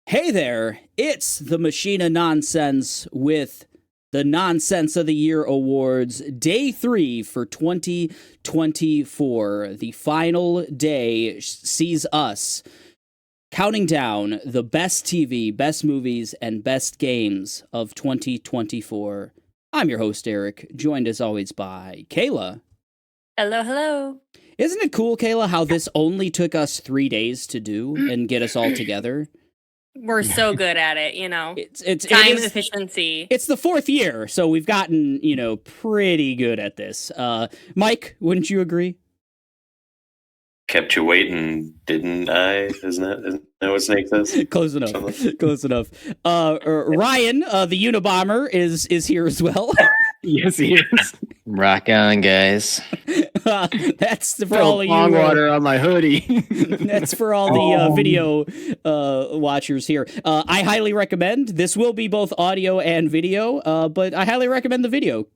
Hey there, it's the Machine of Nonsense with the Nonsense of the Year Awards, Day 3 for 2024. The final day sees us counting down the best TV, best movies, and best games of 2024. I'm your host, Eric, joined as always by Kayla. Hello, hello. Isn't it cool, Kayla, how this only took us 3 days to do and get us all together? We're so good at it, you know. It's Time efficiency. It's the 4th year, so we've gotten, pretty good at this. Mike, wouldn't you agree? Kept you waiting, didn't I? Isn't that what Snake says? Close enough. Close enough. Ryan, the Unabomber, is here as well. Yes, he is. Rock on, guys. That's for all of you. Long water on my hoodie. That's for all the video watchers here. I highly recommend. This will be both audio and video, but I highly recommend the video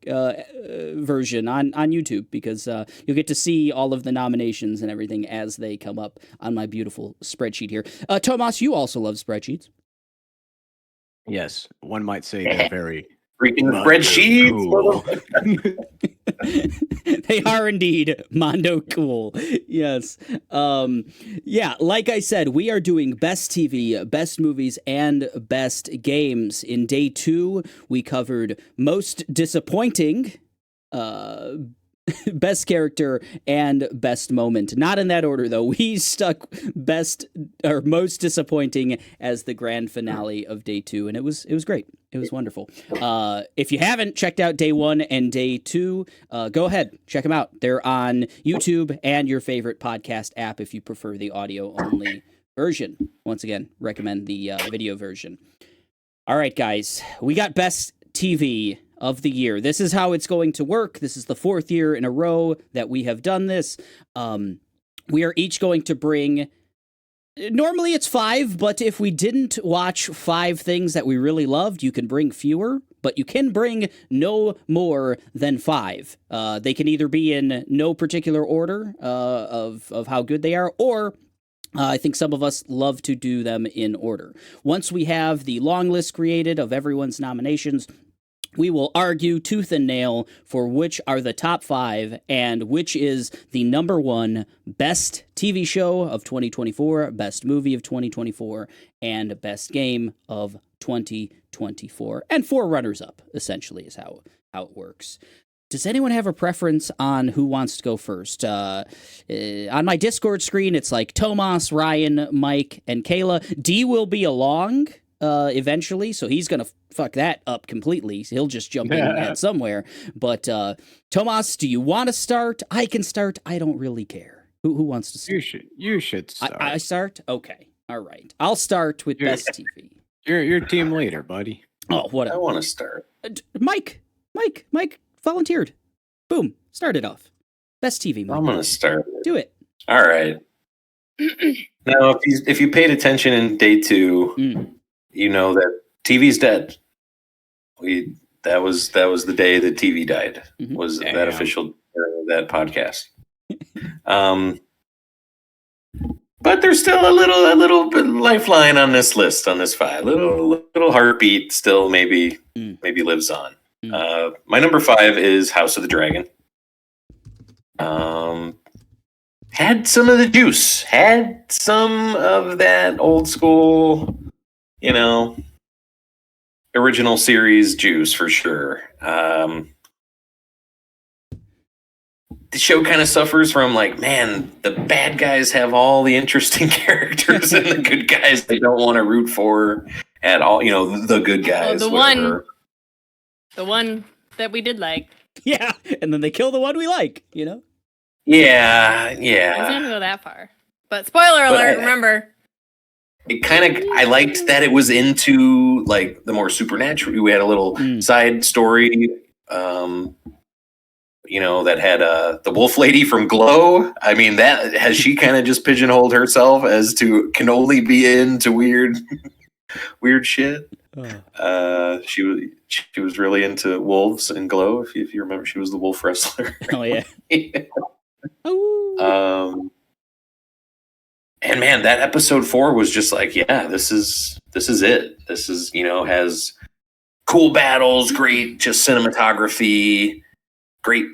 version on YouTube because you'll get to see all of the nominations and everything as they come up on my beautiful spreadsheet here. Tomas, you also love spreadsheets. Yes, one might say they're very freaking spreadsheets. cool. They are indeed Mondo cool. Yes. Yeah, like I said, we are doing best TV, best movies, and best games. In day 2, we covered most disappointing, best character, and best moment. Not in that order, though. We stuck best or most disappointing as the grand finale of day 2, and it was great. It was wonderful. If you haven't checked out day 1 and day 2, go ahead, check them out. They're on YouTube and your favorite podcast app if you prefer the audio-only version. Once again, recommend the video version. All right, guys, we got best TV of the year. This is how it's going to work. This is the 4th year in a row that we have done this. We are each going to bring... Normally it's 5, but if we didn't watch 5 things that we really loved, you can bring fewer, but you can bring no more than 5. They can either be in no particular order of how good they are, or I think some of us love to do them in order. Once we have the long list created of everyone's nominations, we will argue tooth and nail for which are the top 5 and which is the number 1 best TV show of 2024, best movie of 2024, and best game of 2024. And 4 runners-up, essentially, is how it works. Does anyone have a preference on who wants to go first? On my Discord screen, it's like Tomas, Ryan, Mike, and Kayla. D will be along eventually, so he's going to fuck that up completely. He'll just jump in at somewhere. But Tomas, do you want to start? I can start. I don't really care. Who wants to start? You should start. I start? Okay. All right. I'll start with best TV. You're team leader, buddy. Oh, whatever. I want to start. Mike volunteered. Boom. Start it off. Best TV, Mike. I'm going to start. Do it. All right. Now, if you paid attention in day 2, you know that TV's dead. That was the day that TV died. Was that official that podcast? But there's still a little bit lifeline on this list, on this 5. Little heartbeat still maybe lives on. My number 5 is House of the Dragon. Had some of the juice, had some of that old school, original series juice for sure. The show kind of suffers from the bad guys have all the interesting characters and the good guys they don't want to root for at all. The good guys. The one that we did like. Yeah, and then they kill the one we like. Yeah. I was gonna go that far, but spoiler alert. Remember. It I liked that it was into the more supernatural. We had a little side story, that had the wolf lady from Glow. I mean, that has she kind of just pigeonholed herself as to can only be into weird shit. She was really into wolves and Glow. If you remember, she was the wolf wrestler. Oh yeah. And man, that episode 4 was just this is it. This is, has cool battles, great just cinematography, great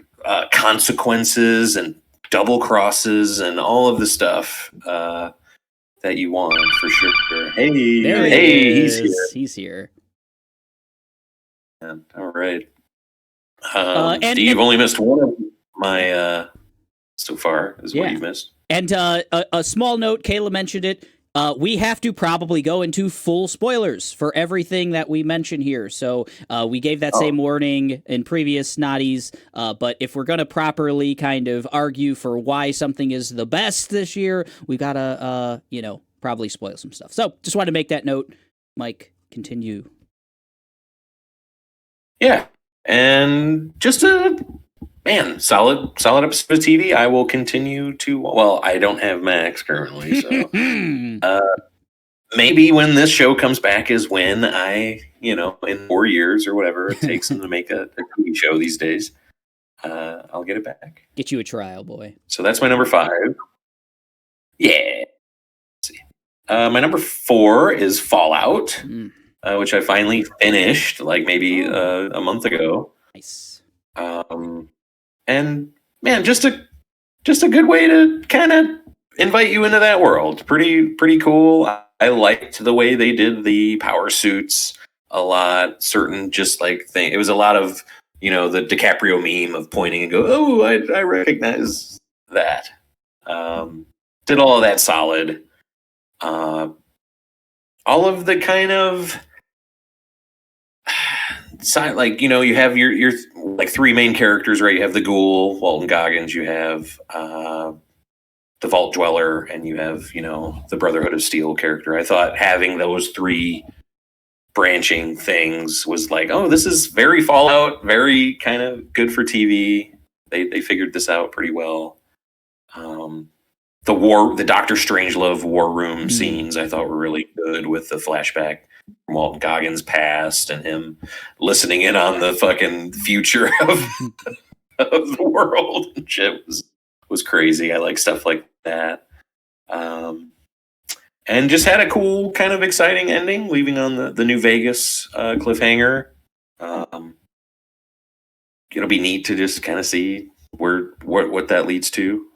consequences and double crosses and all of the stuff that you want for sure. Hey, he's here. Yeah, all right. And You've only missed one of my so far is what you've missed. And a small note, Kayla mentioned it. We have to probably go into full spoilers for everything that we mention here. So we gave that same warning in previous NOTYs. But if we're going to properly kind of argue for why something is the best this year, we got to, probably spoil some stuff. So just wanted to make that note. Mike, continue. Yeah. And just solid episode of TV. I will continue to. Well, I don't have Max currently, so maybe when this show comes back is when I, in 4 years or whatever it takes them to make a TV show these days. I'll get it back. Get you a trial, boy. So that's my number 5. Yeah. Let's see. My number 4 is Fallout, which I finally finished maybe a month ago. Nice. And man, just a good way to kind of invite you into that world. Pretty cool. I liked the way they did the power suits a lot. Certain just thing. It was a lot of the DiCaprio meme of pointing and go, oh, I recognize that. Did all of that solid. All of the kind of. You have your 3 main characters, right? You have the Ghoul, Walton Goggins, you have the Vault Dweller, and you have, the Brotherhood of Steel character. I thought having those 3 branching things was this is very Fallout, very kind of good for TV. They figured this out pretty well. The Doctor Strangelove war room scenes I thought were really good with the flashback from Walton Goggins' past and him listening in on the fucking future of the world and shit was crazy. I like stuff like that. And just had a cool kind of exciting ending, leaving on the New Vegas cliffhanger. It'll be neat to just kind of see what that leads to.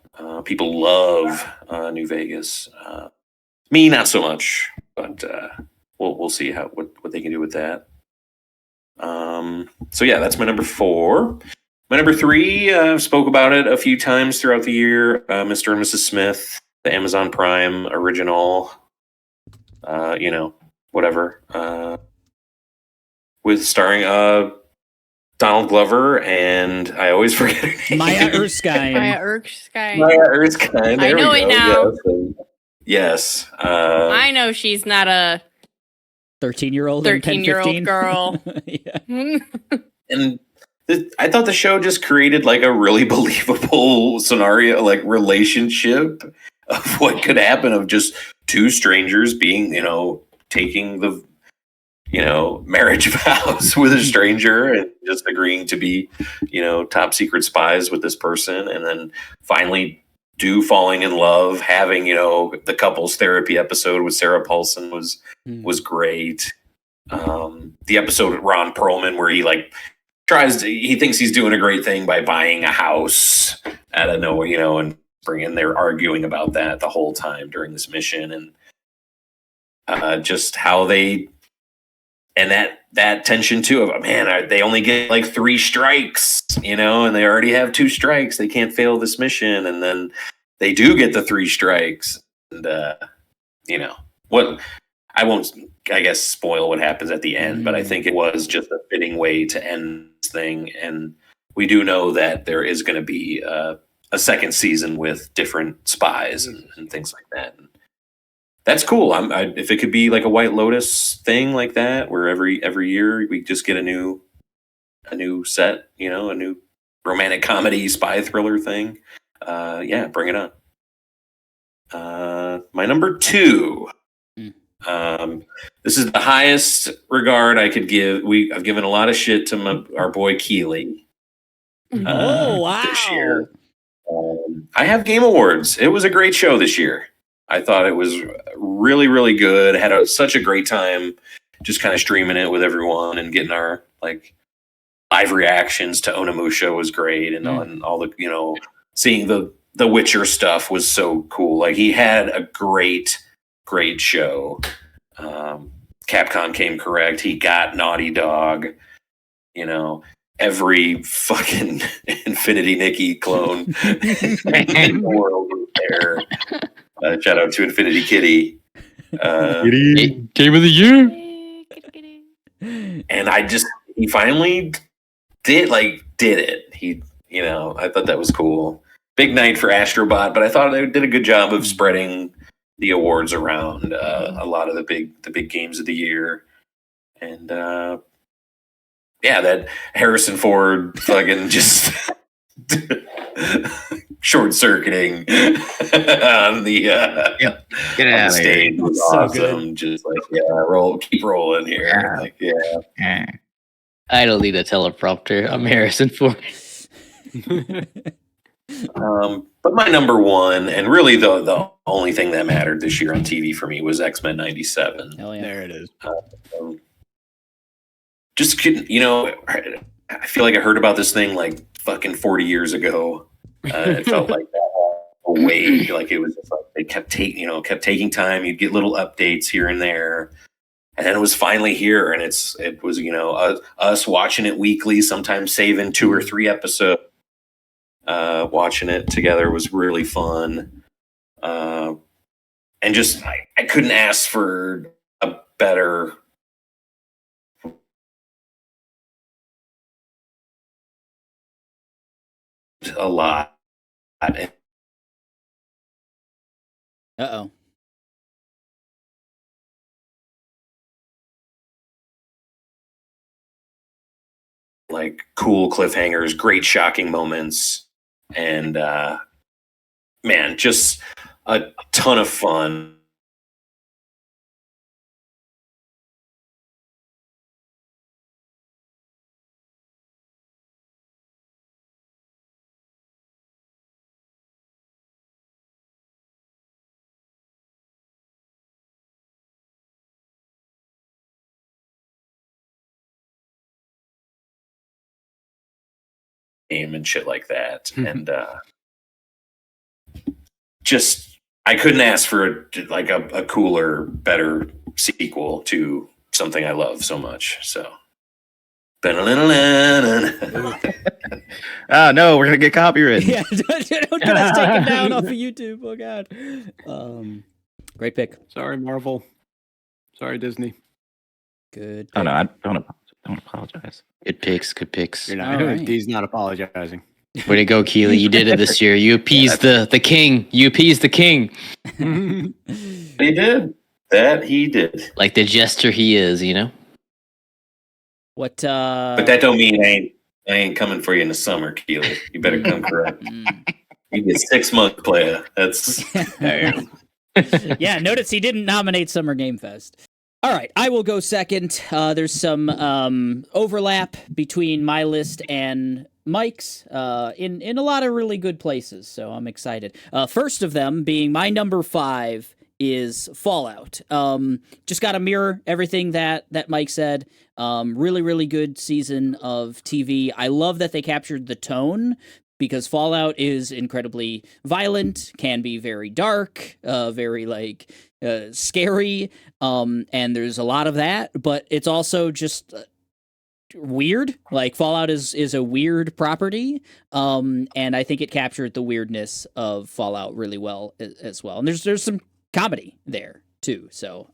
People love New Vegas. Me, not so much, but we'll see what they can do with that. So yeah, that's my number 4. My number 3, I've spoke about it a few times throughout the year. Mr. and Mrs. Smith, the Amazon Prime original. Whatever. With starring Donald Glover and I always forget her name. Maya Erskine. Maya Erskine. There I know it now. Yes. I know she's not a 13-year-old 13-year-old girl. Yeah. And I thought the show just created a really believable scenario, relationship of what could happen of just 2 strangers being, taking the, marriage vows with a stranger and just agreeing to be, top secret spies with this person. And then finally falling in love, having, the couples therapy episode with Sarah Paulson was great. The episode with Ron Perlman where he he thinks he's doing a great thing by buying a house out of nowhere, and they're arguing about that the whole time during this mission. And just how they and that tension too of man, they only get like 3 strikes, and they already have 2 strikes. They can't fail this mission, and then they do get the 3 strikes, and what I won't, I guess, spoil what happens at the end, but I think it was just a fitting way to end this thing, and we do know that there is going to be a second season with different spies and things like that. And that's cool. If it could be like a White Lotus thing like that, where every year we just get a new set, a new romantic comedy spy thriller thing. Yeah, bring it on. My number 2. This is the highest regard I could give. I've given a lot of shit to our boy Keeley. Oh wow! This year. I have Game Awards. It was a great show this year. I thought it was really, really good. Had such a great time just kind of streaming it with everyone and getting our live reactions to Onimusha was great, and all the seeing the Witcher stuff was so cool. Like he had a great show. Capcom came correct. He got Naughty Dog. Every fucking Infinity Nikki clone in the world was there. Shout out to Infinity Kitty. Game of the year. And he finally did it. I thought that was cool. Big night for Astrobot, but I thought they did a good job of spreading the awards around a lot of the big games of the year. And that Harrison Ford fucking just short circuiting on the Get on out the of stage here. was So awesome. Just keep rolling here. I don't need a teleprompter. I'm Harrison Ford. But my number 1, and really the only thing that mattered this year on TV for me was X-Men '97. Hell yeah! There it is. Just couldn't, I feel like I heard about this thing like fucking 40 years ago. It felt like that away. Like it was just like they kept taking time. You'd get little updates here and there, and then it was finally here. And it was us watching it weekly, sometimes saving 2 or 3 episodes. Watching it together was really fun, and just I couldn't ask for a better. A lot. Uh-oh. Like cool cliffhangers, great shocking moments, and man, just a ton of fun. Game and shit like that, and just I couldn't ask for a cooler, better sequel to something I love so much. So, Oh no, we're gonna get copyrighted. Yeah, don't get us taken down off of YouTube. Oh god. Great pick. Sorry, Marvel. Sorry, Disney. Good. Oh Pick. no, I don't apologize. Good picks. You're not. All right. He's not apologizing. Way to go, Keely. You did it this year. You appeased the king. You appeased the king. he did that. He did. Like the jester he is, What? But that don't mean I ain't coming for you in the summer, Keely. You better come correct. You get 6 months, player. That's Yeah, notice he didn't nominate Summer Game Fest. All right, I will go second. There's some overlap between my list and Mike's in a lot of really good places, so I'm excited. First of them being my number 5 is Fallout. Just got to mirror everything that Mike said. Really, really good season of TV. I love that they captured the tone, because Fallout is incredibly violent, can be very dark, very scary, and there's a lot of that, but it's also just weird. Like Fallout is a weird property, and I think it captured the weirdness of Fallout really well as well. And there's some comedy there too. So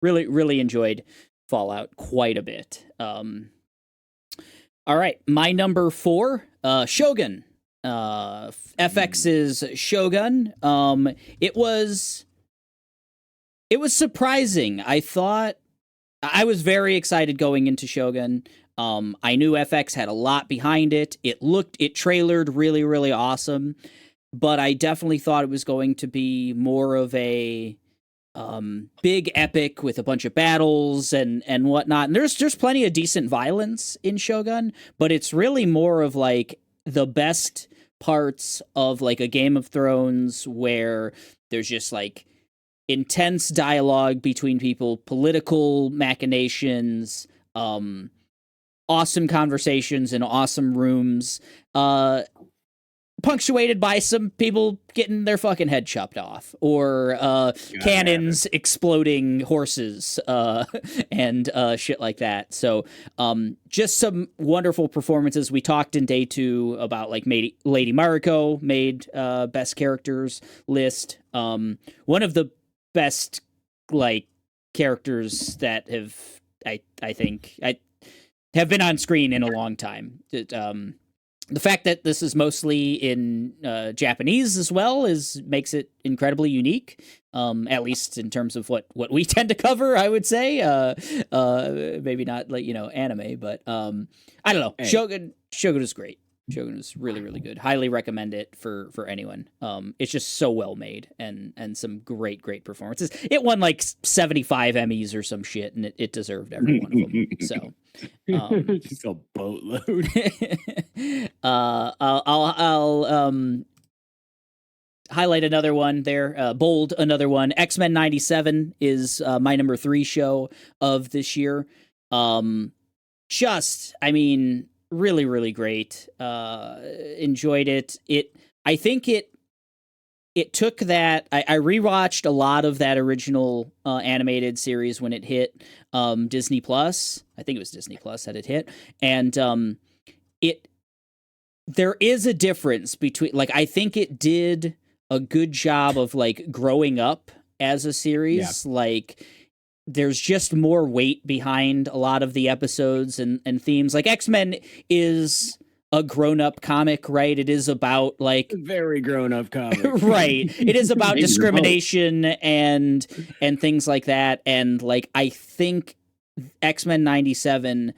really enjoyed Fallout quite a bit. All right, my number 4, Shogun. FX's Shogun. It was surprising. I thought I was very excited going into Shogun. I knew FX had a lot behind it. It trailered really, really awesome, but I definitely thought it was going to be more of a big epic with a bunch of battles and whatnot. And there's plenty of decent violence in Shogun, but it's really more of like the best parts of like a Game of Thrones where there's just like intense dialogue between people, political machinations, awesome conversations in awesome rooms, punctuated by some people getting their fucking head chopped off, or cannons exploding horses, and shit like that. So just some wonderful performances. We talked in day 2 about like Lady Mariko made best characters list. One of the best like characters that I think have been on screen in a long time. The fact that this is mostly in Japanese as well makes it incredibly unique, at least in terms of what we tend to cover, I would say. Maybe not like, anime, but I don't know. Hey. Shogun is great. Shogun is really, really good. Highly recommend it for anyone. It's just so well made and some great performances. It won like 75 Emmys or some shit, and it deserved every one of them. So just a boatload. I'll highlight another one there. Bold another one. X-Men 97 is my number 3 show of this year. Really, really great. Enjoyed it. I think it took that. I rewatched a lot of that original animated series when it hit Disney Plus. I think it was Disney Plus that it hit, and there is a difference between, like, I think it did a good job of like growing up as a series. Yeah. Like, there's just more weight behind a lot of the episodes and themes. Like X-Men is a grown-up comic, right? It is about like very grown-up comic. Right. It is about discrimination and things like that. And like, I think X-Men 97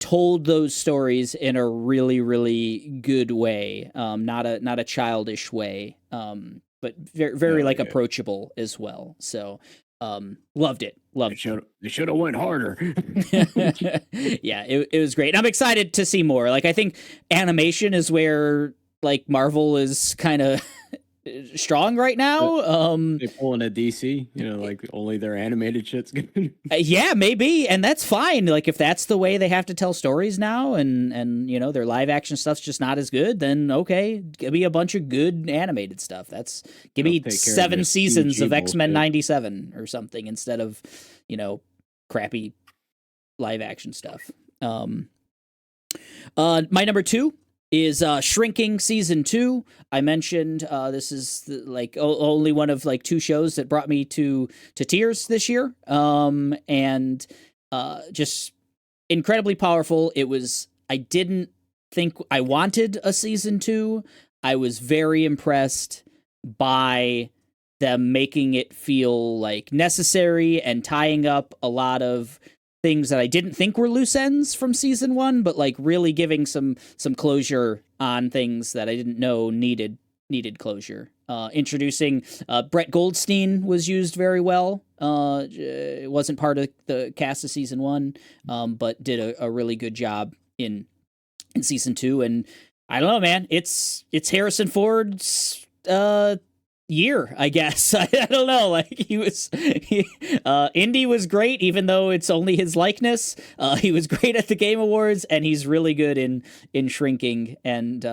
told those stories in a really, really good way. Not a childish way. But very like approachable as well. So loved it. They should have went harder. Yeah, it was great. I'm excited to see more. Like, I think animation is where like Marvel is kind of strong right now. They pulling a DC, like only their animated shit's good. Yeah, maybe, and that's fine. Like, if that's the way they have to tell stories now, and their live action stuff's just not as good, then okay, give me a bunch of good animated stuff. Give me 7 seasons of X-Men 97 or something instead of crappy live action stuff. My number 2 is Shrinking season 2. I mentioned this is only one of like 2 shows that brought me to tears this year, and just incredibly powerful. I didn't think I wanted a season 2. I was very impressed by them making it feel like necessary and tying up a lot of things that I didn't think were loose ends from season 1, but like really giving some closure on things that I didn't know needed closure. Introducing Brett Goldstein was used very well. It wasn't part of the cast of season 1, but did a really good job in season 2. And I don't know, man, it's Harrison Ford's year, I guess. I don't know. Like, Indy was great, even though it's only his likeness. He was great at the Game Awards, and he's really good in Shrinking. And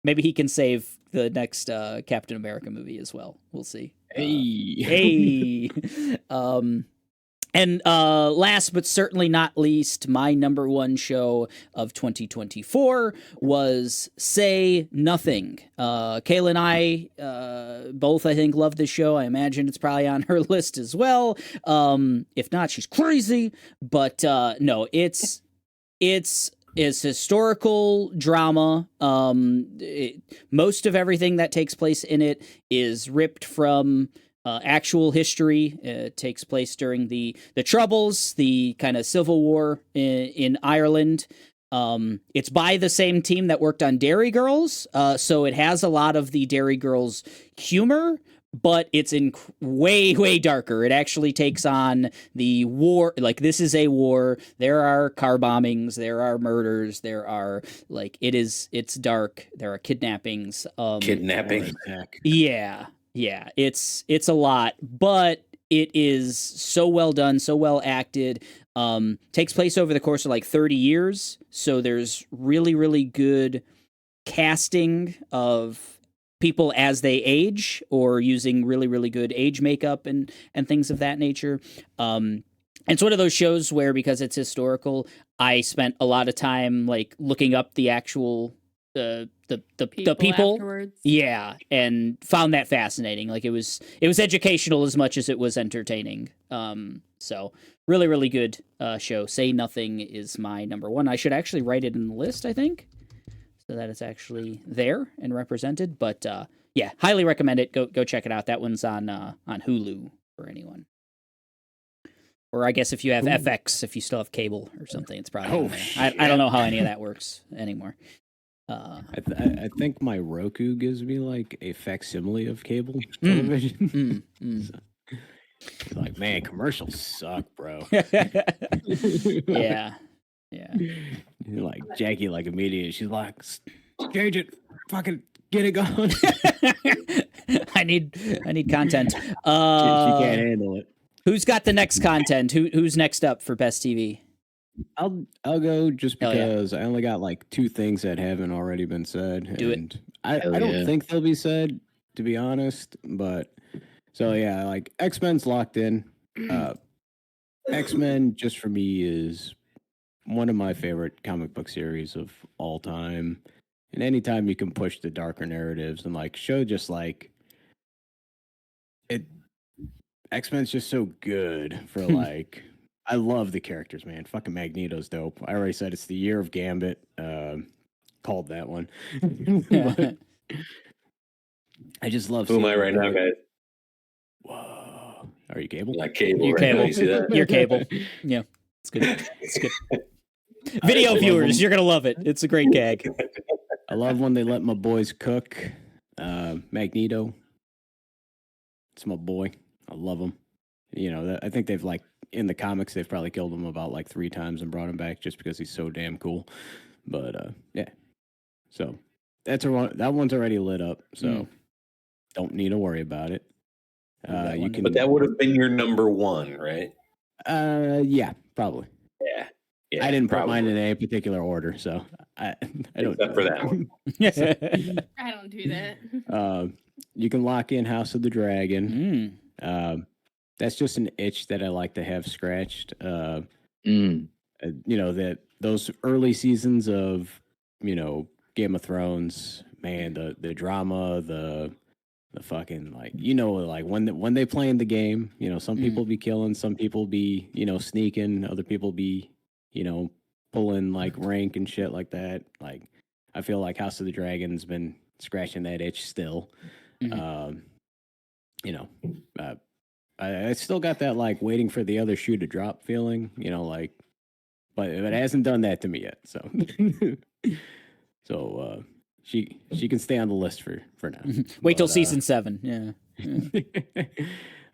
maybe he can save the next Captain America movie as well. We'll see. Hey. And last but certainly not least, my number one show of 2024 was Say Nothing. Kayla and I both, I think, love this show. I imagine it's probably on her list as well. If not, she's crazy. But no, it's historical drama. Most of everything that takes place in it is ripped from actual history. It takes place during the Troubles, the kind of civil war in Ireland. It's by the same team that worked on Derry Girls, so it has a lot of the Derry Girls humor, but it's way darker. It actually takes on the war. Like, this is a war. There are car bombings. There are murders. There are, like, it's dark. There are kidnappings. Kidnapping. Yeah, it's a lot, but it is so well done, so well acted. Takes place over the course of like 30 years, so there's really good casting of people as they age, or using really good age makeup and things of that nature. It's one of those shows where, because it's historical, I spent a lot of time like looking up the actual the people afterwards. Yeah, and found that fascinating. Like, it was educational as much as it was entertaining. So really good show. Say Nothing is my number one. I should actually write it in the list, I think, so that it's actually there and represented. But yeah, highly recommend it. Go check it out. That one's on Hulu for anyone. Or I guess if you have FX, if you still have cable or something, it's probably on there. I don't know how any of that works anymore. I think my Roku gives me like a facsimile of cable television. So, like, man, commercials suck, bro. Yeah. Like Jackie, like immediately, she's like, change it, fucking get it going. I need content. She can't handle it. Who's got the next content? Who's next up for best TV? I'll go just because I only got like 2 things that haven't already been said. Do it. I don't think they'll be said, to be honest. But so yeah, like X-Men's locked in. X-Men just for me is one of my favorite comic book series of all time. And anytime you can push the darker narratives and like show just like it, X-Men's just so good for like. I love the characters, man. Fucking Magneto's dope. I already said it's the year of Gambit. Called that one. But I just love. Who am I right now, guys? Whoa. Are you Cable? Like Cable. You're right Cable. now, you see that? You're Cable. Yeah, it's good. It's good. Video viewers, you're gonna love it. It's a great gag. I love when they let my boys cook. Magneto. It's my boy. I love him. You know, I think they've like in the comics they've probably killed him about like 3 times and brought him back just because he's so damn cool. But yeah. So that one's already lit up. So don't need to worry about it. You can. But that would have been your number one, right? Yeah, probably. Yeah. I didn't put mine in any particular order, so I don't. Except for that one. I don't do that. You can lock in House of the Dragon. That's just an itch that I like to have scratched. You know, that those early seasons of, you know, Game of Thrones, man, the drama, the fucking, like, you know, like when they play in the game, you know, some people be killing, some people be, you know, sneaking, other people be, you know, pulling like rank and shit like that. Like, I feel like House of the Dragon's been scratching that itch still. You know, I still got that like waiting for the other shoe to drop feeling, you know, like, but it hasn't done that to me yet. So, she can stay on the list for now. Wait till season 7. Yeah.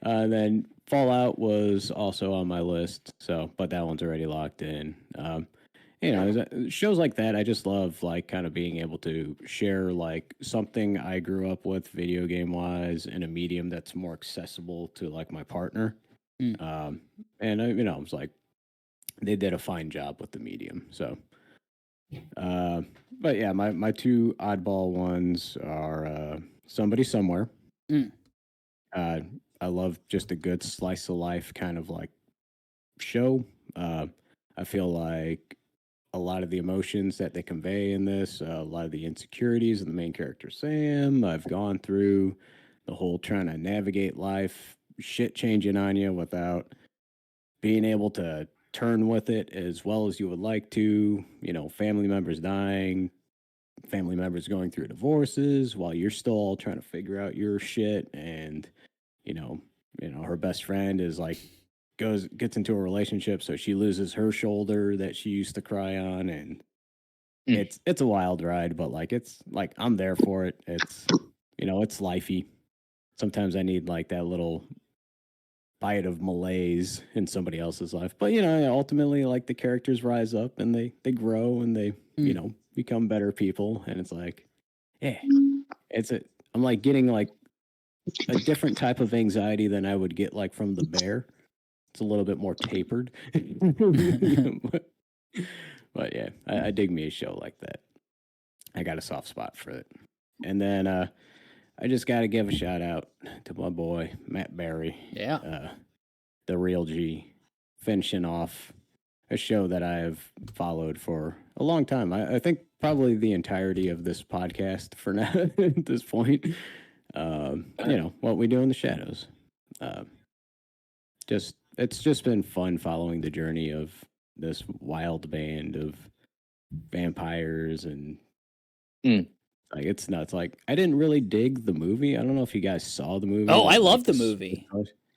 Then Fallout was also on my list. So, but that one's already locked in. You know, shows like that, I just love like kind of being able to share like something I grew up with video game wise in a medium that's more accessible to like my partner. And you know, I was like, they did a fine job with the medium. So But yeah, my two oddball ones are Somebody Somewhere. Mm. I love just a good slice of life kind of like show. I feel like a lot of the emotions that they convey in this, a lot of the insecurities of the main character Sam, I've gone through the whole trying to navigate life, shit changing on you without being able to turn with it as well as you would like to, family members dying, family members going through divorces while you're still all trying to figure out your shit. And, her best friend is like, gets into a relationship, so she loses her shoulder that she used to cry on, and it's a wild ride, but like it's like I'm there for it. It's it's lifey. Sometimes I need like that little bite of malaise in somebody else's life, but ultimately like the characters rise up and they grow and they become better people, and it's like I'm like getting like a different type of anxiety than I would get like from The Bear. It's a little bit more tapered. but yeah, I dig me a show like that. I got a soft spot for it. And then I just got to give a shout out to my boy, Matt Berry. Yeah. The Real G, finishing off a show that I've followed for a long time. I think probably the entirety of this podcast for now at this point. What we do in the shadows. It's just been fun following the journey of this wild band of vampires and like it's nuts. Like I didn't really dig the movie. I don't know if you guys saw the movie. Oh, I love the movie.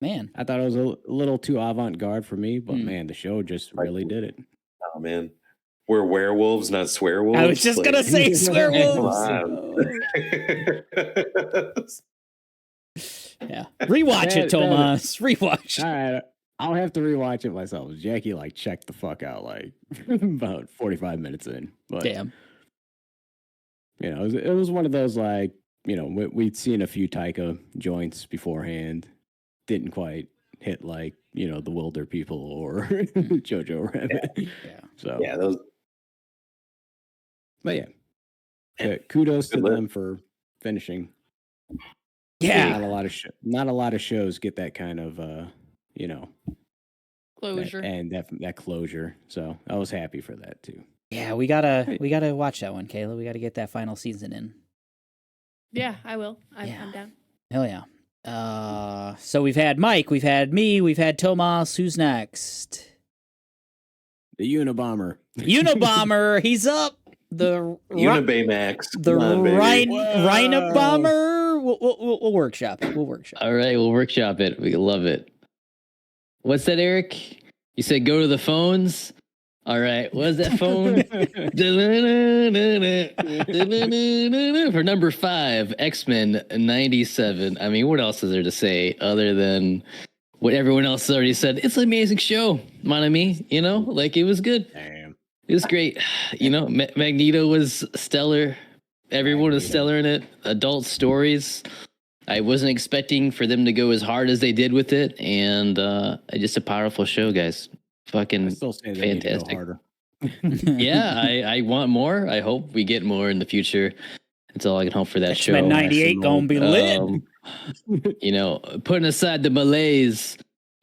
Man, I thought it was a little too avant-garde for me, but man, the show just really did it. Oh man, we're werewolves, not swearwolves. I was just gonna say swearwolves. Yeah, rewatch it, Tomas. Rewatch. All right, I'll have to rewatch it myself. Jackie like checked the fuck out like about 45 minutes in. But, damn. It was one of those like we'd seen a few Taika joints beforehand. Didn't quite hit like the Wilder People or Jojo Rabbit. Yeah. So yeah, those. But yeah, kudos to them for finishing. Yeah, not a lot of shows get that kind of closure that closure. So I was happy for that too. Yeah, we gotta watch that one, Kayla. We gotta get that final season in. Yeah, I will. I'm down. Hell yeah. So we've had Mike, we've had me, we've had Tomas. Who's next? The Unabomber. Unabomber. He's up. The Unibaymax. The Rhino Bomber. We'll workshop it. All right, we'll workshop it. We love it. What's that, Eric? You said go to the phones. All right, what's that phone? For number 5, X-Men 97. I mean, what else is there to say other than what everyone else has already said? It's an amazing show, mon ami. Like it was good. Damn. It was great. Magneto was stellar. Everyone was stellar in it. Adult stories. I wasn't expecting for them to go as hard as they did with it, and just a powerful show, guys. Fucking fantastic. Yeah, I want more. I hope we get more in the future. That's all I can hope for that show. X-Men 98 gonna be lit. Putting aside the malaise,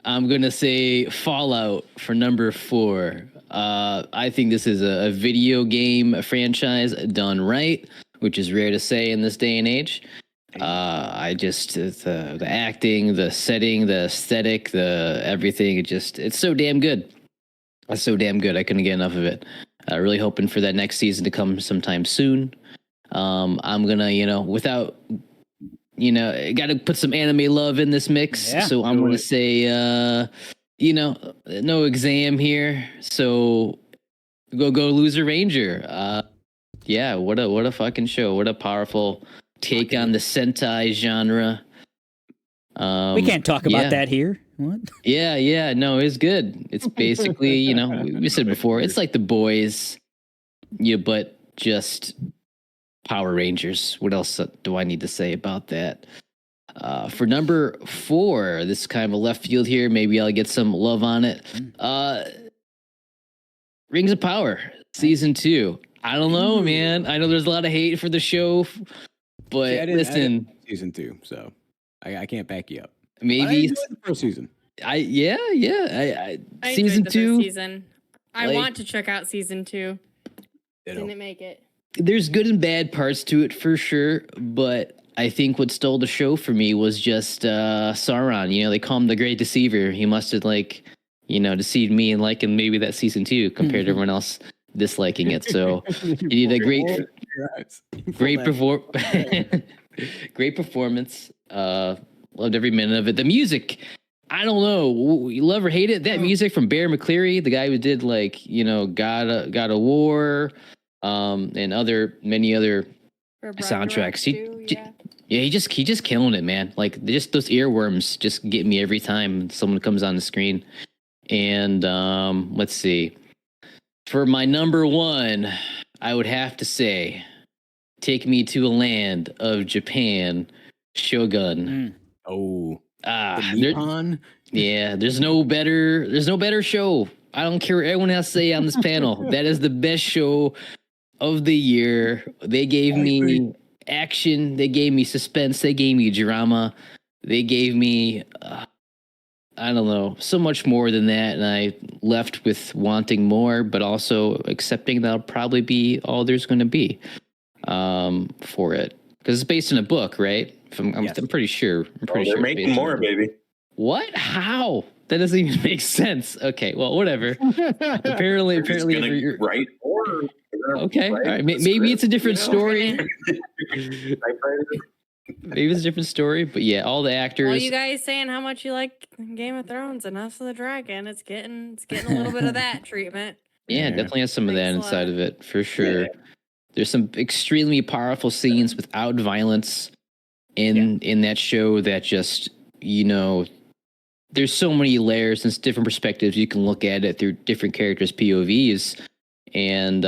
I'm gonna say Fallout for number 4. I think this is a video game franchise done right, which is rare to say in this day and age. The acting, the setting, the aesthetic, the everything, it's so damn good. It's so damn good. I couldn't get enough of it. Really hoping for that next season to come sometime soon. I'm gonna, without, got to put some anime love in this mix. Yeah, so I'm gonna say, no exam here. So go Loser Ranger. Yeah, what a fucking show. What a powerful take on the Sentai genre. We can't talk about that here. What? Yeah, no, it's good. It's basically, we said before, it's like The Boys, but just Power Rangers. What else do I need to say about that? For number 4, this is kind of a left field here. Maybe I'll get some love on it. Rings of Power, Season 2. I don't know, man. I know there's a lot of hate for the show, but I listen, didn't season 2, so I can't back you up. maybe I enjoyed the first season. I enjoyed season the 2 first season. I like- want to check out season 2. Ditto. Didn't make it. there's good and bad parts to it for sure, but I think what stole the show for me was just Sauron. You know, they call him the Great Deceiver. He must have deceived me and liking maybe that season 2 compared to everyone else disliking it. So he did a great performance. Loved every minute of it. The music, I don't know, you love or hate it. That music from Bear McCreary, the guy who did God of War, and many other For soundtracks. yeah. He just killing it, man. Like just those earworms just get me every time someone comes on the screen. And let's see. For my number 1, I would have to say, Take Me to a Land of Japan, Shogun. Oh, Ah, the Nippon. yeah, there's no better show. I don't care what everyone has to say on this panel. That is the best show of the year. They gave me action, they gave me suspense, they gave me drama, they gave me I don't know, so much more than that, and I left with wanting more, but also accepting that'll probably be all there's going to be for it, because it's based on a book, right? I'm pretty sure. They're making more, baby. What? How? That doesn't even make sense. Okay, well, whatever. apparently, right? Or okay, all right. Maybe it's a different story. Maybe it's a different story, but yeah, all the actors. All you guys saying how much you like Game of Thrones and House of the Dragon, it's getting a little bit of that treatment. Yeah, definitely has some of that Thanks a inside lot. of it for sure. Yeah. There's some extremely powerful scenes without violence in that show that just, there's so many layers and different perspectives you can look at it through different characters' POVs. And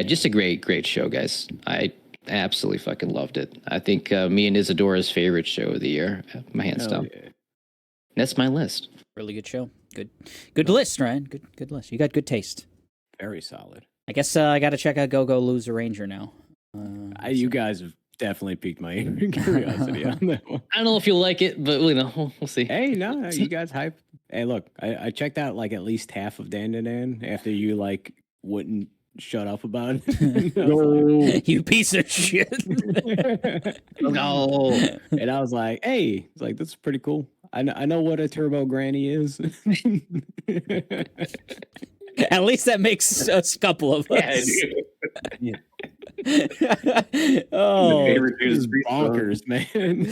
just a great show, guys. I absolutely fucking loved it. I think me and Isadora's favorite show of the year. My hands down. Yeah. That's my list. Really good show. Good list, Ryan. Good list. You got good taste. Very solid. I guess I got to check out Go Loser Ranger now. You guys have definitely piqued my curiosity on that one. I don't know if you'll like it, but we'll see. Hey, no, you guys hype. Hey, look, I checked out at least half of Dan after you wouldn't shut up about it. No, you piece of shit. No. And I was like, hey, this is pretty cool. I know what a turbo granny is. At least that makes a couple of us. Yeah. Oh, this is bonkers, man.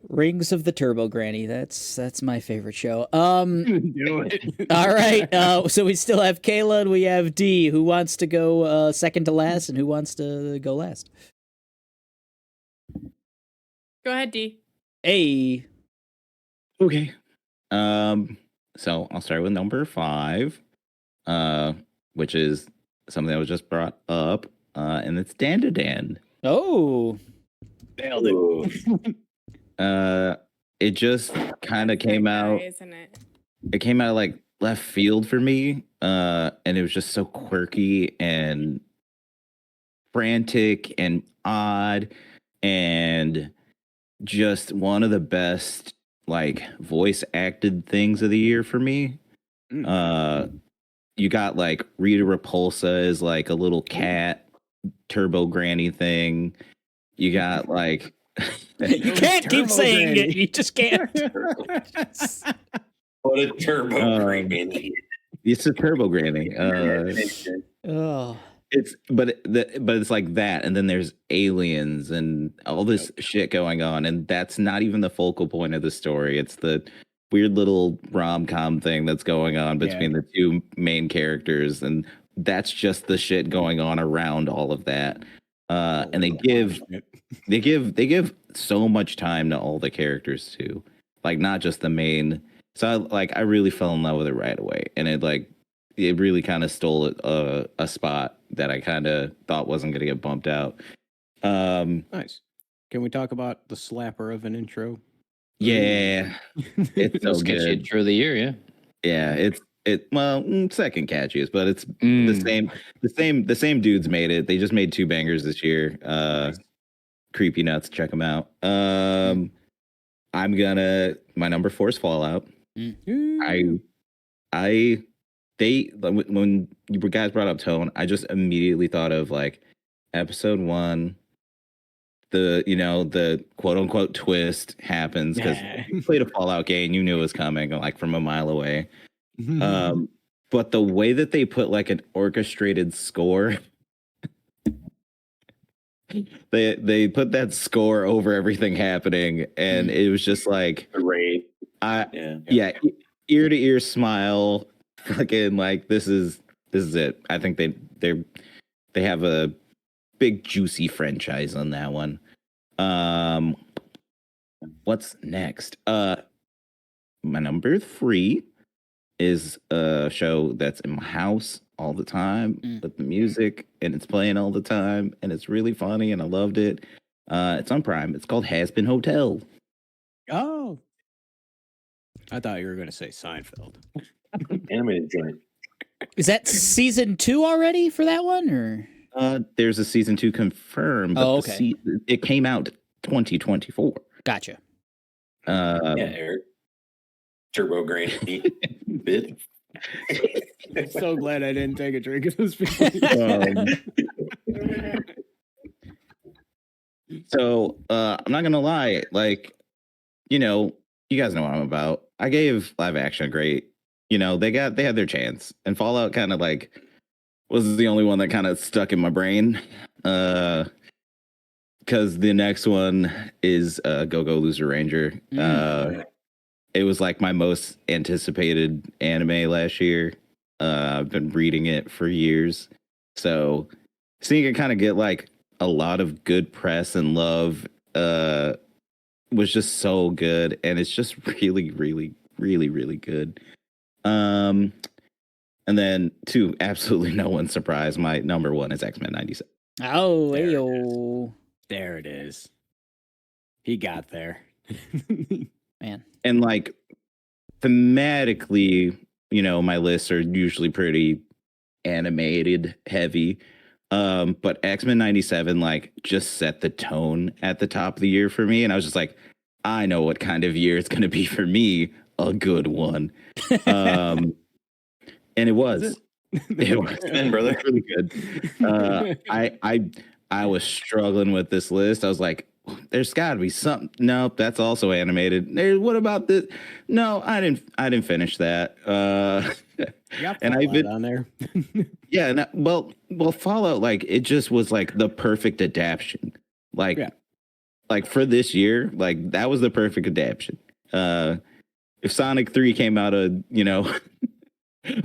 Rings of the Turbo Granny. That's my favorite show. Do it. All right. So we still have Kayla and we have D. Who wants to go second to last, and who wants to go last? Go ahead, D. Hey. Okay. So I'll start with number 5, which is something that was just brought up, and it's Dan. Oh. Nailed it. It just kind of came out. Isn't it? It came out left field for me, and it was just so quirky and frantic and odd, and just one of the best voice acted things of the year for me. You got Rita Repulsa is a little cat turbo granny thing. You got You can't keep saying it. You just can't. What a turbo granny! It's a turbo granny. Oh. But it's like that, and then there's aliens and all this shit going on, and that's not even the focal point of the story. It's the weird little rom-com thing that's going on between the two main characters, and that's just the shit going on around all of that. And they give so much time to all the characters too, not just the main. So I really fell in love with it right away, and it really kind of stole a spot that I kind of thought wasn't going to get bumped out. Nice. Can we talk about the slapper of an intro? Yeah, it's so good. Intro of the year, yeah. Yeah, second catchiest, but it's the same dudes made it. They just made 2 bangers this year. Creepy Nuts, check them out. My number 4 is Fallout. When you guys brought up tone, I just immediately thought of like episode 1. The quote unquote twist happens because you played a Fallout game, you knew it was coming like from a mile away. But the way that they put like an orchestrated score, they put that score over everything happening, and it was just like Great. Ear to ear smile. Fucking like this is it. I think they have a big juicy franchise on that one. What's next? My number 3 is a show that's in my house all the time with the music, and it's playing all the time, and it's really funny, and I loved it. It's on Prime. It's called Has Been Hotel. Oh, I thought you were going to say Seinfeld. Animated joint. Is that season 2 already for that one, or? There's a season 2 confirmed. But okay. It came out 2024. Gotcha. Eric. Turbo grain bit. So glad I didn't take a drink of this. So I'm not gonna lie, like, you guys know what I'm about. I gave live action a great. They had their chance, and Fallout kind of like was the only one that kind of stuck in my brain. Because the next one is Go Go Loser Ranger. It was like my most anticipated anime last year. I've been reading it for years. So seeing it kind of get like a lot of good press and love was just so good. And it's just really, really, really, really good. And then to absolutely no one's surprise, my number 1 is X-Men 97. Oh, ayo. There it is. He got there. Man. And like thematically, my lists are usually pretty animated heavy. But X-Men 97 like just set the tone at the top of the year for me. And I was just like, I know what kind of year it's gonna be for me. A good one. And it was. It was, Man, brother. really good. I was struggling with this list. I was like, there's got to be something. Nope, that's also animated. What about this? No, I didn't finish that. And I've been on there. Yeah, and well, Fallout, like it just was like the perfect adaptation. Like for this year, like that was the perfect adaptation. If Sonic 3 came out a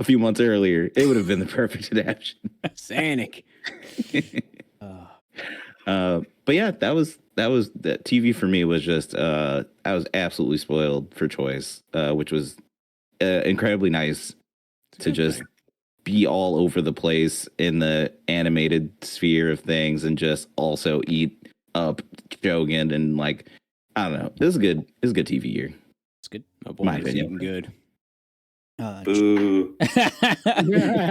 few months earlier, it would have been the perfect adaptation. Sonic. But yeah, that was that TV for me was just I was absolutely spoiled for choice, which was incredibly nice to just be all over the place in the animated sphere of things and just also eat up Shogun and like I don't know. It was good. It was a good TV year. It's good. My boy is eating good. Boo.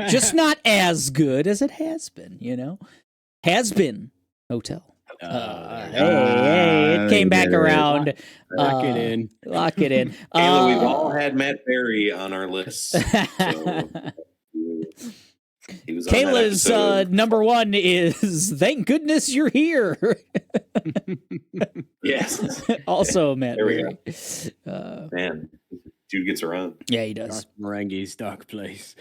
Just not as good as it has been, Has been Hotel. Hey, it came back around. Lock it in. Lock it in. Kayla, we've all had Matt Berry on our list. So, he was on that Kayla's episode. number 1 is Thank Goodness You're Here. Yes. Also Matt There we Berry. Man, dude gets around. Yeah, he does. Dark Merengue's dark place.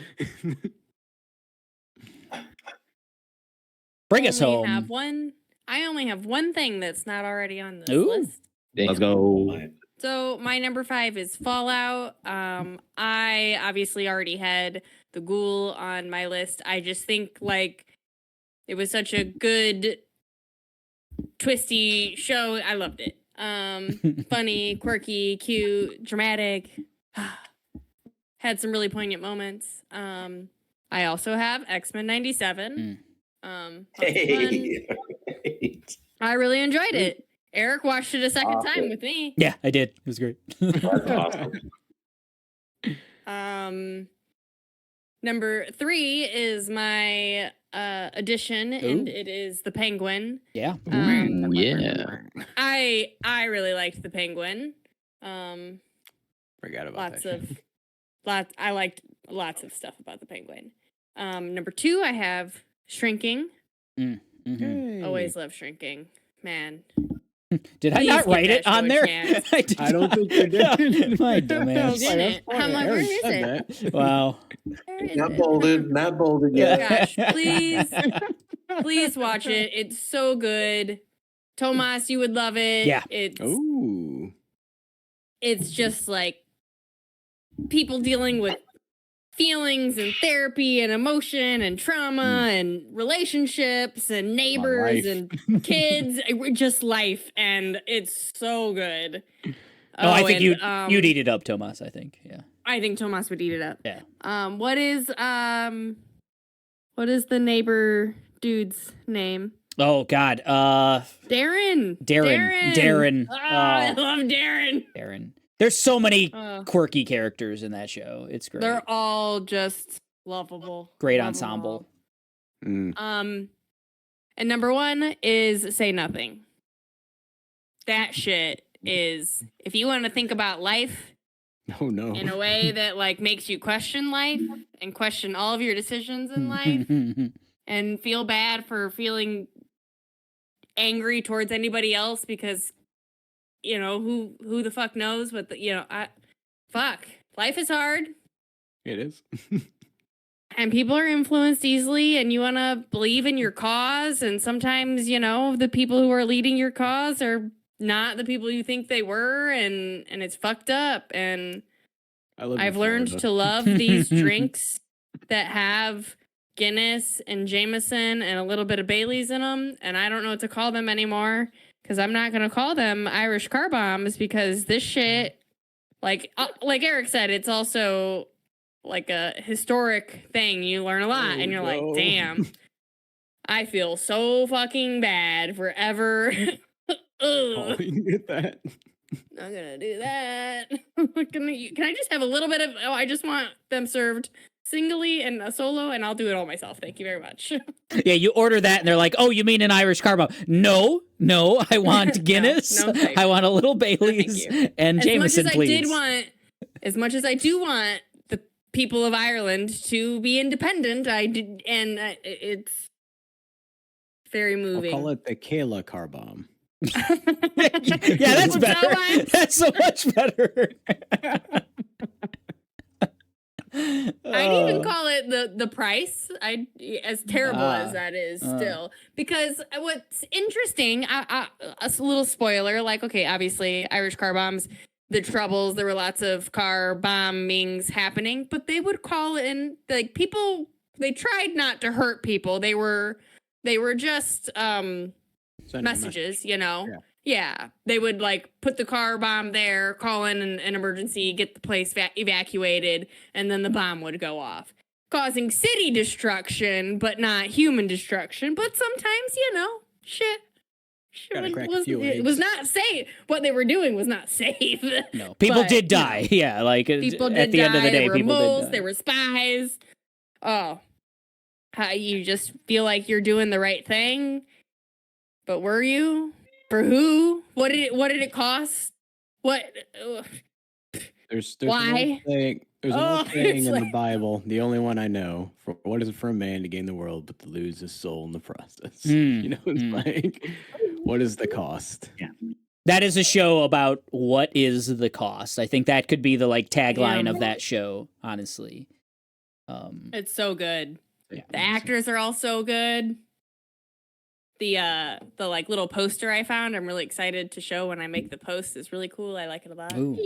Bring us home. I only have one thing that's not already on this Ooh. list. Let's go. So my number 5 is Fallout. I obviously already had the Ghoul on my list. I just think like it was such a good twisty show. I loved it. Funny, quirky, cute, dramatic. Had some really poignant moments. I also have X-Men 97. Hey. I really enjoyed it. Eric watched it a second time with me. Yeah, I did. It was great. That's awesome. Number 3 is my addition, and Ooh. it is the Penguin. Yeah. Yeah. I really liked the Penguin. Forgot about Lots that. of I liked lots of stuff about the Penguin. Number 2, I have Shrinking. Mhm. Always love Shrinking, man. Did I Please not give write that it show on a there? chance. I, did I don't not. think you did. My You dumbass. didn't. I'm like, where is it? Wow. Where is Not it? bolded, not bolded yet. Gosh, please watch it. It's so good. Tomas, you would love it. Yeah. Ooh. It's just like people dealing with feelings and therapy and emotion and trauma and relationships and neighbors life. and kids, just life, and it's so good. No, I think and, you'd eat it up, Tomas. I think. Yeah. I think Tomas would eat it up. Yeah. What is the neighbor dude's name? Oh God. Darren. Darren. I love Darren. Darren. There's so many Uh, quirky characters in that show. It's great. They're all just lovable. Great Love 'em ensemble. all. And number 1 is Say Nothing. That shit is, if you want to think about life Oh no. in a way that like makes you question life and question all of your decisions in life and feel bad for feeling angry towards anybody else because who the fuck knows what fuck, life is hard It is. and people are influenced easily, and you want to believe in your cause, and sometimes the people who are leading your cause are not the people you think they were, and it's fucked up. And I've learned to love these drinks that have Guinness and Jameson and a little bit of Bailey's in them, and I don't know what to call them anymore because I'm not gonna call them Irish car bombs, because this shit, like Eric said, it's also like a historic thing. You learn a lot, and you're like, damn, I feel so fucking bad forever. Calling it that. Not gonna do that. Can I just have a little bit of? Oh, I just want them served singly and a solo, and I'll do it all myself. Thank you very much. Yeah, you order that, and they're like, "Oh, you mean an Irish car bomb?" No, I want Guinness. no, thank I want a little thank Bailey's you. and Jameson, please. As much as I do want the people of Ireland to be independent, I did, and it's very I'll moving. call it the Kayla car bomb. Yeah, that's better. That's so much better. I'd even call it the price. As terrible as that is still, because what's interesting, a little spoiler, like, okay, obviously Irish car bombs, the troubles, there were lots of car bombings happening, but they would call in, like, people, they tried not to hurt people. They were just messages, Yeah, they would like put the car bomb there, call in an emergency, get the place evacuated, and then the bomb would go off, causing city destruction, but not human destruction. But sometimes, shit it was not safe. What they were doing was not safe. No, people But, did die. Yeah, like people did at the die. end of the day, there were people moles, did die. there were spies. Oh, how you just feel like you're doing the right thing, but were you? For who? What did it cost? What? There's Why? There's an old saying it's in the like- Bible, the only one I know. For what is it for a man to gain the world but to lose his soul in the process? It's like, what is the cost? Yeah. That is a show about what is the cost. I think that could be the like tagline of that show, honestly. It's so good. Yeah. The actors are all so good. The like little poster I found, I'm really excited to show when I make the post. It's really cool. I like it a lot. Ooh.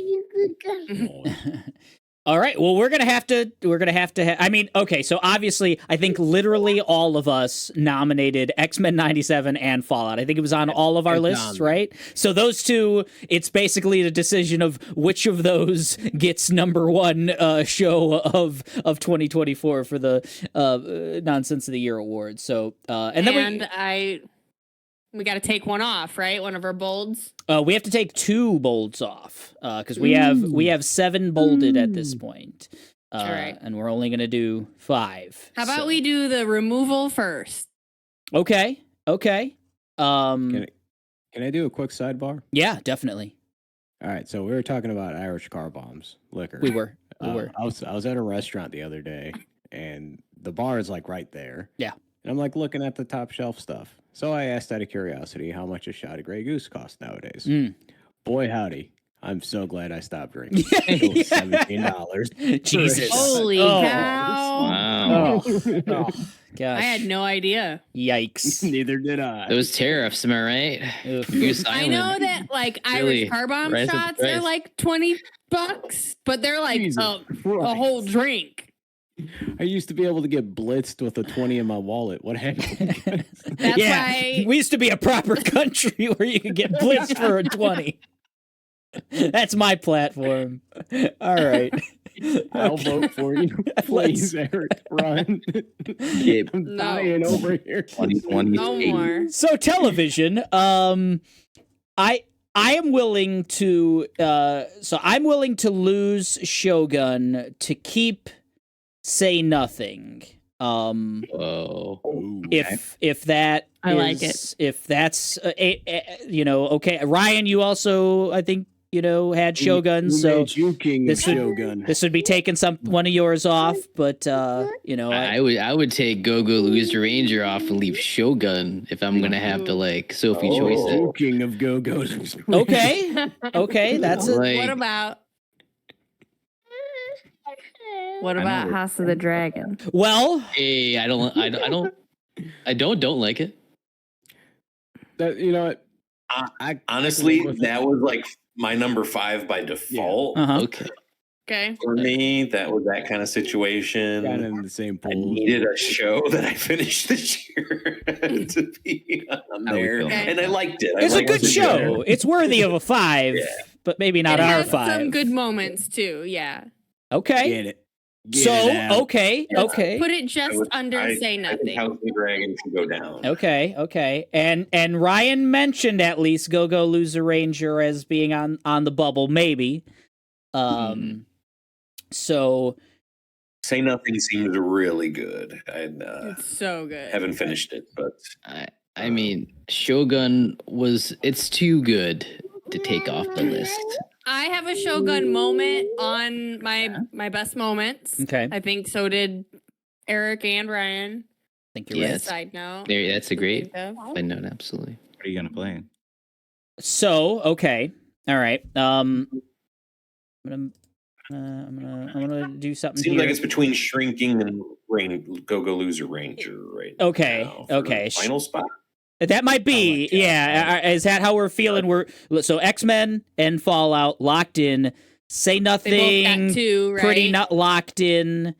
All right. Well, we're gonna have to. I mean, okay. So obviously, I think literally all of us nominated X-Men '97 and Fallout. I think it was on all of our lists, right? So those two, it's basically the decision of which of those gets number one show of 2024 for the Nonsense of the Year award. So and then we got to take one off, right? One of our bolds. we have to take two bolds off because we have 7 bolded at this point. right. And we're only going to do 5. How about so- we do the removal first? Okay. Can I do a quick sidebar? Yeah, definitely. All right, so we were talking about Irish car bombs, liquor. We were. I was at a restaurant the other day, and the bar is like right there. Yeah. And I'm like looking at the top shelf stuff. So I asked out of curiosity how much a shot of Grey Goose costs nowadays. Boy, howdy. I'm so glad I stopped drinking. It was $17. Jesus. Holy cow. Wow. Oh, gosh. I had no idea. Yikes. Neither did I. Those tariffs, am I right? Ugh. Goose I Island. know that like Really Irish car bomb rise up the shots are price. like $20, but they're like Jesus a Christ. whole drink. I used to be able to get blitzed with a 20 in my wallet. What happened? That's yeah, why we used to be a proper country where you could get blitzed for a 20. That's my platform. All right. I'll vote for you. Please, Eric, run. Yeah, I'm No. dying over here. 2020. no more. So television, I am willing to I'm willing to lose Shogun to keep Say Nothing. Whoa. If that I like is- if that's okay. Ryan, you also I think had Shogun, Who so made you king of this would- Shogun. this would be taking one of yours off, but I would take Go Go Loser Ranger off and leave Shogun if I'm gonna have to like Sophie choice it. You king of go-go's. okay, that's a, Like, What about House of the Dragon? well. hey, I don't like it. That, you know what? I Honestly, I- that was like my number 5 by default. Uh-huh. Okay. Okay. For me, that was that kind of situation. got in the same I pool. needed a show that I finished this year to be on How we there, feeling? and I liked it. It's a liked good it. show. It's worthy of a 5, Yeah. but maybe not it our has 5. some good moments too. Yeah. Okay. Get it. Get So it out. okay. Put it just under Say I think Nothing. House of the Dragon should go down. Okay. And Ryan mentioned at least Go Go Loser Ranger as being on the bubble, maybe. So Say Nothing seems really good. I It's so good. haven't finished it, but I mean, Shogun it's too good to take off the list. I have a Shogun moment on my best moments. okay, I I think so did Eric and Ryan. think you're Yes. Side note. There, that's a great Think of. side note, absolutely. What are you gonna play? right. So okay, all right. I'm gonna do something seems here. like it's between Shrinking and Go Go Loser Ranger right Okay, now for okay. the final spot. That might be, Something like yeah. Is that how we're feeling? So X-Men and Fallout locked in. Say They both Nothing, got 2, right? pretty not locked in.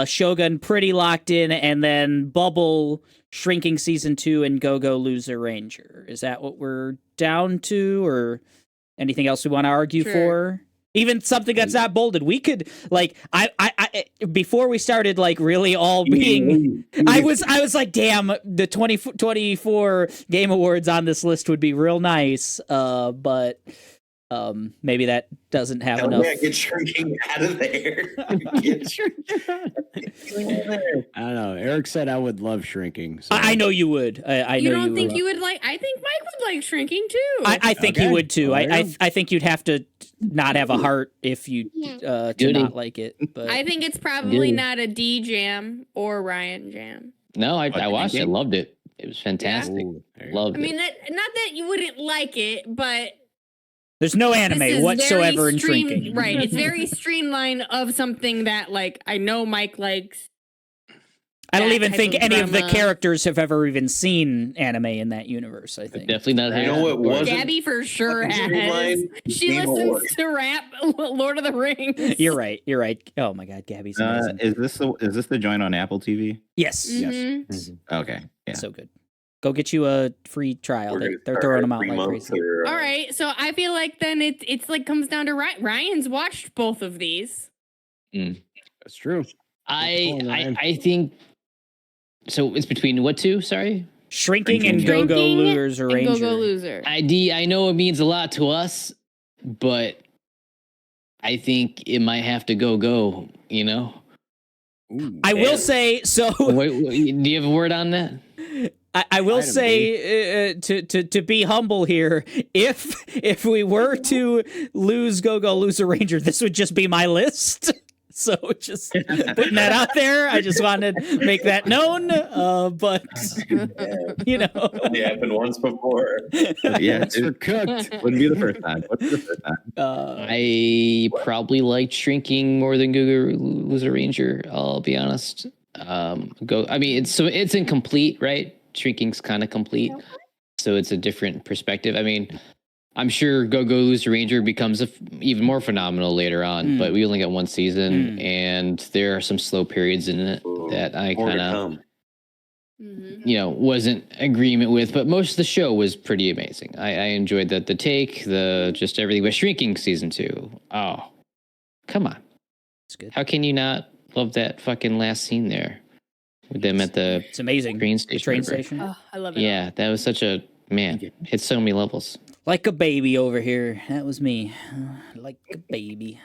Shogun pretty locked in, and then Bubble, Shrinking season 2, and Go Go Loser Ranger. Is that what we're down to, or anything else we want to argue Sure. for? Even something that's not bolded. We could like I before we started like really all being. I was like, damn, the 2024 Game Awards on this list would be real nice. But maybe that doesn't have Hell enough. yeah, get Shrinking out of there. Get Shrinking out of there. I don't know. Eric said I would love shrinking. So. I know you would. I You know don't you think would. you would like? I think Mike would like Shrinking too. I think Okay. you would too. Well, there you I think you'd have to not have a heart if you to Goody. not like it. But I think it's probably Yeah. not a D jam or Ryan jam. No, I you watched it, thinking? loved it. It was fantastic. Ooh, there you Loved I mean, it. not that you wouldn't like it, but there's no this anime is whatsoever very in Shrinking. Right, it's very streamlined of something that like I know Mike likes. I don't that even type think of any of the drama. characters have ever even seen anime in that universe. I think. Definitely not. You know what wasn't Gabby for sure fucking has. streamlined? She Game listens Awards. to rap Lord of the Rings. You're right. You're right. Oh my God, Gabby's amazing. Is this the joint on Apple TV? Yes. Mhm. Okay, yeah. So good. Go get you a free trial. We're gonna They're start throwing our them out 3 like months crazy. or, All right, so I feel like then it's like comes down to Ryan's watched both of these. That's true. I think so. It's between what two? Sorry. Shrinking and Go Go Shrinking Loser and Ranger. Go Go Loser. I know it means a lot to us, but I think it might have to go. You know. Ooh, I will say so. Wait, do you have a word on that? I will Item say to be humble here, if we were to lose Go-Go Loser Ranger, this would just be my list. So just putting that out there. I just wanted to make that known. But you know, Only happened once before. Yeah, Once you're cooked. wouldn't be the first time. Wouldn't be the first time. I probably liked Shrinking more than Go-Go Loser Ranger. I'll be honest. I mean, it's incomplete, right? Shrinking's kind of complete, so it's a different perspective. I mean, I'm sure Go-Go Loser Ranger becomes even more phenomenal later on, but we only got one season, and there are some slow periods in it that I More to kind of, come. wasn't agreement with. But most of the show was pretty amazing. I enjoyed the take, just everything. But Shrinking season 2, oh, come on, it's good. how can you not love that fucking last scene there with them at the It's amazing. train The station? train whatever. station. Oh, I love it. Yeah, that was such a man. Hit so many levels. Like a baby over here. That was me. Like a baby.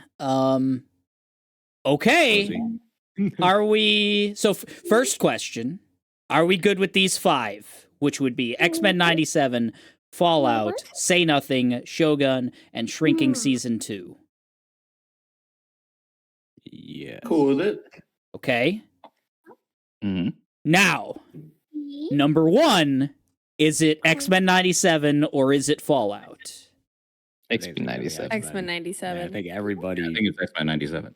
Okay. Are we first question, are we good with these 5, which would be X-Men 97, Fallout, Say Nothing, Shogun, and Shrinking season 2? Yeah. Cool with it. Okay. Mhm. Now, number 1, is it X-Men 97 or is it Fallout? X-Men 97. X-Men Yeah, I 97. think everybody. I think it's X-Men 97.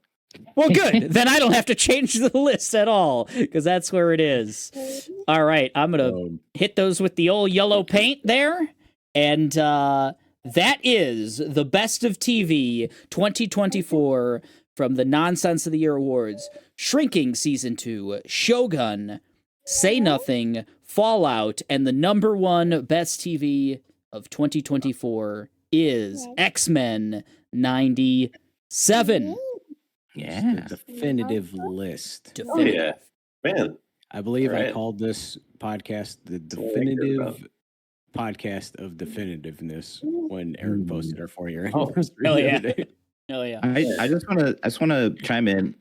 Well, good. Then I don't have to change the list at all because that's where it is. All right, I'm going to hit those with the old yellow paint there. And that is the Best of TV 2024 from the Nonsense of the Year Awards. Shrinking Season 2, Shogun, Say Nothing, Fallout, and the number 1 Best TV of 2024 is X-Men 97. Yeah. The definitive list. Definitive. yeah. Man, I believe I Right. called this podcast the all I care about. definitive podcast of definitiveness when Eric posted our 4-year Oh, anniversary. hell the yeah. other day. Oh, yeah. I just want to chime in.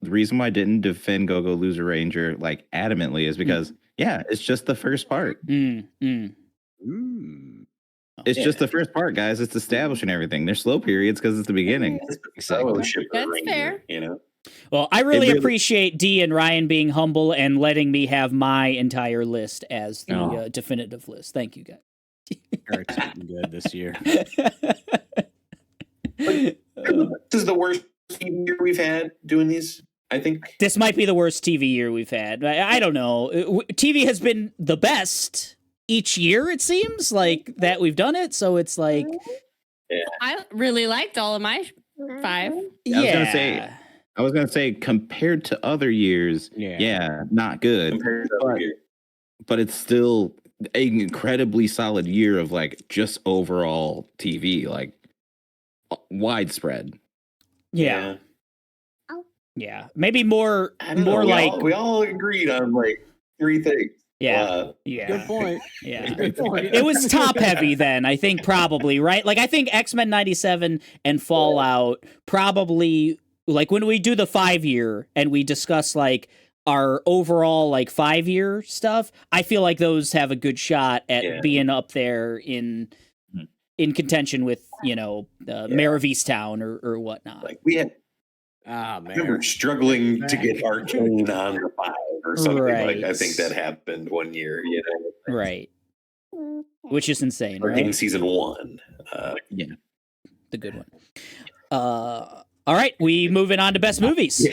The reason why I didn't defend Go-Go Loser Ranger like adamantly is because it's just the first part. Mm. It's just the first part, guys. It's establishing everything. There's slow periods because it's the beginning. Fellowship of That's Ranger, fair. You know, Well, I really really- appreciate Dee and Ryan being humble and letting me have my entire list as the Oh. definitive list. Thank you, guys. Eric's looking good this year. this is the worst TV year we've had doing these. I think. This might be the worst TV year we've had. I don't know. TV has been the best each year, it seems, like that we've done it. So it's like, I really liked all of my 5. yeah. I was gonna say compared to other years, Yeah. not good. Compared to other years. But it's still an incredibly solid year of like just overall TV, like widespread. Yeah. Yeah. Maybe more I don't know, more we like all, we all agreed on like 3 things. yeah. Yeah. Good point. Yeah. Good point. It was top heavy then, I think, probably, right? Like I think X-Men 97 and Fallout probably, like when we do the 5-year and we discuss like our overall like 5-year stuff, I feel like those have a good shot at being up there in contention with, Mayor of Easttown or whatnot. Like we had, Ah, we were man. struggling to get Arcane on the 5 or something. Right. Like I think that happened one year. Right. Which is insane, Arcane right? season 1. The good one. All right, we moving on to best movies.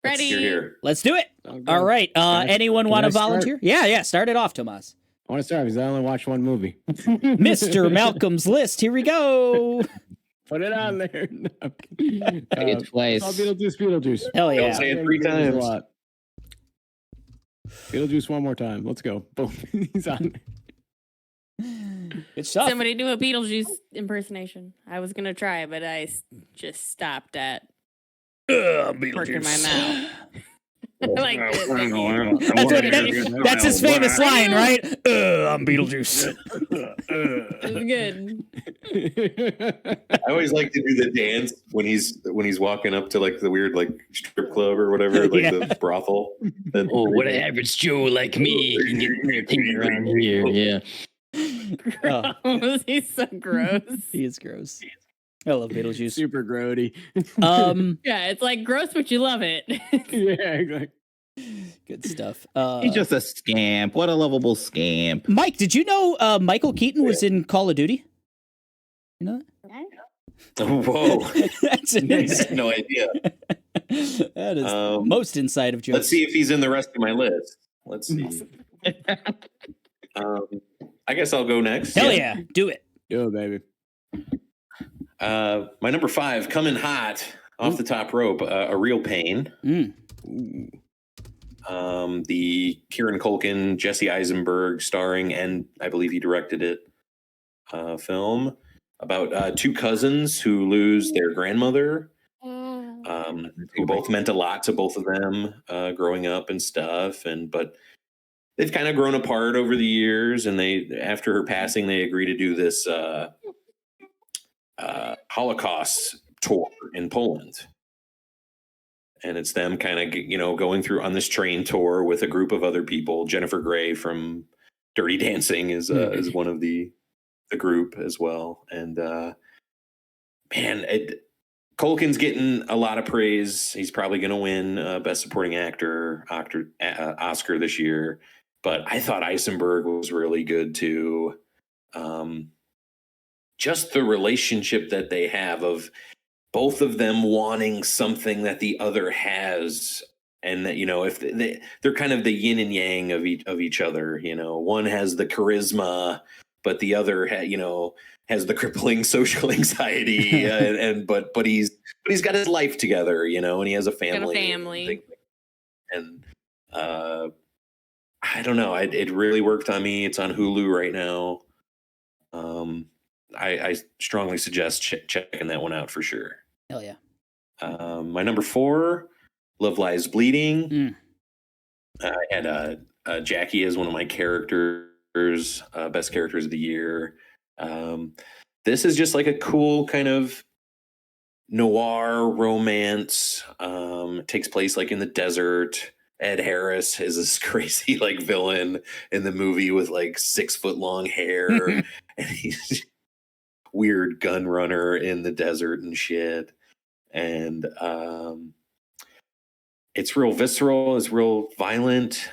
Ready? You're here. Let's do it. Okay. All right. Anyone Can want I to start? volunteer? Yeah. Start it off, Tomas. I want to start because I only watched one movie. Mr. Malcolm's list. Here we go. Put it on there. It's twice. Beetlejuice. Hell Don't yeah. say it 3 times. Beetlejuice one more time. Let's go. Boom. He's on. Good stuff. Somebody do a Beetlejuice impersonation. I was gonna try, but I just stopped at working my mouth. like it. That's his famous line, right? I'm Beetlejuice. It's good. I always like to do the dance when he's walking up to like the weird like strip club or whatever, like Yeah. the brothel. Oh, what an average Joe like me can get entertainment around here. Yeah. Oh, He's so gross. he is gross. I love Beetlejuice. Super grody. Yeah, it's like gross, but you love it. Yeah, exactly. Good stuff. He's just a scamp. What a lovable scamp. Mike, did you know Michael Keaton was in Call of Duty? You know Whoa. that? That's an I had no idea. That is most inside of jokes. Let's see if he's in the rest of my list. Let's see. I guess I'll go next. Hell yeah, do it. Yo, baby. My number 5, coming hot off the top rope, A Real Pain. The Kieran Culkin, Jesse Eisenberg starring, and I believe he directed it, film about 2 cousins who lose their grandmother, who both meant a lot to both of them growing up and stuff. But they've kind of grown apart over the years, and after her passing, they agree to do this Holocaust tour in Poland. And it's them kind of, going through on this train tour with a group of other people. Jennifer Grey from Dirty Dancing is one of the group as well. And Culkin's getting a lot of praise. He's probably going to win Best Supporting Actor Oscar this year. But I thought Eisenberg was really good too. Just the relationship that they have of both of them wanting something that the other has, and that if they're kind of the yin and yang of each other. One has the charisma, but the other has the crippling social anxiety, but he's got his life together, and he has a family. And I don't know. It really worked on me. It's on Hulu right now. I strongly suggest checking that one out for sure. Hell yeah. My number 4, Love Lies Bleeding. I had Jackie as one of my characters, best characters of the year. This is just like a cool kind of noir romance. It takes place like in the desert. Ed Harris is this crazy like villain in the movie with like 6-foot-long hair, and he's weird gun runner in the desert and shit. And it's real visceral, it's real violent,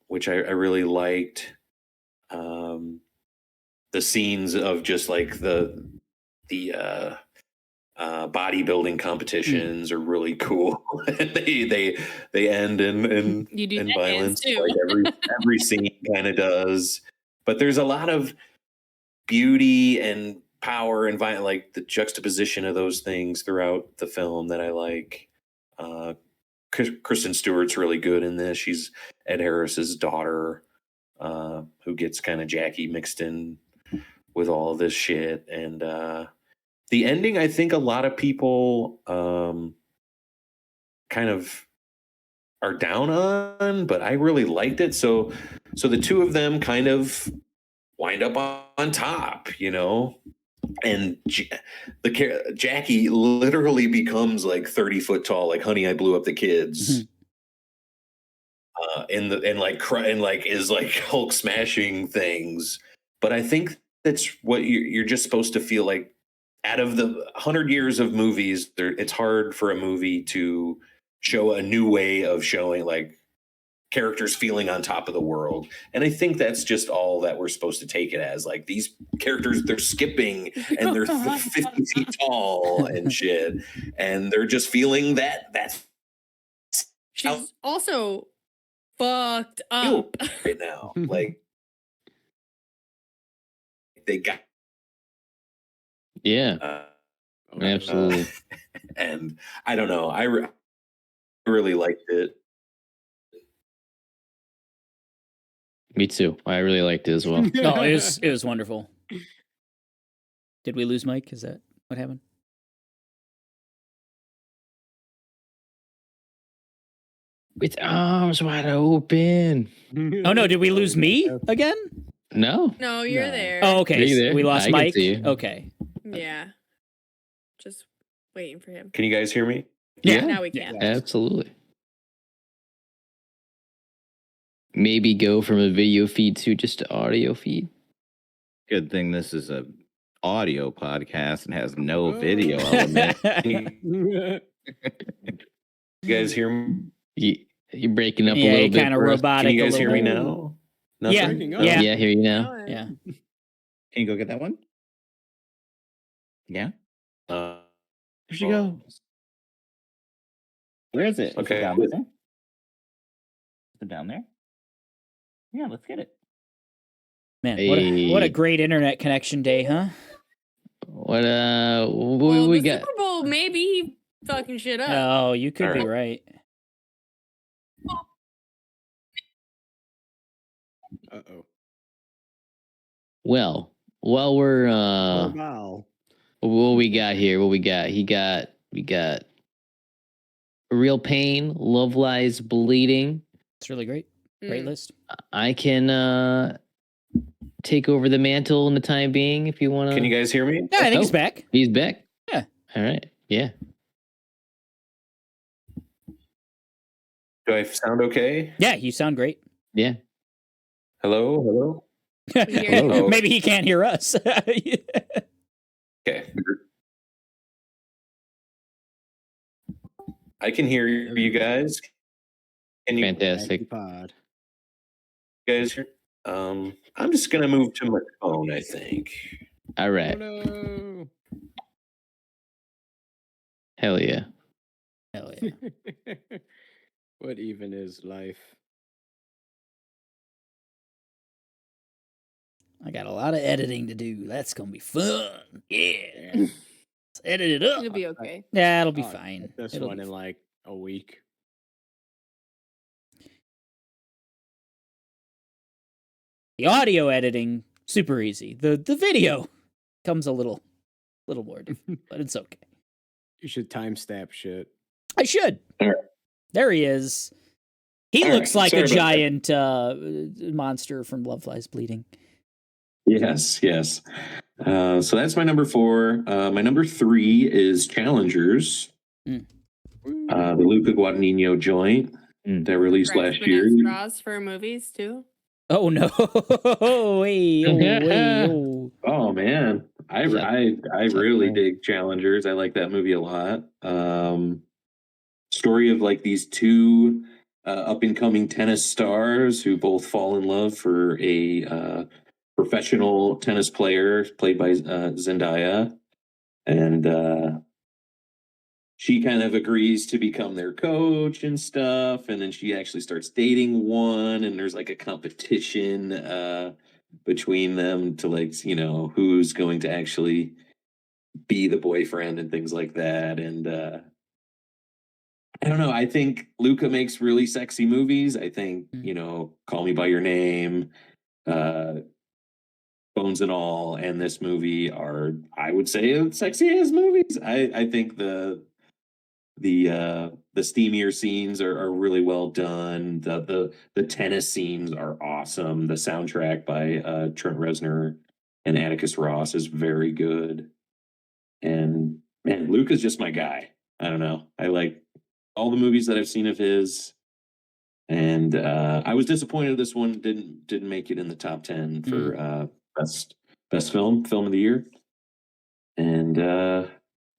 which I really liked. The scenes of just like the bodybuilding competitions are really cool. they end in violence, too. like every scene kind of does. But there's a lot of beauty and power and violence, like the juxtaposition of those things throughout the film that I like. Kristen Stewart's really good in this. She's Ed Harris's daughter, who gets kind of Jackie mixed in with all of this shit. And the ending, I think a lot of people kind of are down on, but I really liked it. So the two of them kind of wind up on top, and Jackie literally becomes like 30 foot tall, like Honey, I Blew Up the Kids. And is like Hulk smashing things. But I think that's what you're just supposed to feel like. Out of the 100 years of movies, it's hard for a movie to show a new way of showing like characters feeling on top of the world. And I think that's just all that we're supposed to take it as. Like these characters, they're skipping and they're 50 feet tall and shit. And they're just feeling that. She's also fucked up right now. Like they got. Yeah, absolutely. And I don't know. I really liked it. Me too. I really liked it as well. No, it was wonderful. Did we lose Mike? Is that what happened? With arms wide open. Oh no, did we lose me again? No. No, you're No. there. Oh, okay. Are you So there? we lost I can Mike. see you. Okay. Yeah. Just waiting for him. Can you guys hear me? Yeah. Now we can. Absolutely. Maybe go from a video feed to just an audio feed. Good thing this is a audio podcast and has no video element. Can you guys hear me? You're breaking up a Yeah, little bit. kind of for us. robotic. Can you guys a hear me little now? Yeah. Nothing? Yeah. No? Yeah. Yeah, hear you now. Yeah. Can you go get that one? Yeah. Uh, There she goes. Where is it? Is Okay. it down there? Is it down there? Yeah, let's get it. Man, what a Hey. great internet connection day, huh? What Well, we the got? Super Bowl, maybe he fucking shit up. Oh, you could be All right. Uh-oh. Well, while we're Oh, wow. what we got here? What we got? We got Real Pain, Love Lies Bleeding. It's really great. Great Mm. list. I can take over the mantle in the time being if you want to. Can you guys hear me? Yeah, I think he's Oh. back. He's back. Yeah. All right. Yeah. Do I sound okay? Yeah, you sound great. Yeah. Hello? Hello? We hear you. Oh. Maybe he can't hear us. Okay. I can hear you guys. Can you Fantastic. Pod. guys hear? I'm just gonna move to my phone, I think. All Oh, right. no. Hell yeah. Hell yeah. What even is life? I got a lot of editing to do. That's gonna be fun. Yeah. Let's edit it up. It'll be okay. Yeah, it'll be Oh, fine. This It'll one be in like a week. The audio editing, super easy. The video comes a little more difficult, but it's okay. You should timestamp shit. I should. All right. There he is. He All looks right. like Sorry a about giant monster from Love Lies Bleeding. Yes, yes. So that's my number 4. My number 3 is Challengers, the Luca Guadagnino joint that released last Grasping year. at straws for movies too. Oh no! Hey, oh, hey, oh. Oh man, I really dig Challengers. I like that movie a lot. Story of like these two up and coming tennis stars who both fall in love for a professional tennis player played by Zendaya, and she kind of agrees to become their coach and stuff, and then she actually starts dating one, and there's like a competition between them to like who's going to actually be the boyfriend and things like that. And I don't know, I think Luca makes really sexy movies. I think Call Me by Your Name, Bones and All, and this movie are, I would say, sexy as movies. I think the steamier scenes are really well done. The tennis scenes are awesome. The soundtrack by Trent Reznor and Atticus Ross is very good. And man, Luca's just my guy. I don't know. I like all the movies that I've seen of his. And I was disappointed this one didn't make it in the top 10 for best film of the year. And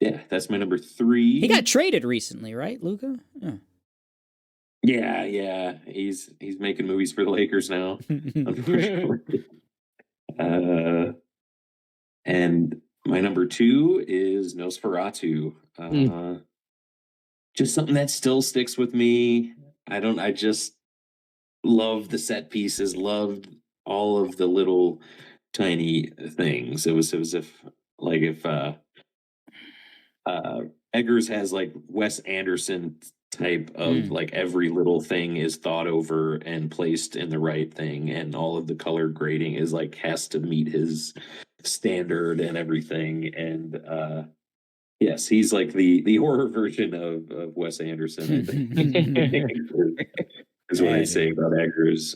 yeah, that's my number 3. He got traded recently, right, Luca? Yeah. He's making movies for the Lakers now, unfortunately. And my number 2 is Nosferatu. Just something that still sticks with me. I just love the set pieces, loved all of the little tiny things. It was if Eggers has like Wes Anderson type of like every little thing is thought over and placed in the right thing, and all of the color grading is like has to meet his standard and everything. And Yes, he's like the horror version of Wes Anderson, I think. Is what I'd say about Eggers.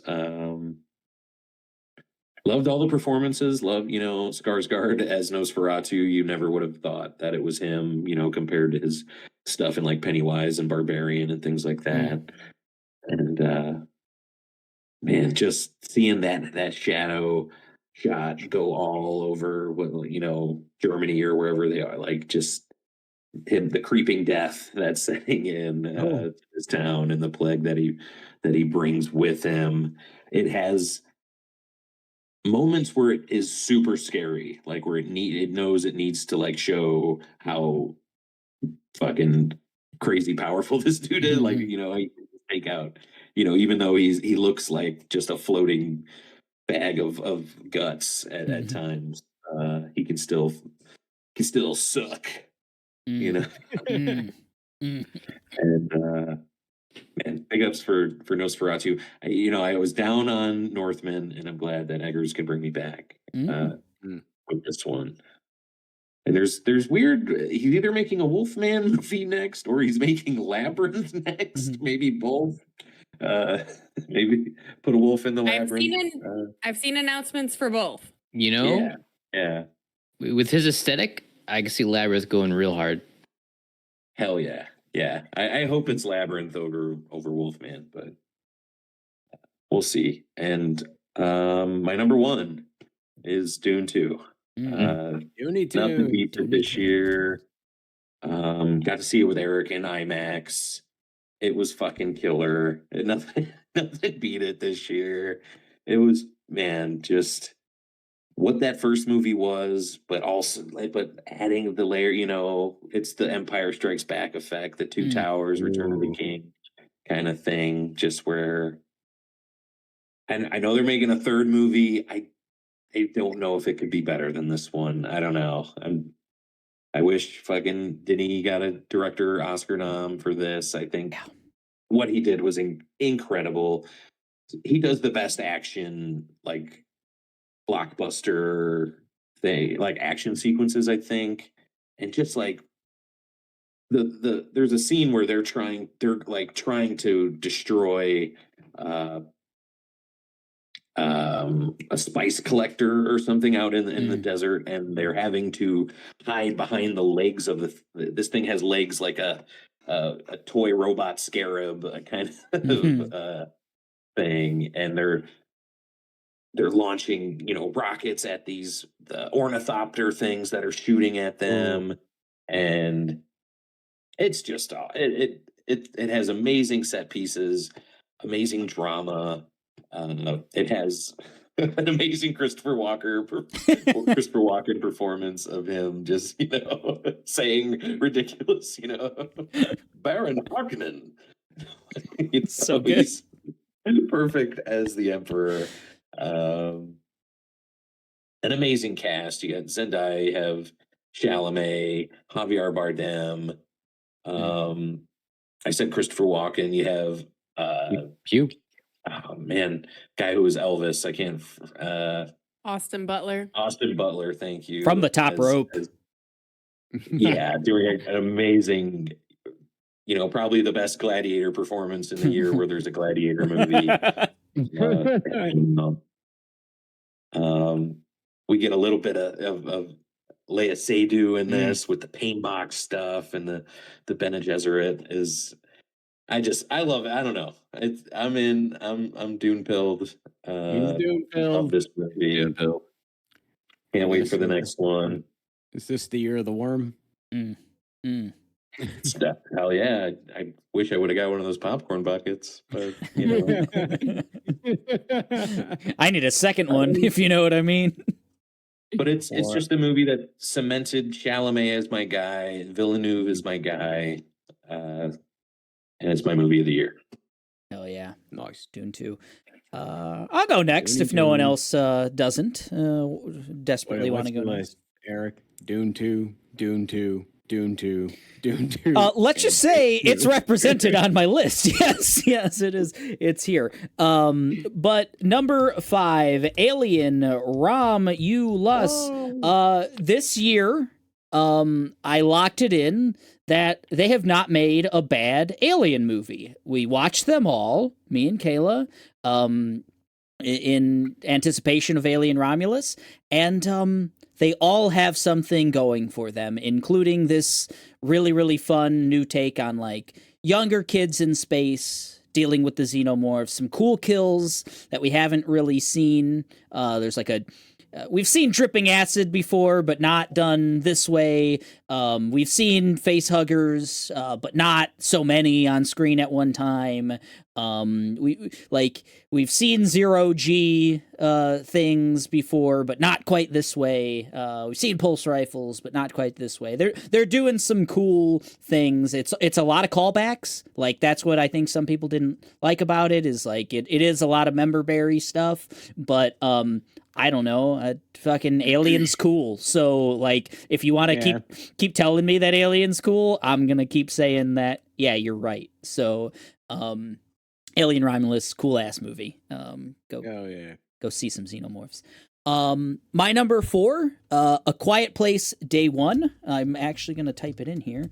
Loved all the performances. Loved, Skarsgård as Nosferatu. You never would have thought that it was him, compared to his stuff in like Pennywise and Barbarian and things like that. And man, just seeing that shadow shot go all over, Germany or wherever they are, like just him, the creeping death that's setting in his town and the plague that he brings with him. It has moments where it is super scary, like where it knows it needs to like show how fucking crazy powerful this dude is. Like, he can take out, even though he looks like just a floating bag of guts at times, he can still suck, and man, big ups for Nosferatu. I was down on Northman, and I'm glad that Eggers could bring me back with this one. And there's weird. He's either making a Wolfman movie next, or he's making Labyrinth next. Maybe both. Maybe put a wolf in the labyrinth. I've seen announcements for both. Yeah. With his aesthetic, I can see Labyrinth going real hard. Hell yeah. Yeah, I hope it's Labyrinth over Wolfman, but we'll see. And my number one is Dune 2. Dune 2. Nothing beats it this year. Got to see it with Eric in IMAX. It was fucking killer. Nothing beat it this year. It was, man, just what that first movie was, but also adding the layer, it's the Empire Strikes Back effect, the Two Towers, Return of the King kind of thing, just where, and I know they're making a third movie. I don't know if it could be better than this one. I don't know. I wish fucking Denis got a director Oscar nom for this. I think what he did was incredible. He does the best action, like blockbuster thing, like action sequences, I think. And just like there's a scene where they're trying to destroy a spice collector or something out in the desert, and they're having to hide behind the legs of this thing has legs like a toy robot scarab, a kind of thing, and they're launching rockets at these ornithopter things that are shooting at them. And it's just it has amazing set pieces, amazing drama. It has an amazing Christopher Walken performance of him just saying ridiculous Baron Harkonnen. It's so good. He's perfect as the Emperor. An amazing cast. You got Zendaya, you have Chalamet, Javier Bardem. I said Christopher Walken. You have Hugh. Oh man, guy who was Elvis. I can't. Austin Butler. Austin Butler. Thank you. From the top rope. Yeah, doing an amazing. Probably the best gladiator performance in the year where there's a gladiator movie. We get a little bit of Leia Seydoux in this with the pain box stuff, and the Bene Gesserit is. I love it. I don't know. I'm Dune pilled. He's Dune pilled. Love this movie. Dune pilled. Can't wait for the next one. Is this the year of the worm? Hell yeah! I wish I would have got one of those popcorn buckets, but I need a second one, if you know what I mean. But it's just a movie that cemented Chalamet as my guy, Villeneuve is my guy, and it's my movie of the year. Hell yeah. Nice. Dune 2. I'll go next if no one else doesn't. Desperately want to go next. Eric, Dune 2, Dune 2, Dune 2, Dune 2. Let's just say it's represented on my list. Yes, it is. It's here. But number 5, Alien, Ram, You Lust. This year, I locked it in that they have not made a bad Alien movie. We watched them all, me and Kayla, in anticipation of Alien Romulus, and they all have something going for them, including this really, really fun new take on like younger kids in space dealing with the xenomorphs, some cool kills that we haven't really seen. There's like we've seen dripping acid before, but not done this way. We've seen face huggers, but not so many on screen at one time. We've seen 0G things before, but not quite this way. We've seen pulse rifles, but not quite this way. They're doing some cool things. It's a lot of callbacks. Like that's what I think some people didn't like about it. Is like it is a lot of member berry stuff, but I don't know. Fucking Alien's cool. So like, if you want to keep telling me that Alien's cool, I'm gonna keep saying that. Yeah, you're right. So, Alien Romulus, cool ass movie. Go see some xenomorphs. My number 4, A Quiet Place, Day 1. I'm actually gonna type it in here.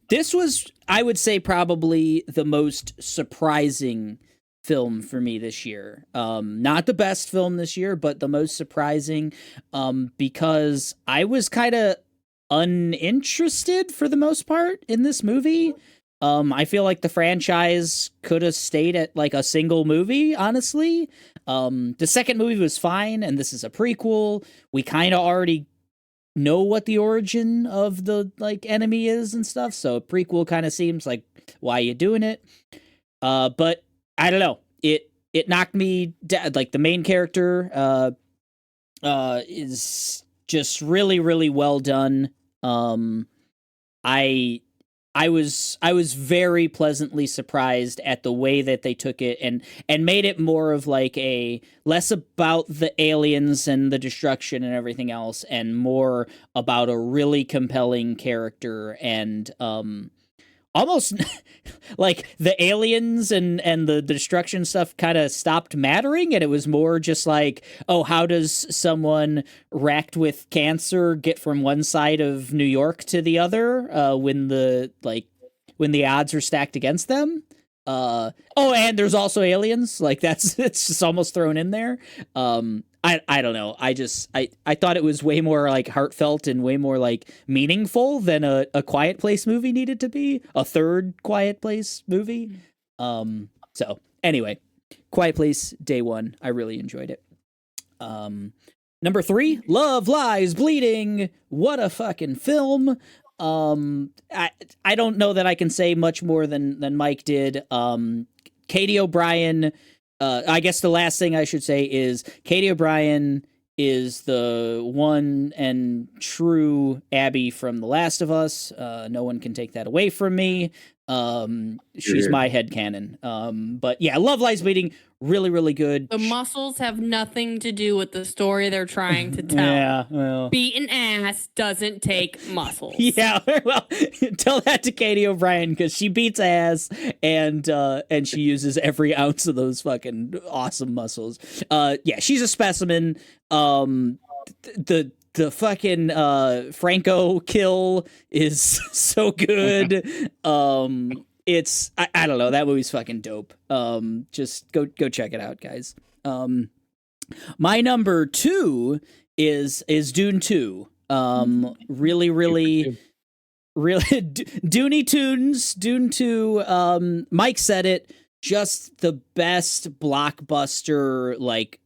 This was, I would say, probably the most surprising film for me this year. Not the best film this year, but the most surprising, because I was kind of uninterested for the most part in this movie. I feel like the franchise could have stayed at like a single movie, honestly. The second movie was fine, and this is a prequel. We kind of already know what the origin of the like enemy is and stuff, so a prequel kind of seems like, why you doing it? But I don't know. It knocked me down. Like the main character is just really, really well done. I was very pleasantly surprised at the way that they took it and made it more of like a less about the aliens and the destruction and everything else, and more about a really compelling character and almost like the aliens and the destruction stuff kind of stopped mattering, and it was more just like, oh, how does someone racked with cancer get from one side of New York to the other when the odds are stacked against them? And there's also aliens. Like it's just almost thrown in there. I don't know. I thought it was way more like heartfelt and way more like meaningful than a Quiet Place movie needed to be. A third Quiet Place movie. So anyway, Quiet Place, Day 1. I really enjoyed it. Number 3, Love Lies Bleeding. What a fucking film. I don't know that I can say much more than Mike did. Katie O'Brien, I guess the last thing I should say is Katie O'Brien is the one and true Abby from The Last of Us. No one can take that away from me. She's my headcanon. But yeah, Love Lies Bleeding, really, really good. The muscles have nothing to do with the story they're trying to tell. Yeah, well. Beating ass doesn't take muscles. Yeah, well, tell that to Katie O'Brien, because she beats ass and she uses every ounce of those fucking awesome muscles. Yeah, she's a specimen. The fucking Franco kill is so good. It's I don't know, that movie's fucking dope. Just go check it out, guys. My number 2 is Dune 2. Really Dooney Tunes, Dune 2. Mike said it, just the best blockbuster like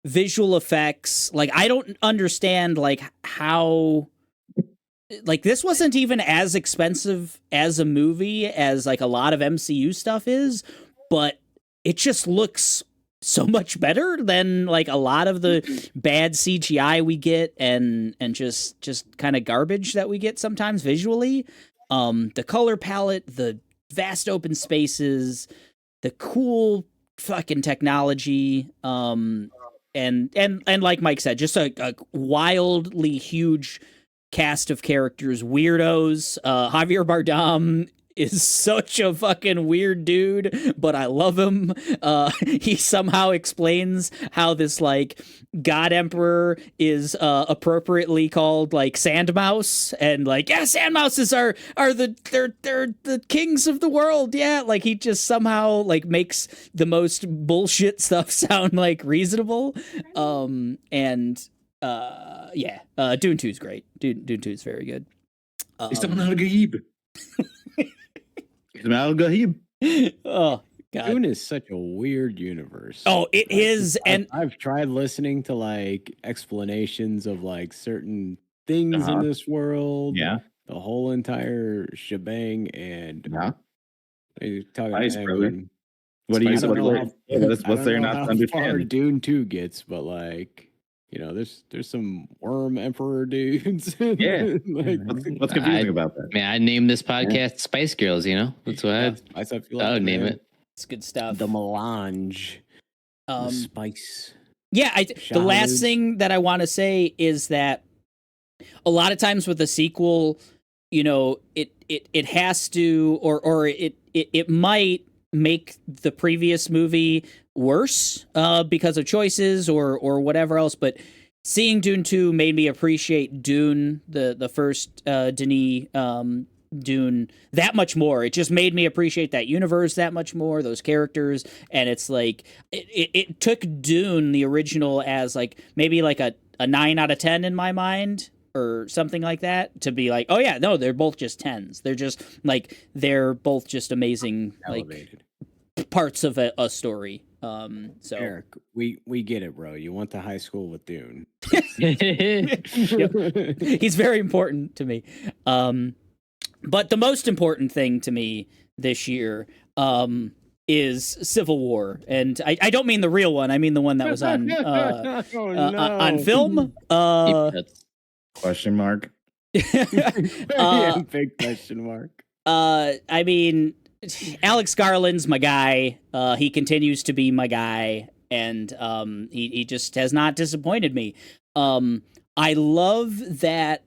visual effects. Like I don't understand like how like this wasn't even as expensive as a movie as like a lot of MCU stuff is, but it just looks so much better than like a lot of the bad CGI we get and just kind of garbage that we get sometimes visually. The color palette, the vast open spaces, the cool fucking technology, and like Mike said, just a wildly huge cast of characters, weirdos. Javier Bardem is such a fucking weird dude, but I love him. He somehow explains how this like God Emperor is appropriately called like Sandmouse, and like Sandmouses are they're the kings of the world. Yeah, like he just somehow like makes the most bullshit stuff sound like reasonable. Dune 2 is great. Dune 2 is very good. Oh God. Dune is such a weird universe. Oh, it is, and I've tried listening to like explanations of like certain things in this world. Yeah. The whole entire shebang, and they talk. Nice, brother. What do you? I don't know What's there not to how far understand? Dune 2 gets, but like, you know, there's some worm emperor dudes. Yeah. Like, What's confusing about that? Man, I named this podcast Spice Girls, you know? That's what I feel I would like, name man, it. it's good stuff. the melange, the spice. Yeah, the last Showers. thing that I want to say is that a lot of times with a sequel, you know, it has to or it might make the previous movie worse because of choices or whatever else, but seeing Dune 2 made me appreciate Dune, the first Denis Dune, that much more. It just made me appreciate that universe that much more, those characters, and it's like it took Dune, the original, as like maybe like a 9 out of 10 in my mind or something like that, to be like, oh yeah, no, they're both just 10s. They're just like, they're both just amazing Elevated. like parts of a story. So Eric, we get it, bro. You went to high school with Dune. he's very important to me. But the most important thing to me this year is Civil War, and I don't mean the real one. I mean the one that was on on film. Question mark. Big question mark. I mean, Alex Garland's my guy. He continues to be my guy, and he just has not disappointed me. I love that.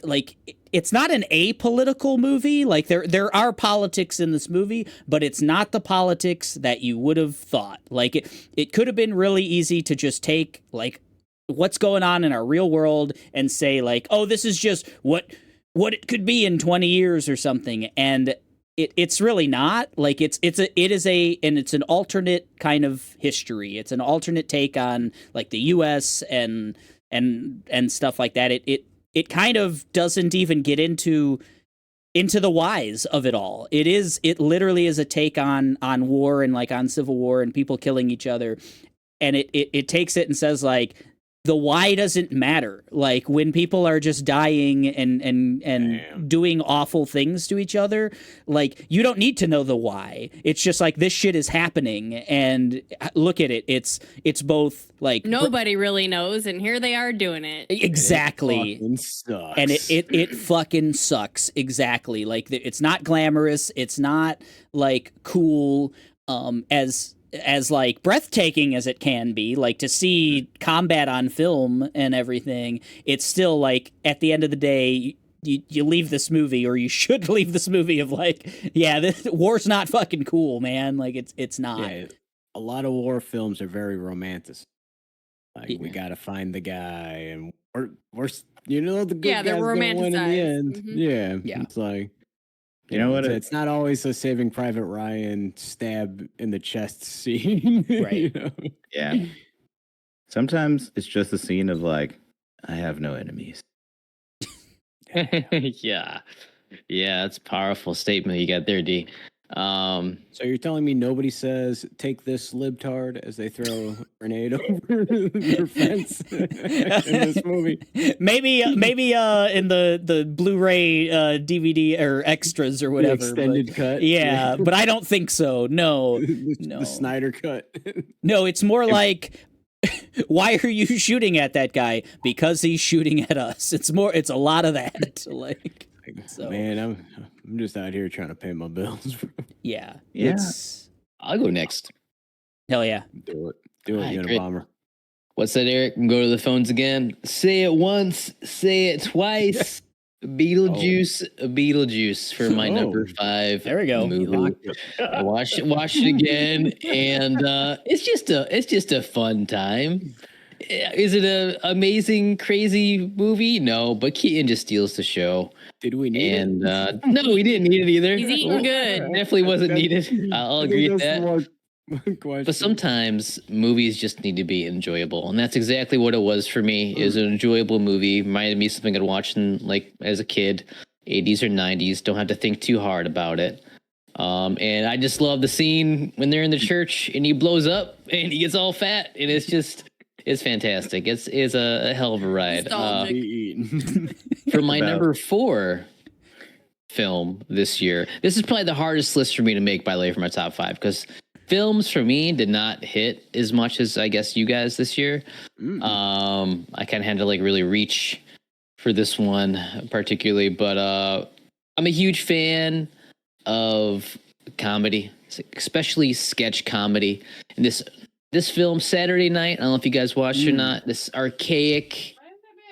Like, it's not an apolitical movie. Like, there are politics in this movie, but it's not the politics that you would have thought. Like, it could have been really easy to just take like what's going on in our real world and say like, oh, this is just what it could be in 20 years or something, and it's really not. Like, it's an alternate kind of history. It's an alternate take on like the US and stuff like that. It kind of doesn't even get into the whys of it all. It literally is a take on war and like on civil war and people killing each other. And it takes it and says like, the why doesn't matter. Like, when people are just dying and doing awful things to each other, like, you don't need to know the why. It's just like, this shit is happening, and look at it. It's both like Nobody really knows, and here they are doing it. Exactly. And it sucks. And it fucking sucks. Exactly. Like, it's not glamorous. It's not like cool. As like breathtaking as it can be, like to see combat on film and everything, it's still like, at the end of the day, you leave this movie, or you should leave this movie of like, yeah, this war's not fucking cool, man. Like, it's not. Yeah, a lot of war films are very romantic. Like, Yeah. we gotta find the guy, and we're you know, the good Yeah, they're guy's gonna win in the romanticized. end. Mhm. Yeah. It's like, You know what? It's not always a Saving Private Ryan stab in the chest scene. Right. You know? Yeah. Sometimes it's just a scene of like, I have no enemies. Yeah. Yeah, that's a powerful statement you got there, D. So you're telling me nobody says "take this libtard" as they throw a grenade over their fence in this movie? Maybe in the Blu-ray DVD or extras or whatever. The extended but, cut. Yeah, but I don't think so. No. The Snyder cut. No, it's more like, why are you shooting at that guy? Because he's shooting at us. It's a lot of that. Like, so. Man, I'm just out here trying to pay my bills. Yeah. Yeah. I'll go next. Hell yeah. Do it, Alright, great. Unabomber. What's that, Eric? Go to the phones again. Say it once, say it twice. Beetlejuice for my number Oh. 5. There we go. Movie. I watched it again, and it's just a fun time. Is it a amazing, crazy movie? No, but Keaton just steals the show. Did we need it? And no, we didn't need it either. He's eating good. Definitely wasn't needed. I'll I think agree with that's that. the one question. But sometimes movies just need to be enjoyable, and that's exactly what it was for me. It was an enjoyable movie. Reminded me of something I'd watched in, like, as a kid, 80s or 90s. Don't have to think too hard about it. And I just love the scene when they're in the church and he blows up and he gets all fat, and it's fantastic. It's a hell of a ride. Nostalgic. For my number 4 film this year, this is probably the hardest list for me to make, by the way, for my top 5, because films for me did not hit as much as I guess you guys this year. I kind of had to like really reach for this one particularly, but I'm a huge fan of comedy, especially sketch comedy. And this film, Saturday Night, I don't know if you guys watched or not, this archaic